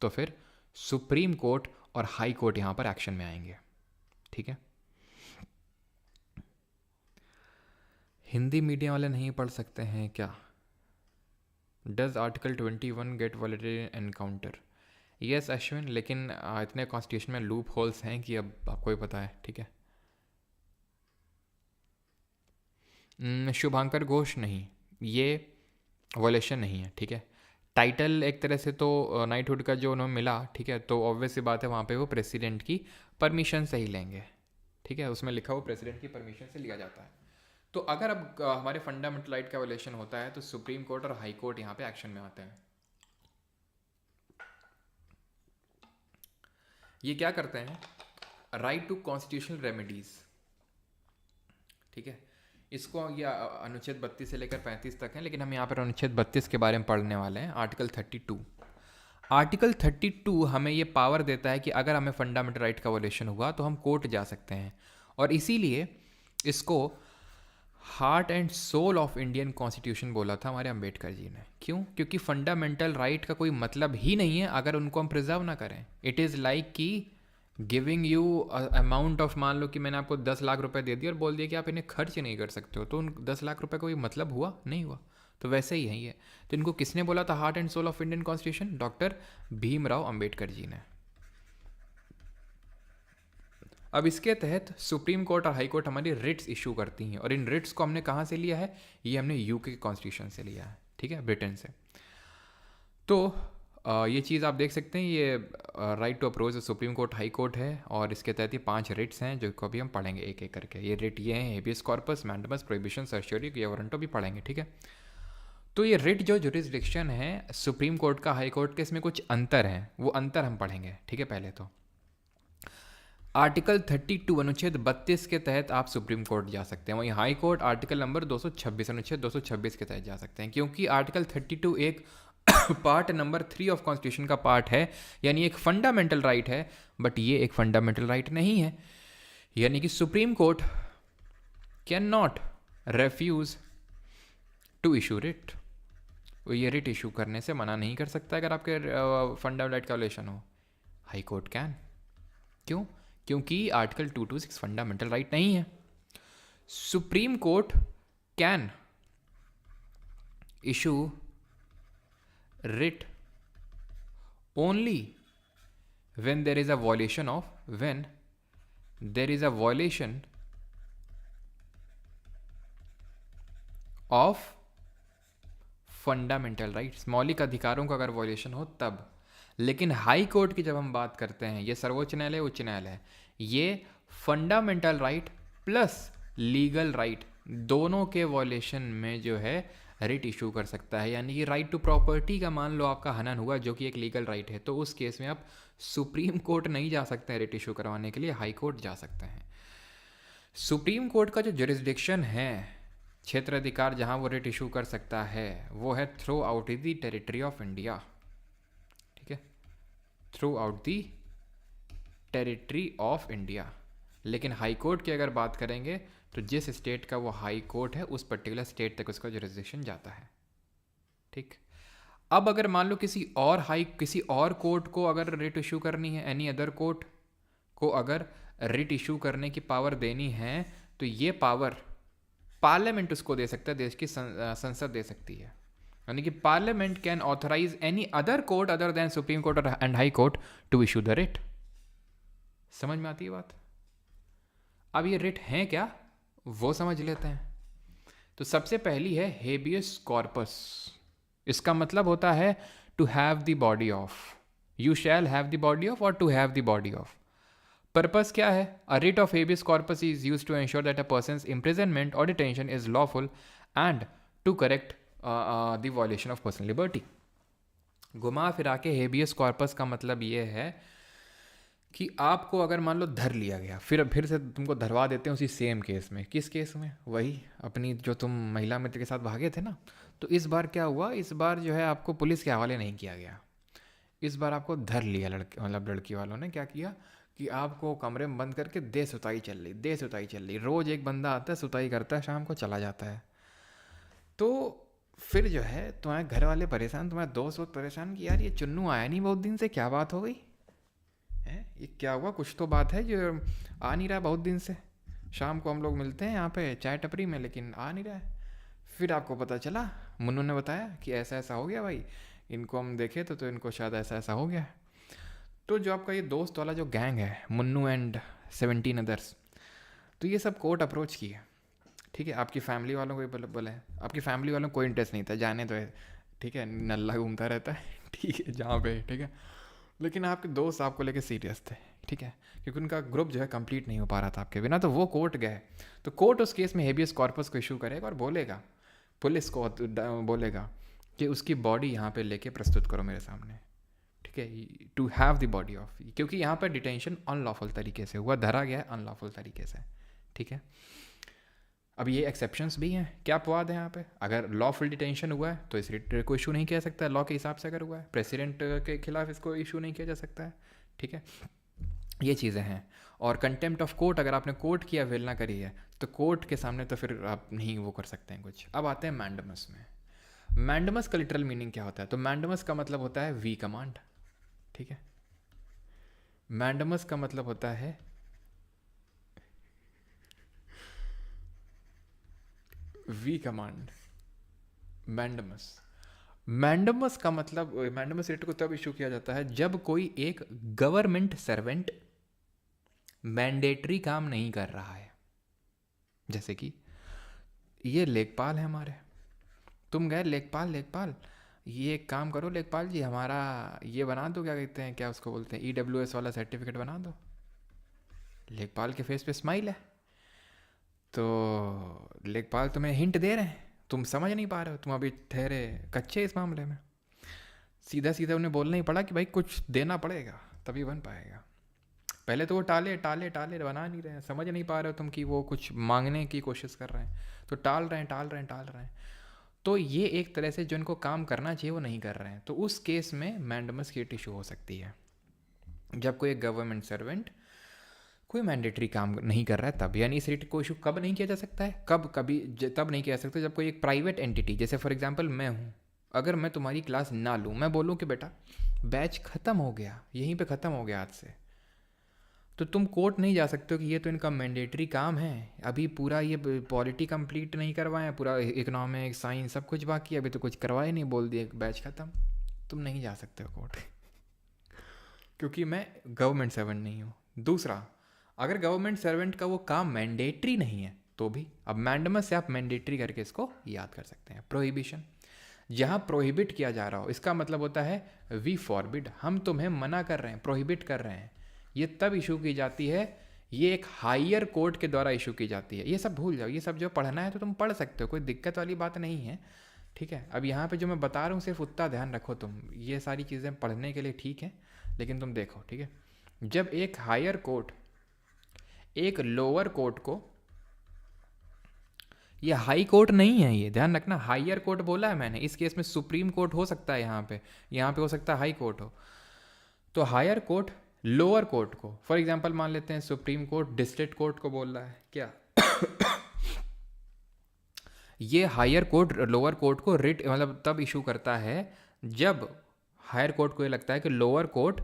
तो फिर सुप्रीम कोर्ट और हाई कोर्ट यहां पर एक्शन में आएंगे। ठीक है, हिंदी मीडियम वाले नहीं पढ़ सकते हैं क्या? Does article 21 get violated encounter? Yes Ashwin, लेकिन इतने कॉन्स्टिट्यूशन में लूप होल्स हैं कि अब आपको ही पता है। ठीक है, शुभांकर घोष, नहीं, ये वॉयलेशन नहीं है। ठीक है, टाइटल एक तरह से तो नाइटहुड का जो उन्हें मिला, ठीक है, तो ऑब्वियस सी बात है वहाँ पे वो प्रेसिडेंट की परमिशन से ही लेंगे। ठीक है, उसमें लिखा हुआ प्रेसिडेंट की परमिशन से लिया जाता है। तो अगर अब हमारे फंडामेंटल राइट का वॉयलेशन होता है तो सुप्रीम कोर्ट और हाई कोर्ट यहाँ पे एक्शन में आते हैं। ये क्या करते हैं? Right to constitutional remedies. ठीक है, इसको ये अनुच्छेद 32 से लेकर 35 तक है, लेकिन हम यहाँ पर अनुच्छेद 32 के बारे में पढ़ने वाले हैं। आर्टिकल 32, आर्टिकल 32 हमें ये पावर देता है कि अगर हमें फंडामेंटल राइट का वॉयलेशन हुआ तो हम कोर्ट जा सकते हैं, और इसीलिए इसको heart and soul of Indian constitution बोला था हमारे अंबेडकर जी ने। क्यों? क्योंकि फंडामेंटल राइट का कोई मतलब ही नहीं है अगर उनको हम प्रिजर्व ना करें। इट इज़ लाइक कि गिविंग यू अमाउंट ऑफ, मान लो कि मैंने आपको 10 लाख रुपए दे दिया और बोल दिया कि आप इन्हें खर्च नहीं कर सकते हो, तो उन 10 लाख रुपए का कोई मतलब हुआ? नहीं हुआ। तो वैसे ही है ये। तो इनको किसने बोला था heart and soul of Indian constitution? Doctor Bhimrao Ambedkar ji ने। अब इसके तहत सुप्रीम कोर्ट और हाई कोर्ट हमारी रिट्स इशू करती हैं, और इन रिट्स को हमने कहाँ से लिया है? ये हमने यूके के कॉन्स्टिट्यूशन से लिया है। ठीक है, ब्रिटेन से। तो ये चीज़ आप देख सकते हैं, ये right to approach supreme court high court है, और इसके तहत ये 5 रिट्स हैं जो को अभी हम पढ़ेंगे एक एक करके। ये रिट ये हैं हेबियस कॉर्पस, मैंडेमस, प्रोहिबिशन, सर्शियोरी, ये वारंटो भी पढ़ेंगे। ठीक है, तो ये रिट जो जुरिस्डिक्शन है सुप्रीम कोर्ट का हाई कोर्ट के, इसमें कुछ अंतर हैं, वो अंतर हम पढ़ेंगे। ठीक है, पहले तो आर्टिकल 32 अनुच्छेद 32 के तहत आप सुप्रीम कोर्ट जा सकते हैं, वहीं हाई कोर्ट आर्टिकल नंबर 226 अनुच्छेद 226 के तहत जा सकते हैं, क्योंकि आर्टिकल 32 एक पार्ट नंबर 3 ऑफ कॉन्स्टिट्यूशन का पार्ट है, यानी एक फंडामेंटल राइट है, बट ये एक फंडामेंटल राइट नहीं है। यानी कि supreme court can not refuse to issue writ, ये रिट इशू करने से मना नहीं कर सकता अगर आपके फंडामेंटल राइट का वायलेशन हो। High court can. क्यों? क्योंकि आर्टिकल 226 फंडामेंटल राइट नहीं है। Supreme court can issue writ only when there is a violation of fundamental rights, मौलिक अधिकारों का अगर वॉयलेशन हो तब। लेकिन हाई कोर्ट की जब हम बात करते हैं, ये सर्वोच्च न्यायालय उच्च न्यायालय, ये fundamental right plus legal right दोनों के वॉयलेशन में जो है रिट इशू कर सकता है। यानी कि राइट टू प्रॉपर्टी का मान लो आपका हनन हुआ, जो कि एक लीगल राइट है, तो उस केस में आप सुप्रीम कोर्ट नहीं जा सकते हैं रिट इशू करवाने के लिए, हाई कोर्ट जा सकते हैं। सुप्रीम कोर्ट का जो जुरिस्डिक्शन है, क्षेत्र अधिकार जहां वो रिट इशू कर सकता है, वो है through out the territory of India. ठीक है, through out the territory of India. लेकिन हाई कोर्ट की अगर बात करेंगे तो जिस स्टेट का वो हाई कोर्ट है उस पर्टिकुलर स्टेट तक उसका जुरिस्डिक्शन जाता है। ठीक, अब अगर मान लो किसी और कोर्ट को अगर रिट इशू करनी है, एनी अदर कोर्ट को अगर रिट इशू करने की पावर देनी है, तो ये पावर पार्लियामेंट उसको दे सकता है, देश की संसद दे सकती है। यानी कि parliament can authorise any other court other than supreme court and high court to issue the writ. समझ में आती है बात? अब ये रिट हैं क्या, वो समझ लेते हैं। तो सबसे पहली है हेबियस कॉर्पस। इसका मतलब होता है to have the body of, you shall have the body of, और to have the body of. Purpose क्या है? A writ of habeas corpus is used to ensure that a person's imprisonment और detention is lawful and to correct the violation of personal liberty. घुमा फिरा के habeas corpus का मतलब ये है कि आपको अगर मान लो धर लिया गया, फिर से तुमको धरवा देते हैं उसी सेम केस में। किस केस में? वही अपनी जो तुम महिला मित्र के साथ भागे थे ना, तो इस बार क्या हुआ, इस बार जो है आपको पुलिस के हवाले नहीं किया गया, इस बार आपको धर लिया लड़की वालों ने। क्या किया कि आपको कमरे में बंद करके दे सुताई चल रही, दे सुताई चल रही, रोज़ एक बंदा आता है सुताई करता है, शाम को चला जाता है। तो फिर जो है तुम्हारे घर वाले परेशान, तुम्हारे दोस्त वोस्त परेशान कि यार ये चुन्नू आया नहीं बहुत दिन से, क्या बात हो गई है, ये क्या हुआ, कुछ तो बात है जो आ नहीं रहा बहुत दिन से। शाम को हम लोग मिलते हैं यहाँ पे चाय टपरी में, लेकिन आ नहीं रहा है। फिर आपको पता चला, मुन्नू ने बताया कि ऐसा ऐसा हो गया भाई, इनको हम देखे तो इनको शायद ऐसा ऐसा हो गया। तो जो आपका ये दोस्त वाला जो गैंग है, मुन्नू एंड 17 अदर्स, तो ये सब कोर्ट अप्रोच की है। ठीक है, आपकी फैमिली वालों को ही बोले, आपकी फैमिली वालों को कोई इंटरेस्ट नहीं था, जाने तो है, ठीक है, नल्ला घूमता रहता है, ठीक है, जहाँ पे, ठीक है। लेकिन आपके दोस्त आपको लेके सीरियस थे, ठीक है, क्योंकि उनका ग्रुप जो है कंप्लीट नहीं हो पा रहा था आपके बिना, तो वो कोर्ट गए। तो कोर्ट उस केस में हेबियस कॉर्पस को इशू करेगा और बोलेगा, पुलिस को बोलेगा कि उसकी बॉडी यहाँ पे लेके प्रस्तुत करो मेरे सामने, ठीक है, to have the body of, क्योंकि यहाँ पर डिटेंशन अनलॉफुल तरीके से हुआ, धरा गया है अनलॉफुल तरीके से, ठीक है। अब ये एक्सेप्शंस भी हैं, क्या अपवाद है यहाँ पे, अगर लॉफुल डिटेंशन हुआ है तो इस रिट को इशू नहीं किया सकता, लॉ के हिसाब से अगर हुआ है, प्रेसिडेंट के खिलाफ इसको इशू नहीं किया जा सकता है, ठीक है। ये चीज़ें हैं। और कंटेम्प्ट ऑफ कोर्ट, अगर आपने कोर्ट की अवहेलना करी है तो कोर्ट के सामने तो फिर आप नहीं वो कर सकते हैं कुछ। अब आते हैं मैंडमस में। मैंडमस का लिटरल मीनिंग क्या होता है, तो मैंडमस का मतलब होता है वी कमांड, ठीक है। मैंडमस का मतलब होता है वी कमांड, मैंडमस। मैंडमस का मतलब, मैंडमस रिट को तब इशू किया जाता है जब कोई एक गवर्नमेंट सर्वेंट मैंडेटरी काम नहीं कर रहा है। जैसे कि ये लेखपाल है हमारे, तुम गए लेखपाल, ये एक काम करो लेखपाल जी, हमारा ये बना दो, क्या कहते हैं, क्या उसको बोलते हैं, EWS वाला सर्टिफिकेट बना दो। लेखपाल के फेस पे स्माइल है, तो लेखपाल तुम्हें हिंट दे रहे हैं, तुम समझ नहीं पा रहे हो, तुम अभी ठहरे कच्चे इस मामले में। सीधा सीधा उन्हें बोलना ही पड़ा कि भाई कुछ देना पड़ेगा तभी बन पाएगा। पहले तो वो टाले बना नहीं रहे हैं, समझ नहीं पा रहे हो तुम कि वो कुछ मांगने की कोशिश कर रहे हैं, तो टाल रहे हैं। तो ये एक तरह से जो इनको काम करना चाहिए वो नहीं कर रहे हैं, तो उस केस में मैंडमस की इशू हो सकती है। जब कोई एक गवर्नमेंट सर्वेंट कोई मैंडेटरी काम नहीं कर रहा है तब, यानी इस रिट को इशू कब नहीं किया जा सकता है, तब नहीं किया जा सकता जब कोई एक प्राइवेट एंटिटी, जैसे फॉर एग्जांपल मैं हूँ, अगर मैं तुम्हारी क्लास ना लूँ, मैं बोलूँ कि बेटा बैच ख़त्म हो गया, यहीं पे ख़त्म हो गया आज से, तो तुम कोर्ट नहीं जा सकते हो कि ये तो इनका मैंडेटरी काम है, अभी पूरा ये पॉलिटी कंप्लीट नहीं करवाए, पूरा इकोनॉमिक्स साइंस सब कुछ बाकी, अभी तो कुछ करवाए नहीं, बोल दिए बैच ख़त्म, तुम नहीं जा सकते हो कोर्ट क्योंकि मैं गवर्नमेंट सर्वेंट नहीं हूँ। दूसरा, अगर गवर्नमेंट सर्वेंट का वो काम मैंडेटरी नहीं है तो भी, अब मैंडमस से आप मैंडेटरी करके इसको याद कर सकते हैं। प्रोहिबिशन, जहाँ प्रोहिबिट किया जा रहा हो, इसका मतलब होता है वी फॉरबिड, हम तुम्हें मना कर रहे हैं, प्रोहिबिट कर रहे हैं। ये तब इशू की जाती है, ये एक हायर कोर्ट के द्वारा इशू की जाती है। ये सब भूल जाओ, ये सब जो पढ़ना है तो तुम पढ़ सकते हो, कोई दिक्कत वाली बात नहीं है, ठीक है। अब यहाँ पे जो मैं बता रहा हूँ सिर्फ उतना ध्यान रखो तुम, ये सारी चीज़ें पढ़ने के लिए ठीक है, लेकिन तुम देखो, ठीक है। जब एक हायर कोर्ट एक लोअर कोर्ट को, ये हाई कोर्ट नहीं है, ये ध्यान रखना, हायर कोर्ट बोला है मैंने, इस केस में सुप्रीम कोर्ट हो सकता है, यहाँ पे हो सकता है हाई कोर्ट हो, तो हायर कोर्ट लोअर कोर्ट को, फॉर एग्जांपल मान लेते हैं सुप्रीम कोर्ट डिस्ट्रिक्ट कोर्ट को बोल रहा है क्या ये हायर कोर्ट लोअर कोर्ट को रिट मतलब तब इशू करता है जब हायर कोर्ट को ये लगता है कि लोअर कोर्ट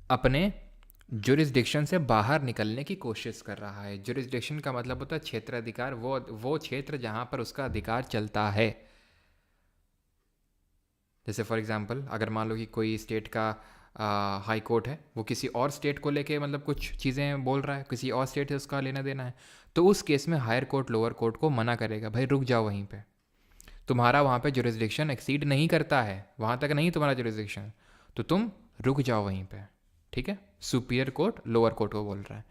अपने जुरिस्डिक्शन से बाहर निकलने की कोशिश कर रहा है। जुरिस्डिक्शन का मतलब होता है क्षेत्राधिकार, वो क्षेत्र जहां पर उसका अधिकार चलता है। जैसे फॉर एग्जांपल अगर मान लो कि कोई स्टेट का हाई कोर्ट है, वो किसी और स्टेट को लेके मतलब कुछ चीज़ें बोल रहा है, किसी और स्टेट से उसका लेना देना है, तो उस केस में हायर कोर्ट लोअर कोर्ट को मना करेगा, भाई रुक जाओ वहीं पे, तुम्हारा वहाँ पे जुरिस्डिक्शन एक्सीड नहीं करता है, वहाँ तक नहीं तुम्हारा जुरिस्डिक्शन, तो तुम रुक जाओ वहीं पे, ठीक है। सुपीरियर कोर्ट लोअर कोर्ट को बोल रहा है।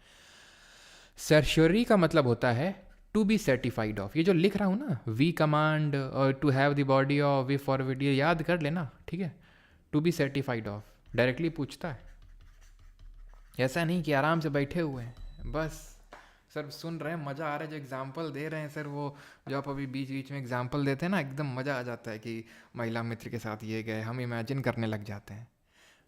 सर्श्योरी का मतलब होता है टू बी सर्टिफाइड ऑफ, ये जो लिख रहा हूँ ना, वी कमांड और to have the body of, we forward, ये याद कर लेना, ठीक है। To be certified of directly पूछता है, ऐसा नहीं कि आराम से बैठे हुए हैं बस सर सुन रहे हैं, मज़ा आ रहा है, जो एग्जाम्पल दे रहे हैं सर, वो जो आप अभी बीच बीच में एग्जाम्पल देते हैं ना, एकदम मज़ा आ जाता है कि महिला मित्र के साथ ये गए, हम इमेजिन करने लग जाते हैं।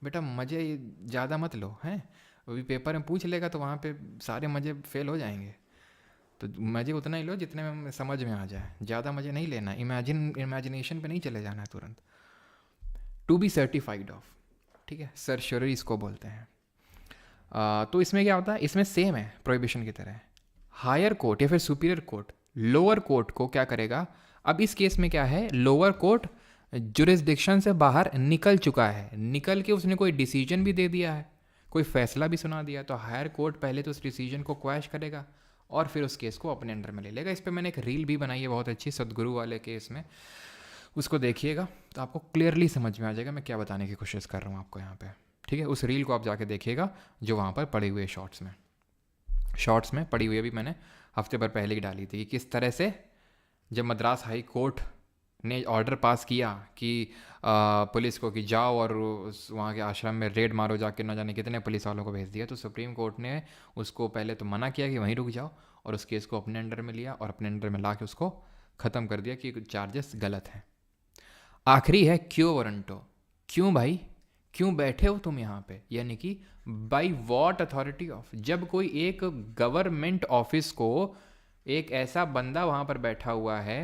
बेटा मज़े ज़्यादा मत लो हैं, अभी पेपर में पूछ लेगा तो वहाँ पे सारे मज़े फेल हो जाएंगे। तो मज़े उतना ही लो जितने में समझ में आ जाए, ज़्यादा मज़े नहीं लेना, इमेजिनेशन पे नहीं चले जाना है तुरंत। टू बी सर्टिफाइड ऑफ, ठीक है, सर्शरी इसको बोलते हैं। तो इसमें क्या होता है, इसमें सेम है प्रोहिबिशन की तरह। हायर कोर्ट या फिर सुपीरियर कोर्ट लोअर कोर्ट को क्या करेगा, अब इस केस में क्या है, लोअर कोर्ट जुरिस्डिक्शन से बाहर निकल चुका है, निकल के उसने कोई डिसीजन भी दे दिया है, कोई फैसला भी सुना दिया, तो हायर कोर्ट पहले तो उस डिसीजन को क्वैश करेगा और फिर उस केस को अपने अंडर में ले लेगा। इस पर मैंने एक रील भी बनाई है बहुत अच्छी, सदगुरु वाले केस में, उसको देखिएगा तो आपको क्लियरली समझ में आ जाएगा मैं क्या बताने की कोशिश कर रहा हूँ आपको यहाँ पे, ठीक है। उस रील को आप जाके देखिएगा जो वहाँ पर पड़ी हुई है शॉर्ट्स में पड़ी हुई, अभी मैंने हफ्ते भर पहले ही डाली थी कि किस तरह से जब मद्रास हाई कोर्ट ने ऑर्डर पास किया कि पुलिस को कि जाओ और वहाँ के आश्रम में रेड मारो, जाके न जाने कितने पुलिस वालों को भेज दिया, तो सुप्रीम कोर्ट ने उसको पहले तो मना किया कि वहीं रुक जाओ, और उस केस को अपने अंडर में लिया और अपने अंडर में ला के उसको ख़त्म कर दिया कि चार्जेस गलत हैं। आखिरी है क्यों वारंटो, क्यों भाई, क्यों बैठे हो तुम यहाँ पे, यानी कि बाई वॉट अथॉरिटी ऑफ, जब कोई एक गवर्नमेंट ऑफिस को एक ऐसा बंदा वहाँ पर बैठा हुआ है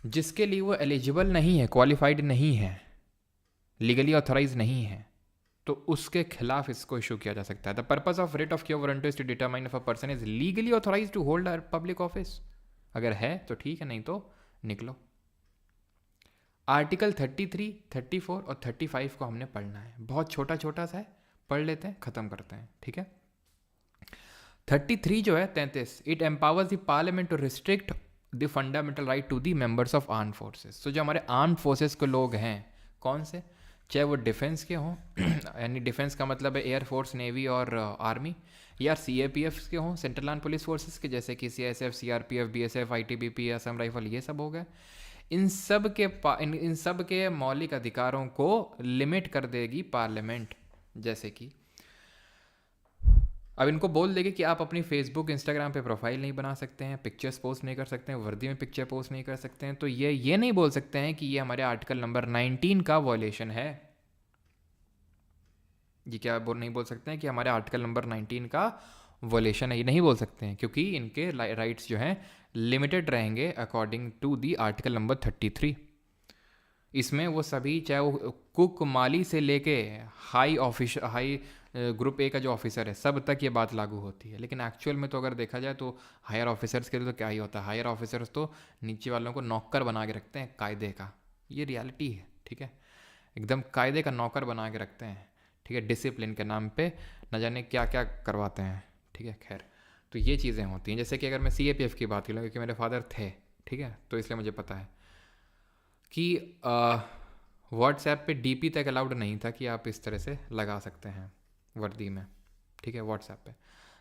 जिसके लिए वो एलिजिबल नहीं है, क्वालिफाइड नहीं है, लीगली ऑथराइज नहीं है, तो उसके खिलाफ इसको इशू किया जा सकता है। The purpose of writ of quo warranto is to determine if a person is legally authorise to hold a public office, अगर है तो ठीक है, नहीं तो निकलो। आर्टिकल 33, 34 और 35 को हमने पढ़ना है, बहुत छोटा छोटा सा है, पढ़ लेते हैं, खत्म करते हैं, ठीक है। 33 जो है 33, it empowers the parliament to restrict the fundamental right to the members of armed forces. तो जो हमारे आर्म्ड फोर्सेस के लोग हैं, कौन से, चाहे वो डिफेंस के हों यानी डिफेंस का मतलब है एयरफोर्स, नेवी और आर्मी, या CAPF के हों, सेंट्रल आर्म पुलिस फोर्सेस के, जैसे कि CISF, CRPF, BSF, ITBP, Assam rifle, ये सब हो गए, इन सब के मौलिक अधिकारों को लिमिट कर देगी पार्लियामेंट। जैसे कि अब इनको बोल देगी कि आप अपनी फेसबुक इंस्टाग्राम पे प्रोफाइल नहीं बना सकते हैं, पिक्चर्स पोस्ट नहीं कर सकते हैं, वर्दी में पिक्चर पोस्ट नहीं कर सकते हैं, तो ये नहीं बोल सकते हैं कि ये हमारे आर्टिकल नंबर 19 का वॉयलेशन है। ये क्या नहीं बोल सकते हैं कि हमारे आर्टिकल नंबर 19 का वॉयलेशन है, ये नहीं बोल सकते हैं, क्योंकि इनके राइट्स जो हैं लिमिटेड रहेंगे according to the article number 33। इसमें वो सभी, चाहे वो कुक माली से लेके हाई ग्रुप ए का जो ऑफिसर है, सब तक ये बात लागू होती है। लेकिन एक्चुअल में तो अगर देखा जाए तो हायर ऑफिसर्स के लिए तो क्या ही होता है, हायर ऑफिसर्स तो नीचे वालों को नौकर बना के रखते हैं कायदे का, ये रियलिटी है, ठीक है, एकदम कायदे का नौकर बना के रखते हैं, ठीक है, डिसिप्लिन के नाम पे न जाने क्या क्या करवाते हैं, ठीक है। खैर, तो ये चीज़ें होती हैं। जैसे कि अगर मैं CAPF की बात करूँ, क्योंकि मेरे फादर थे, ठीक है, तो इसलिए मुझे पता है कि व्हाट्सएप पे DP तक अलाउड नहीं था कि आप इस तरह से लगा सकते हैं वर्दी में, ठीक है, व्हाट्सएप पे।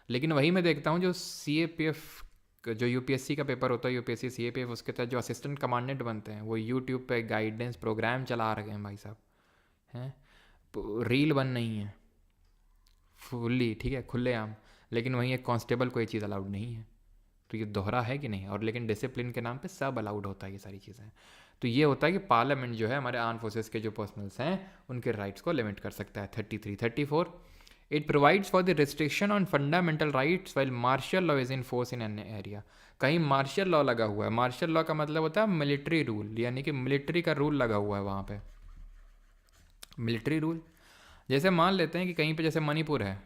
लेकिन वही मैं देखता हूँ जो CAPF जो UPSC का पेपर होता है, UPSC CAPF, उसके तहत जो असिस्टेंट कमांडेंट बनते हैं वो यूट्यूब पे गाइडेंस प्रोग्राम चला रहे हैं भाई साहब, हैं, रील बन नहीं है फुल्ली, ठीक है, खुलेआम, लेकिन वहीं एक कांस्टेबल को ये चीज़ अलाउड नहीं है। तो ये दोहरा है कि नहीं, और लेकिन डिसिप्लिन के नाम पे सब अलाउड होता है ये सारी चीज़ें। तो ये होता है कि पार्लियामेंट जो है हमारे आर्म फोर्सेस के जो पर्सनल्स हैं उनके राइट्स को लिमिट कर सकता है। 33, 34, it provides for the restriction on fundamental rights while martial law is in force in an area. कहीं मार्शल लॉ लगा हुआ है, मार्शल लॉ का मतलब होता है मिलिट्री रूल, यानी कि मिलिट्री का रूल लगा हुआ है वहाँ पे, मिलिट्री रूल। जैसे मान लेते हैं कि कहीं पे जैसे मणिपुर है,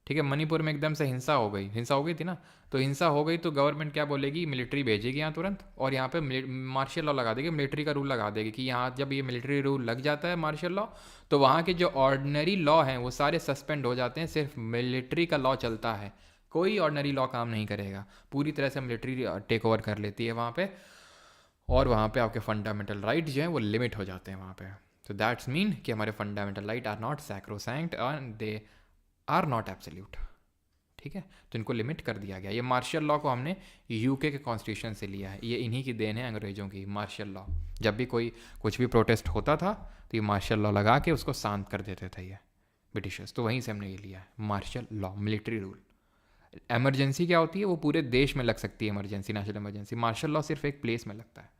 ठीक है, मणिपुर में एकदम से हिंसा हो गई थी ना, तो हिंसा हो गई तो गवर्नमेंट क्या बोलेगी, मिलिट्री भेजेगी यहाँ तुरंत, और यहाँ पे मार्शल लॉ लगा देगी, मिलिट्री का रूल लगा देगी कि यहाँ जब ये मिलिट्री रूल लग जाता है मार्शल लॉ, तो वहाँ के जो ऑर्डिनरी लॉ हैं वो सारे सस्पेंड हो जाते हैं, सिर्फ मिलिट्री का लॉ चलता है, कोई ऑर्डिनरी लॉ काम नहीं करेगा, पूरी तरह से मिलिट्री टेक ओवर कर लेती है वहाँ पे, और वहाँ पे आपके फंडामेंटल राइट जो हैं वो लिमिट हो जाते हैं वहाँ पे। तो दैट्स मीन कि हमारे fundamental right are not sacrosanct and they are not absolute, ठीक है, तो इनको लिमिट कर दिया गया। ये मार्शल लॉ को हमने UK के कॉन्स्टिट्यूशन से लिया है, ये इन्हीं की देन है अंग्रेजों की, मार्शल लॉ। जब भी कोई कुछ भी प्रोटेस्ट होता था तो ये मार्शल लॉ लगा के उसको शांत कर देते थे ये ब्रिटिशर्स, तो वहीं से हमने ये लिया है martial law, military rule. Emergency क्या होती है, वो पूरे देश में लग सकती है emergency, national emergency, martial law सिर्फ एक प्लेस में लगता है।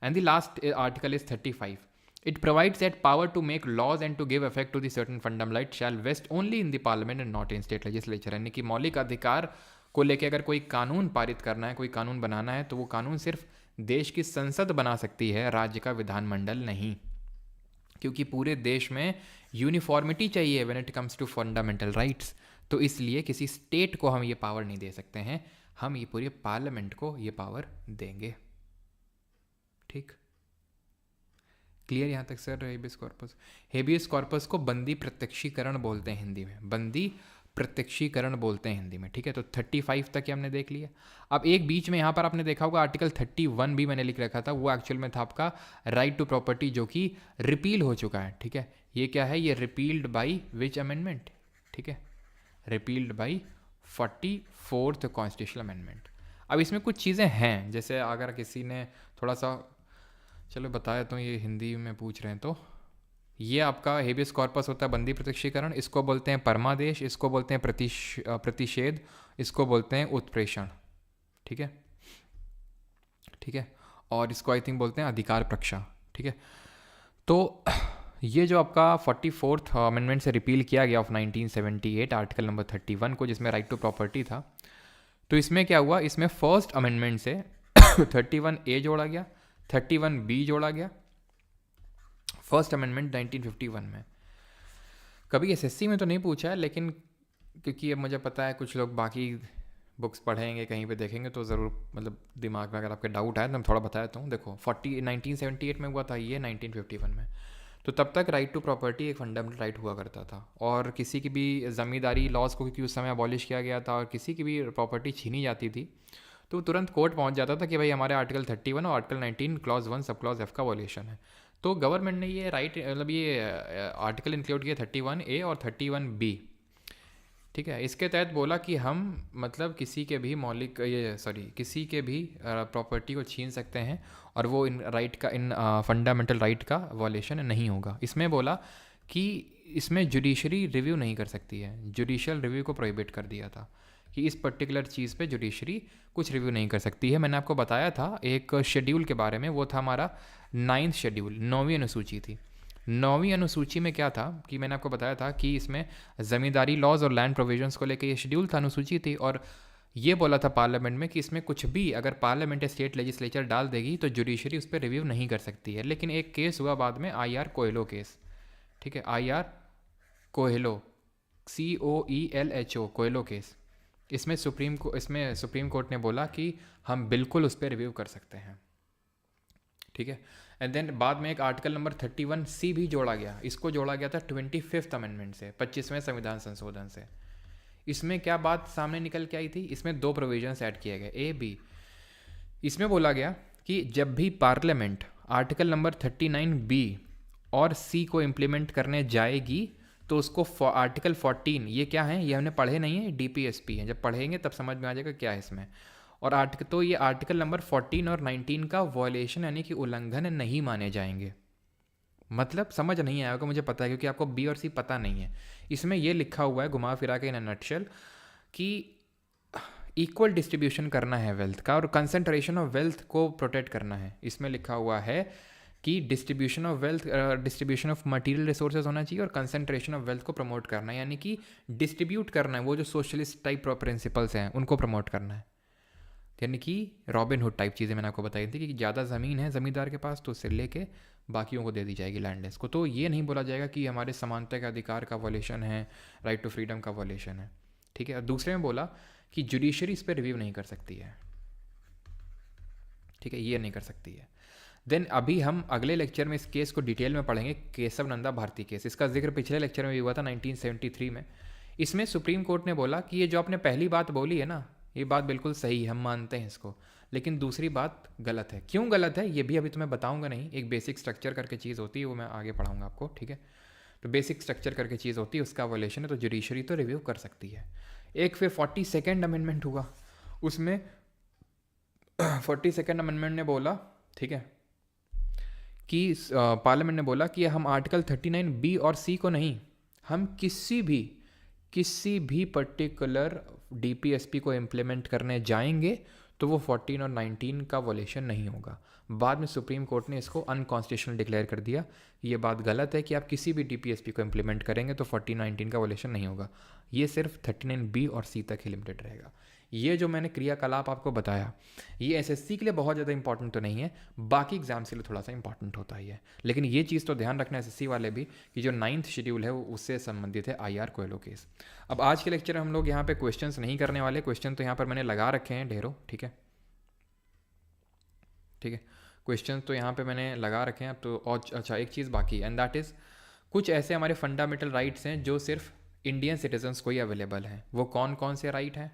And the last article is 35, It provides that power to make laws and to give effect to the certain fundamental rights shall vest only in the parliament and not in state legislature. यानी कि मौलिक अधिकार को लेकर अगर कोई कानून पारित करना है, कोई कानून बनाना है, तो वो कानून सिर्फ देश की संसद बना सकती है, राज्य का विधानमंडल नहीं, क्योंकि पूरे देश में यूनिफॉर्मिटी चाहिए when it comes to fundamental rights. तो इसलिए किसी स्टेट को हम ये पावर नहीं दे सकते हैं, हम ये पूरे पार्लियामेंट को ये पावर देंगे। ठीक, क्लियर यहाँ तक सर? हेबियस कॉर्पस को बंदी प्रत्यक्षीकरण बोलते हैं हिंदी में, बंदी प्रत्यक्षीकरण बोलते हैं हिंदी में। ठीक है, तो 35 तक हमने देख लिया। अब एक बीच में यहाँ पर आपने देखा होगा आर्टिकल 31 भी मैंने लिख रखा था, वो एक्चुअल में था आपका राइट टू प्रॉपर्टी, जो कि रिपील हो चुका है। ठीक है, ये क्या है? ये रिपील्ड बाई विच अमेंडमेंट? ठीक है, repealed by 44th constitutional amendment. अब इसमें कुछ चीज़ें हैं, जैसे अगर किसी ने थोड़ा सा, चलो बताया तो ये हिंदी में पूछ रहे हैं, तो ये आपका हेबियस कॉर्पस होता है बंदी प्रत्यक्षीकरण, इसको बोलते हैं परमादेश, इसको बोलते हैं प्रतिषेध, इसको बोलते हैं उत्प्रेषण। ठीक है, ठीक है, और इसको आई थिंक बोलते हैं अधिकार प्रक्षा। ठीक है, तो ये जो आपका 44th अमेंडमेंट से रिपील किया गया ऑफ 1978 आर्टिकल नंबर 31 को, जिसमें राइट टू प्रॉपर्टी था, तो इसमें क्या हुआ? इसमें फर्स्ट अमेंडमेंट से 31A जोड़ा गया, 31B जोड़ा गया, फर्स्ट अमेंडमेंट 1951 में। कभी एसएससी में तो नहीं पूछा है, लेकिन क्योंकि अब मुझे पता है कुछ लोग बाकी बुक्स पढ़ेंगे, कहीं पे देखेंगे, तो ज़रूर मतलब दिमाग में अगर आपके डाउट आए तो मैं थोड़ा बता देता हूँ। देखो 1978 में हुआ था ये, 1951 में। तो तब तक राइट टू प्रॉपर्टी एक फंडामेंटल राइट हुआ करता था, और किसी की भी ज़मींदारी लॉज को क्योंकि उस समय अबॉलिश किया गया था और किसी की भी प्रॉपर्टी छीनी जाती थी, तो तुरंत कोर्ट पहुंच जाता था कि भाई हमारे आर्टिकल 31 और article 19 clause 1 sub clause F का वॉल्यूशन है। तो गवर्नमेंट ने ये राइट मतलब ये आर्टिकल इंक्लूड किया 31A और 31B। ठीक है, इसके तहत बोला कि हम मतलब किसी के भी मौलिक किसी के भी प्रॉपर्टी को छीन सकते हैं, और वो इन राइट का, इन फंडामेंटल राइट का वॉल्यूशन नहीं होगा। इसमें बोला कि इसमें जुडिशरी रिव्यू नहीं कर सकती है, जुडिशियल रिव्यू को प्रोहिबिट कर दिया था कि इस पर्टिकुलर चीज़ पे जुडिशरी कुछ रिव्यू नहीं कर सकती है। मैंने आपको बताया था एक शेड्यूल के बारे में, वो था हमारा 9th शेड्यूल, 9वीं अनुसूची थी। 9वीं अनुसूची में क्या था कि मैंने आपको बताया था कि इसमें ज़मींदारी लॉज और लैंड प्रोविजंस को लेकर ये शेड्यूल था, अनुसूची थी, और ये बोला था पार्लियामेंट में कि इसमें कुछ भी अगर पार्लियामेंट या स्टेट लेजिस्लेचर डाल देगी तो जुडिशरी उस पर रिव्यू नहीं कर सकती है। लेकिन एक केस हुआ बाद में, IR कोहेलो केस। ठीक है, IR Coelho, COELHO, Coelho case. इसमें सुप्रीम कोर्ट ने बोला कि हम बिल्कुल उस पर रिव्यू कर सकते हैं। ठीक है, एंड देन बाद में एक आर्टिकल नंबर 31C भी जोड़ा गया। इसको जोड़ा गया था 25th अमेंडमेंट से, 25वें संविधान संशोधन से। इसमें क्या बात सामने निकल के आई थी? इसमें 2 प्रोविजंस ऐड किए गए, A, B। इसमें बोला गया कि जब भी पार्लियामेंट आर्टिकल नंबर 39B और C को इम्प्लीमेंट करने जाएगी तो उसको आर्टिकल 14, ये क्या है, ये हमने पढ़े नहीं है, DPSP है, जब पढ़ेंगे तब समझ में आ जाएगा क्या है इसमें। और तो ये आर्टिकल नंबर 14 और 19 का वॉयलेशन यानी कि उल्लंघन नहीं माने जाएंगे। मतलब समझ नहीं आएगा, मुझे पता है, क्योंकि आपको B और C पता नहीं है। इसमें ये लिखा हुआ है घुमा फिरा के इन अ नटशेल कि इक्वल डिस्ट्रीब्यूशन करना है वेल्थ का, और कंसंट्रेशन ऑफ वेल्थ को प्रोटेक्ट करना है। इसमें लिखा हुआ है कि distribution of wealth, distribution of material resources होना चाहिए, और कंसंट्रेशन ऑफ वेल्थ को प्रमोट करना है, यानी कि डिस्ट्रीब्यूट करना है। वो जो सोशलिस्ट टाइप प्रिंसिपल्स हैं उनको प्रमोट करना है, यानी कि रॉबिन हुड टाइप चीज़ें मैंने आपको बताई थी कि ज़्यादा ज़मीन है ज़मींदार के पास तो उससे लेके बाकियों को दे दी जाएगी लैंडलेस को। तो ये नहीं बोला जाएगा कि हमारे समानता के अधिकार का वॉल्यूशन है, राइट टू फ्रीडम का वॉल्यूशन है। ठीक है, और दूसरे में बोला कि जुडिशरी इस पर रिव्यू नहीं कर सकती है। ठीक है, ये नहीं कर सकती है। देन अभी हम अगले लेक्चर में इस केस को डिटेल में पढ़ेंगे, केशव नंदा भारती केस। इसका जिक्र पिछले लेक्चर में भी हुआ था 1973 में। इसमें सुप्रीम कोर्ट ने बोला कि ये जो आपने पहली बात बोली है ना, ये बात बिल्कुल सही है, हम मानते हैं इसको, लेकिन दूसरी बात गलत है। क्यों गलत है ये भी अभी तुम्हें बताऊंगा नहीं, एक बेसिक स्ट्रक्चर करके चीज़ होती है, वो मैं आगे पढ़ाऊंगा आपको। ठीक है, तो बेसिक स्ट्रक्चर करके चीज़ होती है, उसका वॉल्यूशन है, तो जुडिशरी तो रिव्यू कर सकती है। एक फिर 42nd अमेंडमेंट हुआ, उसमें 42nd अमेंडमेंट ने बोला, ठीक है, कि पार्लियामेंट ने बोला कि हम आर्टिकल 39B और C को नहीं, हम किसी भी पर्टिकुलर DPSP को इम्प्लीमेंट करने जाएंगे तो वो 14 और 19 का वॉलेशन नहीं होगा। बाद में सुप्रीम कोर्ट ने इसको अनकॉन्स्टिट्यूशनल डिक्लेयर कर दिया। ये बात गलत है कि आप किसी भी DPSP को इम्प्लीमेंट करेंगे तो 14-19 का वॉलेशन नहीं होगा, ये सिर्फ 39B और C तक ही लिमिटेड रहेगा। ये जो मैंने क्रियाकलाप आपको बताया ये SSC के लिए बहुत ज़्यादा इंपॉर्टेंट तो नहीं है, बाकी एग्जाम्स के लिए थोड़ा सा इंपॉर्टेंट होता ही है। लेकिन ये चीज़ तो ध्यान रखना SSC वाले भी कि जो 9th शेड्यूल है वो उससे संबंधित है IR कोयलो केस। अब आज के लेक्चर में हम लोग यहाँ पे क्वेश्चंस नहीं करने वाले, क्वेश्चन तो यहाँ पर मैंने लगा रखे हैं ढेरों, ठीक है, ठीक है, क्वेश्चन तो यहाँ पे मैंने लगा रखे हैं। अब तो और अच्छा एक चीज़ बाकी है, एंड दैट इज़ कुछ ऐसे हमारे फंडामेंटल राइट्स हैं जो सिर्फ इंडियन सिटीजन्स को ही अवेलेबल हैं। वो कौन कौन से राइट हैं,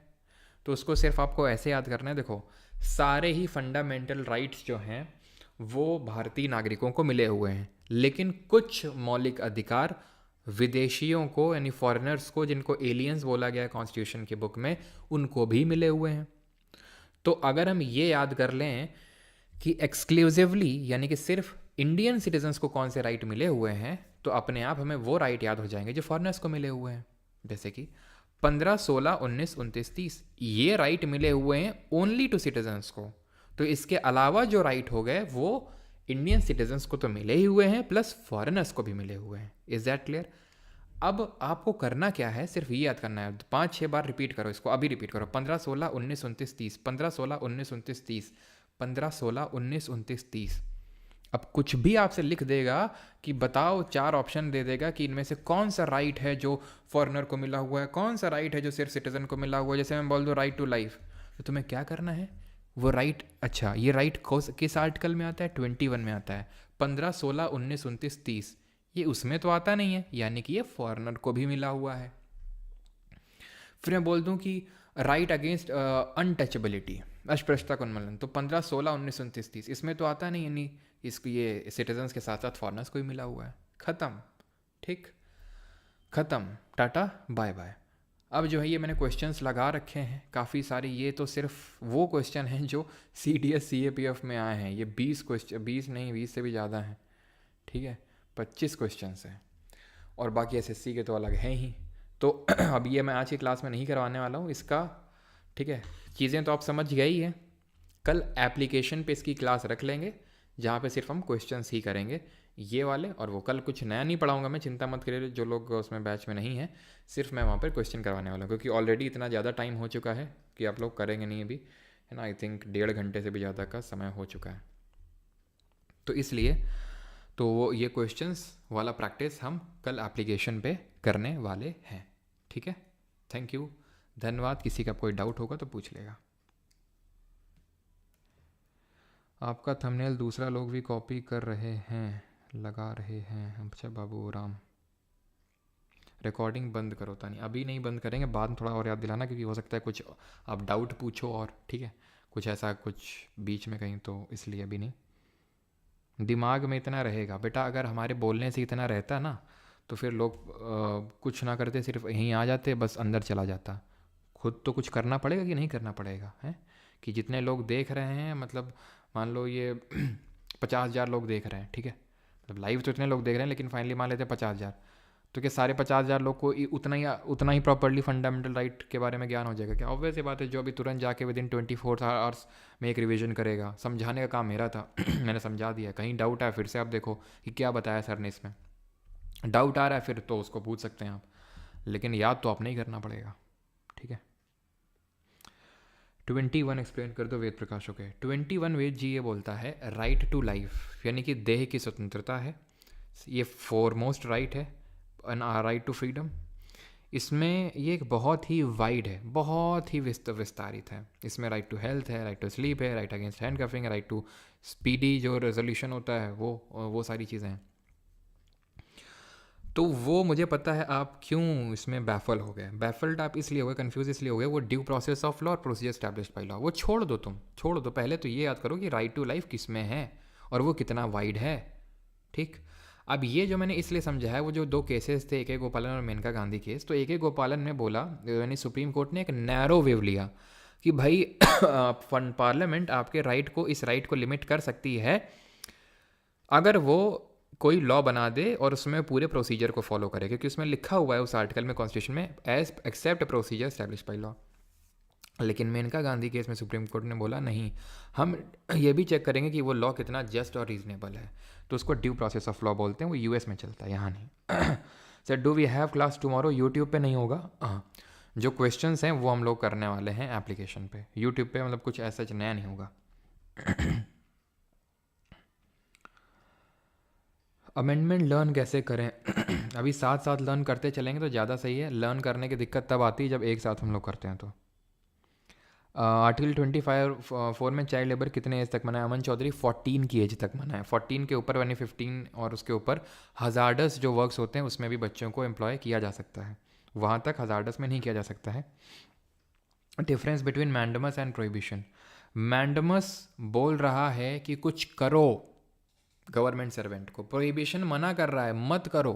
तो उसको सिर्फ आपको ऐसे याद करना है। देखो, सारे ही फंडामेंटल राइट्स जो हैं वो भारतीय नागरिकों को मिले हुए हैं, लेकिन कुछ मौलिक अधिकार विदेशियों को यानी फॉरेनर्स को, जिनको एलियंस बोला गया है कॉन्स्टिट्यूशन की बुक में, उनको भी मिले हुए हैं। तो अगर हम ये याद कर लें कि एक्सक्लूसिवली यानी कि सिर्फ इंडियन सिटीजन्स को कौन से राइट मिले हुए हैं, तो अपने आप हमें वो राइट याद हो जाएंगे जो फॉरेनर्स को मिले हुए हैं। जैसे कि 15, 16, 19, 29, 30 ये राइट मिले हुए हैं ओनली टू सिटीजन्स को। तो इसके अलावा जो राइट हो गए वो इंडियन सिटीजन्स को तो मिले ही हुए हैं, प्लस फॉरेनर्स को भी मिले हुए हैं। Is that clear? अब आपको करना क्या है, सिर्फ ये याद करना है, 5-6 बार रिपीट करो इसको, अभी रिपीट करो, 15, 16, 19, 29, 30, 15, 16, 19, 29, 30, 15, 16, 19, 29, 30। अब कुछ भी आपसे लिख देगा कि बताओ, 4 ऑप्शन दे देगा कि इनमें से कौन सा राइट है जो फॉरेनर को मिला हुआ है, कौन सा राइट है जो सिर्फ सिटीजन को मिला हुआ है। जैसे मैं बोल दूँ राइट टू लाइफ, तो तुम्हें क्या करना है, वो राइट, अच्छा ये राइट किस आर्टिकल में आता है, 21 में आता है। 15, 16, 19, 29, 30 ये उसमें तो आता नहीं है, यानी कि ये फॉरेनर को भी मिला हुआ है। फिर मैं बोल दूं कि राइट अगेंस्ट अनटचेबिलिटी, अस्पृश्यता का उन्मूलन, तो 15, 16, 19, 29, 30 इसमें तो आता नहीं, यानी इसको ये सिटीजन्स के साथ साथ फॉरेनर्स को भी मिला हुआ है। ख़त्म, ठीक, ख़त्म, टाटा बाय बाय। अब जो है ये मैंने क्वेश्चंस लगा रखे हैं काफ़ी सारे, ये तो सिर्फ वो क्वेश्चन हैं जो CDS CAPF में आए हैं। ये 20 क्वेश्चन, 20 नहीं 20 से भी ज़्यादा हैं, ठीक है, 25 क्वेश्चंस हैं, और बाकी SSC के तो अलग हैं ही। तो अब ये मैं आज की क्लास में नहीं करवाने वाला हूँ इसका, ठीक है, चीज़ें तो आप समझ गए ही हैं। कल एप्लीकेशन पे इसकी क्लास रख लेंगे जहाँ पे सिर्फ हम क्वेश्चंस ही करेंगे ये वाले, और वो कल कुछ नया नहीं पढ़ाऊंगा मैं, चिंता मत करिए जो लोग उसमें बैच में नहीं हैं, सिर्फ मैं वहाँ पर क्वेश्चन करवाने वाला हूँ, क्योंकि ऑलरेडी इतना ज़्यादा टाइम हो चुका है कि आप लोग करेंगे नहीं अभी, है ना। आई थिंक 1.5 घंटे से भी ज़्यादा का समय हो चुका है, तो इसलिए तो वो ये क्वेश्चंस वाला प्रैक्टिस हम कल एप्लीकेशन पे करने वाले हैं, ठीक है। थैंक यू, धन्यवाद। किसी का कोई डाउट होगा तो पूछ लेगा। आपका थंबनेल दूसरा लोग भी कॉपी कर रहे हैं, लगा रहे हैं। अच्छा बाबू राम, रिकॉर्डिंग बंद करो तानी, अभी नहीं बंद करेंगे, बाद में थोड़ा और याद दिलाना, क्योंकि हो सकता है कुछ आप डाउट पूछो और, ठीक है, कुछ ऐसा कुछ बीच में कहीं, तो इसलिए अभी नहीं। दिमाग में इतना रहेगा बेटा, अगर हमारे बोलने से इतना रहता ना तो फिर लोग कुछ ना करते, सिर्फ यहीं आ जाते, बस अंदर चला जाता। खुद तो कुछ करना पड़ेगा कि नहीं करना पड़ेगा, है कि जितने लोग देख रहे हैं, मतलब मान लो ये 50,000 लोग देख रहे हैं, ठीक है, मतलब लाइव तो इतने लोग देख रहे हैं, लेकिन फाइनली मान लेते हैं 50,000, तो क्या सारे 50,000 लोग को उतना ही प्रॉपर्ली फंडामेंटल राइट के बारे में ज्ञान हो जाएगा? क्या ऑब्वियस सी बात है, जो अभी तुरंत जाके विदिन 24 आवर्स में एक रिवीजन करेगा। समझाने का काम मेरा था मैंने समझा दिया। कहीं डाउट आया फिर से आप देखो कि क्या बताया सर ने, इसमें डाउट आ रहा है फिर तो उसको पूछ सकते हैं आप, लेकिन याद तो आपने ही करना पड़ेगा, ठीक है। 21 एक्सप्लेन कर दो वेद प्रकाश। ओके, 21 वेद जी ये बोलता है राइट टू लाइफ, यानी कि देह की स्वतंत्रता है, ये फोरमोस्ट राइट है, राइट टू फ्रीडम। इसमें ये एक बहुत ही वाइड है, बहुत ही विस्तारित है। इसमें राइट टू हेल्थ है, राइट टू स्लीप है, right against handcuffing, right to speedy जो रेजोल्यूशन होता है वो सारी चीज़ें हैं। तो वो मुझे पता है आप क्यों इसमें बैफल हो गए। बैफल्ड आप इसलिए हो गए, कन्फ्यूज इसलिए हो गए, वो ड्यू प्रोसेस ऑफ लॉ और प्रोसीजर एस्टैब्लिश्ड बाय लॉ वो छोड़ दो, तुम छोड़ दो। पहले तो ये याद करो कि राइट टू लाइफ किस में है और वो कितना वाइड है, ठीक। अब ये जो मैंने इसलिए समझा है, वो जो 2 केसेस थे, AK गोपालन और मेनका गांधी केस, तो AK गोपालन में बोला, यानी सुप्रीम कोर्ट ने एक नैरो वेव लिया कि भाई पार्लियामेंट आपके राइट को, इस राइट को लिमिट कर सकती है अगर वो कोई लॉ बना दे और उसमें पूरे प्रोसीजर को फॉलो करे, क्योंकि उसमें लिखा हुआ है उस आर्टिकल में, कॉन्स्टिट्यूशन में, as except procedure established by law. लेकिन मेनका गांधी केस में सुप्रीम कोर्ट ने बोला नहीं, हम ये भी चेक करेंगे कि वो लॉ कितना जस्ट और रीजनेबल है। तो उसको ड्यू प्रोसेस ऑफ लॉ बोलते हैं, वो यूएस में चलता है, यहाँ नहीं। Sir do we have class tomorrow? YouTube पे नहीं होगा। हाँ, जो क्वेश्चंस हैं वो हम लोग करने वाले हैं एप्लीकेशन पे, यूट्यूब पे मतलब कुछ ऐसा नया नहीं होगा। अमेंडमेंट लर्न कैसे करें? अभी साथ साथ लर्न करते चलेंगे तो ज़्यादा सही है। लर्न करने की दिक्कत तब आती है जब एक साथ हम लोग करते हैं। तो आर्टिकल 25(4) में चाइल्ड लेबर कितने एज तक मना है? अमन चौधरी 14 की एज तक मना है। 14 के ऊपर यानी 15 और उसके ऊपर हजार्डस जो वर्क्स होते हैं उसमें भी बच्चों को एम्प्लॉय किया जा सकता है, वहाँ तक हजार्डस में नहीं किया जा सकता है। Difference between mandamus and prohibition. Mandamus बोल रहा है कि कुछ करो गवर्नमेंट सर्वेंट को, प्रोहिबिशन मना कर रहा है मत करो।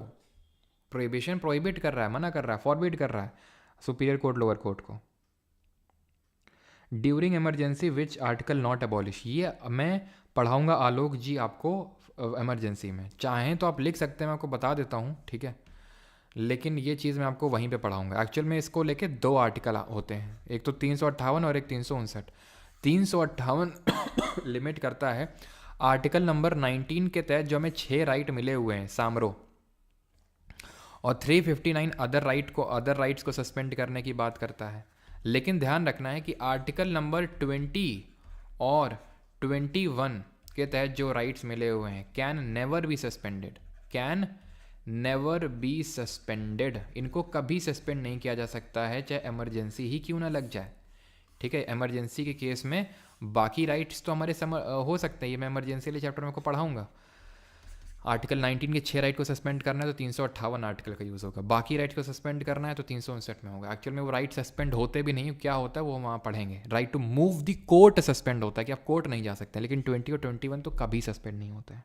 प्रोहिबिशन प्रोहिबिट कर रहा है, मना कर रहा है, फॉरबिड कर रहा है सुपीरियर कोर्ट लोअर कोर्ट को। During emergency which article not abolish, ये मैं पढ़ाऊंगा आलोक जी आपको इमरजेंसी में। चाहें तो आप लिख सकते हैं, मैं आपको बता देता हूँ, ठीक है, लेकिन ये चीज़ मैं आपको वहीं पे पढ़ाऊंगा। एक्चुअल में इसको लेके 2 आर्टिकल होते हैं, एक तो 358 और एक 359। 358 लिमिट करता है आर्टिकल नंबर 19 के तहत जो हमें 6 राइट मिले हुए हैं सामरो, और 359 अदर राइट्स को सस्पेंड करने की बात करता है। लेकिन ध्यान रखना है कि आर्टिकल नंबर 20 और 21 के तहत जो राइट्स मिले हुए हैं can never be suspended, can never be suspended, इनको कभी सस्पेंड नहीं किया जा सकता है, चाहे इमरजेंसी ही क्यों ना लग जाए। ठीक है, इमरजेंसी के केस में बाकी राइट्स तो हमारे हो सकते हैं, ये मैं इमरजेंसी वाले चैप्टर में को पढ़ाऊंगा। आर्टिकल 19 के 6 राइट को सस्पेंड करना है तो 358 आर्टिकल का यूज़ होगा, बाकी राइट को सस्पेंड करना है तो 359 में होगा। एक्चुअल में वो राइट सस्पेंड होते भी नहीं, क्या होता है वो वहाँ पढ़ेंगे। Right to move the court suspend होता है कि आप कोर्ट नहीं जा सकते, लेकिन 20 और 21 तो कभी सस्पेंड नहीं होता है।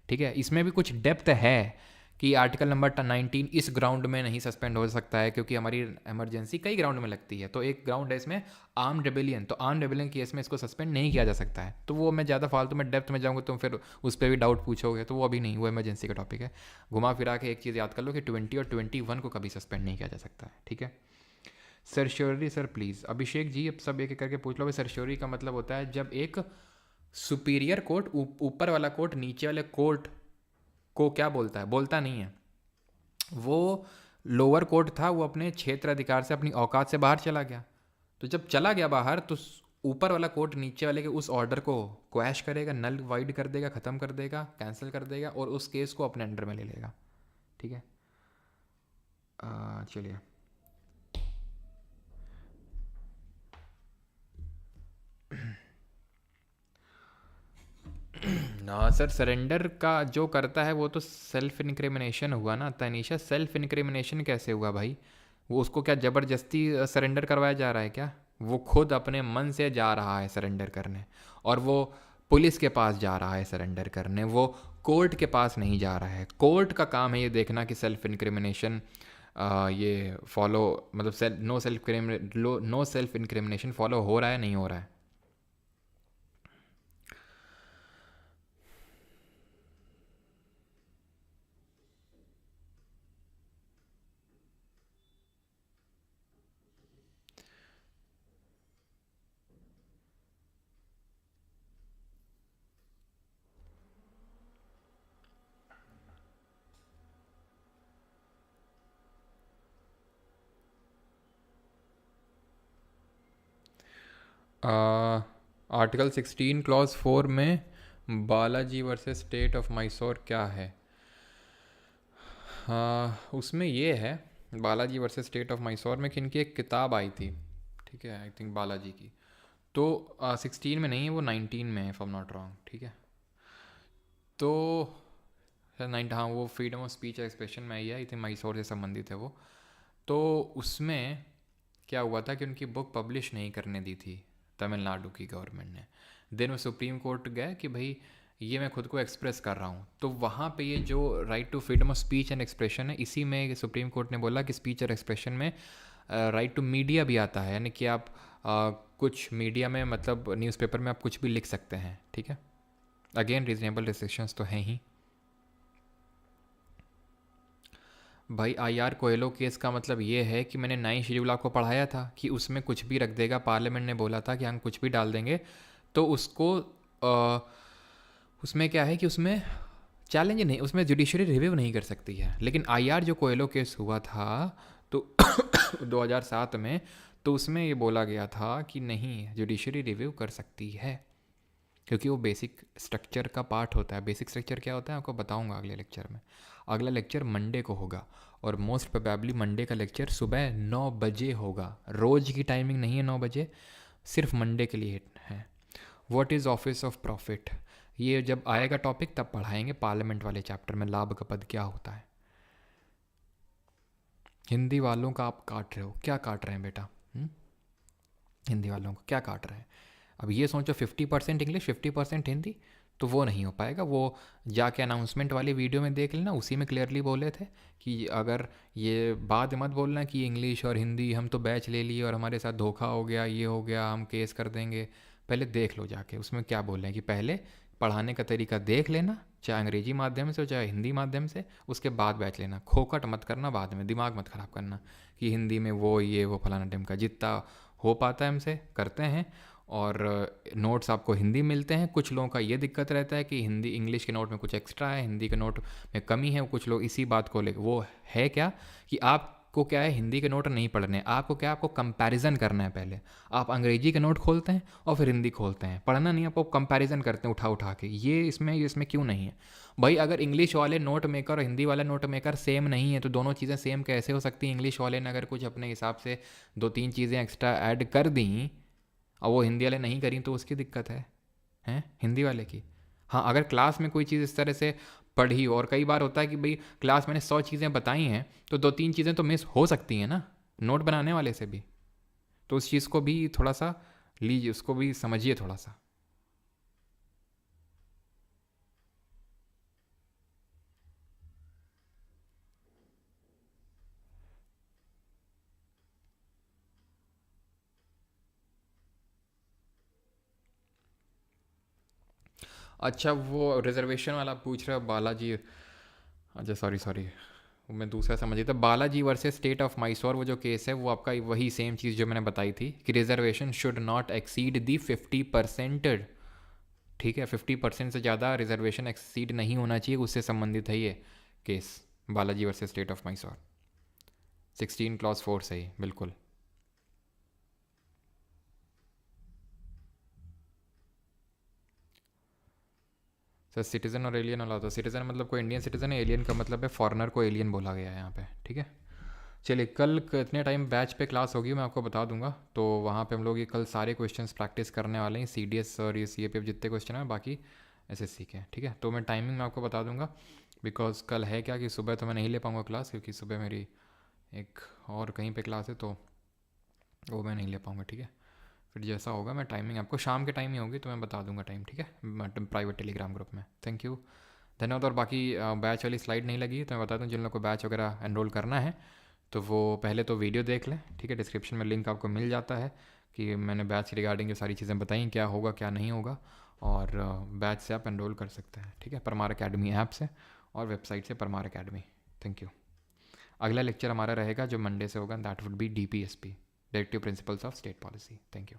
ठीक है, इसमें भी कुछ डेप्थ है कि आर्टिकल नंबर 19 इस ग्राउंड में नहीं सस्पेंड हो सकता है क्योंकि हमारी इमरजेंसी कई ग्राउंड में लगती है। तो एक ग्राउंड है इसमें आर्म रेबेलियन, तो आर्म रेबेलियन केस में इसको सस्पेंड नहीं किया जा सकता है। तो वो मैं ज़्यादा फालतू में डेप्थ में जाऊँगा तो फिर उस पर भी डाउट पूछोगे, तो वो अभी नहीं, वो इमरजेंसी का टॉपिक है। घुमा फिरा के एक चीज़ याद कर लो कि 20 और 21 को कभी सस्पेंड नहीं किया जा सकता है। ठीक है, सर्श्योरी सर प्लीज़। अभिषेक जी अब सब एक एक करके पूछ लो। सर्श्योरी का मतलब होता है जब एक सुपीरियर कोर्ट ऊपर वाला कोर्ट नीचे वाले कोर्ट को क्या बोलता है, बोलता नहीं है। वो लोअर कोर्ट था, वो अपने क्षेत्र अधिकार से अपनी औकात से बाहर चला गया, तो जब चला गया बाहर तो ऊपर वाला कोर्ट नीचे वाले के उस ऑर्डर को क्वैश करेगा, नल वाइड कर देगा, ख़त्म कर देगा, कैंसिल कर देगा और उस केस को अपने अंडर में ले लेगा। ठीक है, चलिए ना सर, सरेंडर का जो करता है वो तो सेल्फ इनक्रिमिनेशन हुआ ना तनीषा। सेल्फ इनक्रिमिनेशन कैसे हुआ भाई? वो उसको क्या ज़बरदस्ती सरेंडर करवाया जा रहा है क्या? वो खुद अपने मन से जा रहा है सरेंडर करने, और वो पुलिस के पास जा रहा है सरेंडर करने, वो कोर्ट के पास नहीं जा रहा है। कोर्ट का काम है ये देखना कि सेल्फ इनक्रिमिनेशन ये फॉलो, मतलब नो सेल्फ इनक्रिमिनेशन फॉलो हो रहा है नहीं हो रहा है। आर्टिकल 16 क्लॉज 4 में Balaji versus state of Mysore क्या है? उसमें ये है Balaji versus state of Mysore में कि इनकी एक किताब आई थी, ठीक है, आई थिंक बालाजी की। तो 16 में नहीं है, वो 19 में है if I am not wrong. ठीक है, तो 9 हाँ, वो फ्रीडम ऑफ स्पीच एक्सप्रेशन में आई है, आई थिंक मैसूर से संबंधित है वो। तो उसमें क्या हुआ था कि उनकी बुक पब्लिश नहीं करने दी थी तमिलनाडु की गवर्नमेंट ने। देन वो सुप्रीम कोर्ट गए कि भाई ये मैं खुद को एक्सप्रेस कर रहा हूँ, तो वहाँ पे ये जो right to freedom of speech and expression है, इसी में सुप्रीम कोर्ट ने बोला कि स्पीच और एक्सप्रेशन में राइट टू मीडिया भी आता है, यानी कि आप कुछ मीडिया में मतलब न्यूज़पेपर में आप कुछ भी लिख सकते हैं। ठीक है, अगेन रीजनेबल रिस्ट्रिक्शंस तो हैं ही। भाई आईआर कोयलो केस का मतलब ये है कि मैंने नई शेड्यूल आपको पढ़ाया था कि उसमें कुछ भी रख देगा, पार्लियामेंट ने बोला था कि हम कुछ भी डाल देंगे, तो उसको उसमें क्या है कि उसमें चैलेंज नहीं, उसमें जुडिशरी रिव्यू नहीं कर सकती है। लेकिन आईआर जो कोयलो केस हुआ था तो 2007 में, तो उसमें ये बोला गया था कि नहीं, जुडिशरी रिव्यू कर सकती है, क्योंकि वो बेसिक स्ट्रक्चर का पार्ट होता है। बेसिक स्ट्रक्चर क्या होता है आपको बताऊंगा अगले लेक्चर में। अगला लेक्चर मंडे को होगा, और मोस्ट प्रोबेबली मंडे का लेक्चर सुबह 9 बजे होगा। रोज़ की टाइमिंग नहीं है 9 बजे, सिर्फ मंडे के लिए है। What is office of profit, ये जब आएगा टॉपिक तब पढ़ाएंगे पार्लियामेंट वाले चैप्टर में, लाभ का पद क्या होता है। हिंदी वालों का आप काट रहे हो, क्या काट रहे हैं बेटा? हिंदी वालों को क्या काट रहे हैं? अब ये सोचो 50% इंग्लिश 50% हिंदी, तो वो नहीं हो पाएगा। वो जाके अनाउंसमेंट वाली वीडियो में देख लेना, उसी में क्लियरली बोले थे कि अगर ये बाद मत बोलना कि इंग्लिश और हिंदी हम तो बैच ले लिए और हमारे साथ धोखा हो गया, ये हो गया, हम केस कर देंगे। पहले देख लो जाके उसमें क्या बोल रहे हैं, कि पहले पढ़ाने का तरीका देख लेना, चाहे अंग्रेजी माध्यम से हो चाहे हिंदी माध्यम से, उसके बाद बैच लेना। खोखट मत करना, बाद में दिमाग मत ख़राब करना कि हिंदी में वो ये वो फलाना टिमका। जितना हो पाता है हमसे करते हैं, और नोट्स आपको हिंदी मिलते हैं। कुछ लोगों का ये दिक्कत रहता है कि हिंदी इंग्लिश के नोट में कुछ एक्स्ट्रा है, हिंदी के नोट में कमी है। कुछ लोग इसी बात को ले, वो है क्या कि आपको क्या है, हिंदी के नोट नहीं पढ़ने, आपको क्या, आपको कंपैरिजन करना है। पहले आप अंग्रेजी के नोट खोलते हैं और फिर हिंदी खोलते हैं, पढ़ना नहीं, आपको कंपैरिजन करते हैं उठा उठा के। ये इसमें क्यों नहीं है भाई? अगर इंग्लिश वाले नोट मेकर और हिंदी वाला नोट मेकर सेम नहीं है तो दोनों चीज़ें सेम कैसे हो सकती हैं? इंग्लिश वाले ने अगर कुछ अपने हिसाब से 2-3 चीज़ें एक्स्ट्रा ऐड कर दी और वो हिंदी वाले नहीं करी, तो उसकी दिक्कत है, हैं हिंदी वाले की। हाँ, अगर क्लास में कोई चीज़ इस तरह से पढ़ी, और कई बार होता है कि भाई क्लास मैंने 100 चीज़ें बताई हैं तो 2-3 चीज़ें तो मिस हो सकती हैं ना, नोट बनाने वाले से भी। तो उस चीज़ को भी थोड़ा सा लीजिए, उसको भी समझिए थोड़ा सा। अच्छा, वो रिजर्वेशन वाला पूछ रहे हो बालाजी? अच्छा सॉरी सॉरी, मैं दूसरा समझ था। Balaji versus state of Mysore, वो जो केस है वो आपका वही सेम चीज़ जो मैंने बताई थी कि रिजर्वेशन शुड नॉट एक्सीड दी 50%। ठीक है, 50% से ज़्यादा रिजर्वेशन एक्सीड नहीं होना चाहिए, उससे संबंधित है ये case, Balaji versus state of Mysore. 16 clause 4 सही, बिल्कुल। सर सिटीज़न और एलियन वाला होता है, सिटीज़न मतलब कोई इंडियन सिटीज़न है, एलियन का मतलब है फॉरेनर को एलियन बोला गया है यहाँ पे। ठीक है, चलिए कल कितने टाइम बैच पे क्लास होगी मैं आपको बता दूंगा। तो वहाँ पे हम लोग ये कल सारे क्वेश्चंस प्रैक्टिस करने वाले हैं, सीडीएस और ये सीएपीएफ जितने क्वेश्चन हैं, बाकी एसएससी के। ठीक है, तो मैं टाइमिंग में आपको बता दूंगा, बिकॉज कल है क्या कि सुबह तो मैं नहीं ले पाऊँगा क्लास, क्योंकि सुबह मेरी एक और कहीं पर क्लास है, तो वो मैं नहीं ले पाऊँगा। ठीक है, फिर जैसा होगा मैं टाइमिंग आपको शाम के टाइम ही होगी तो मैं बता दूंगा टाइम। ठीक है, प्राइवेट टेलीग्राम ग्रुप में। थैंक यू, धन्यवाद। और बाकी बैच वाली स्लाइड नहीं लगी तो मैं बता दूं, जिन लोगों को बैच वगैरह एनरोल करना है तो वो पहले तो वीडियो देख लें। ठीक है, डिस्क्रिप्शन में लिंक आपको मिल जाता है कि मैंने बैच रिगार्डिंग ये सारी चीज़ें बताई, क्या होगा क्या नहीं होगा, और बैच से आप एनरोल कर सकते हैं। ठीक है, परमार अकेडमी ऐप से और वेबसाइट से परमार अकेडमी। Thank you. अगला लेक्चर हमारा रहेगा जो मंडे से होगा, that would be DPSP, directive principles of state policy. Thank you.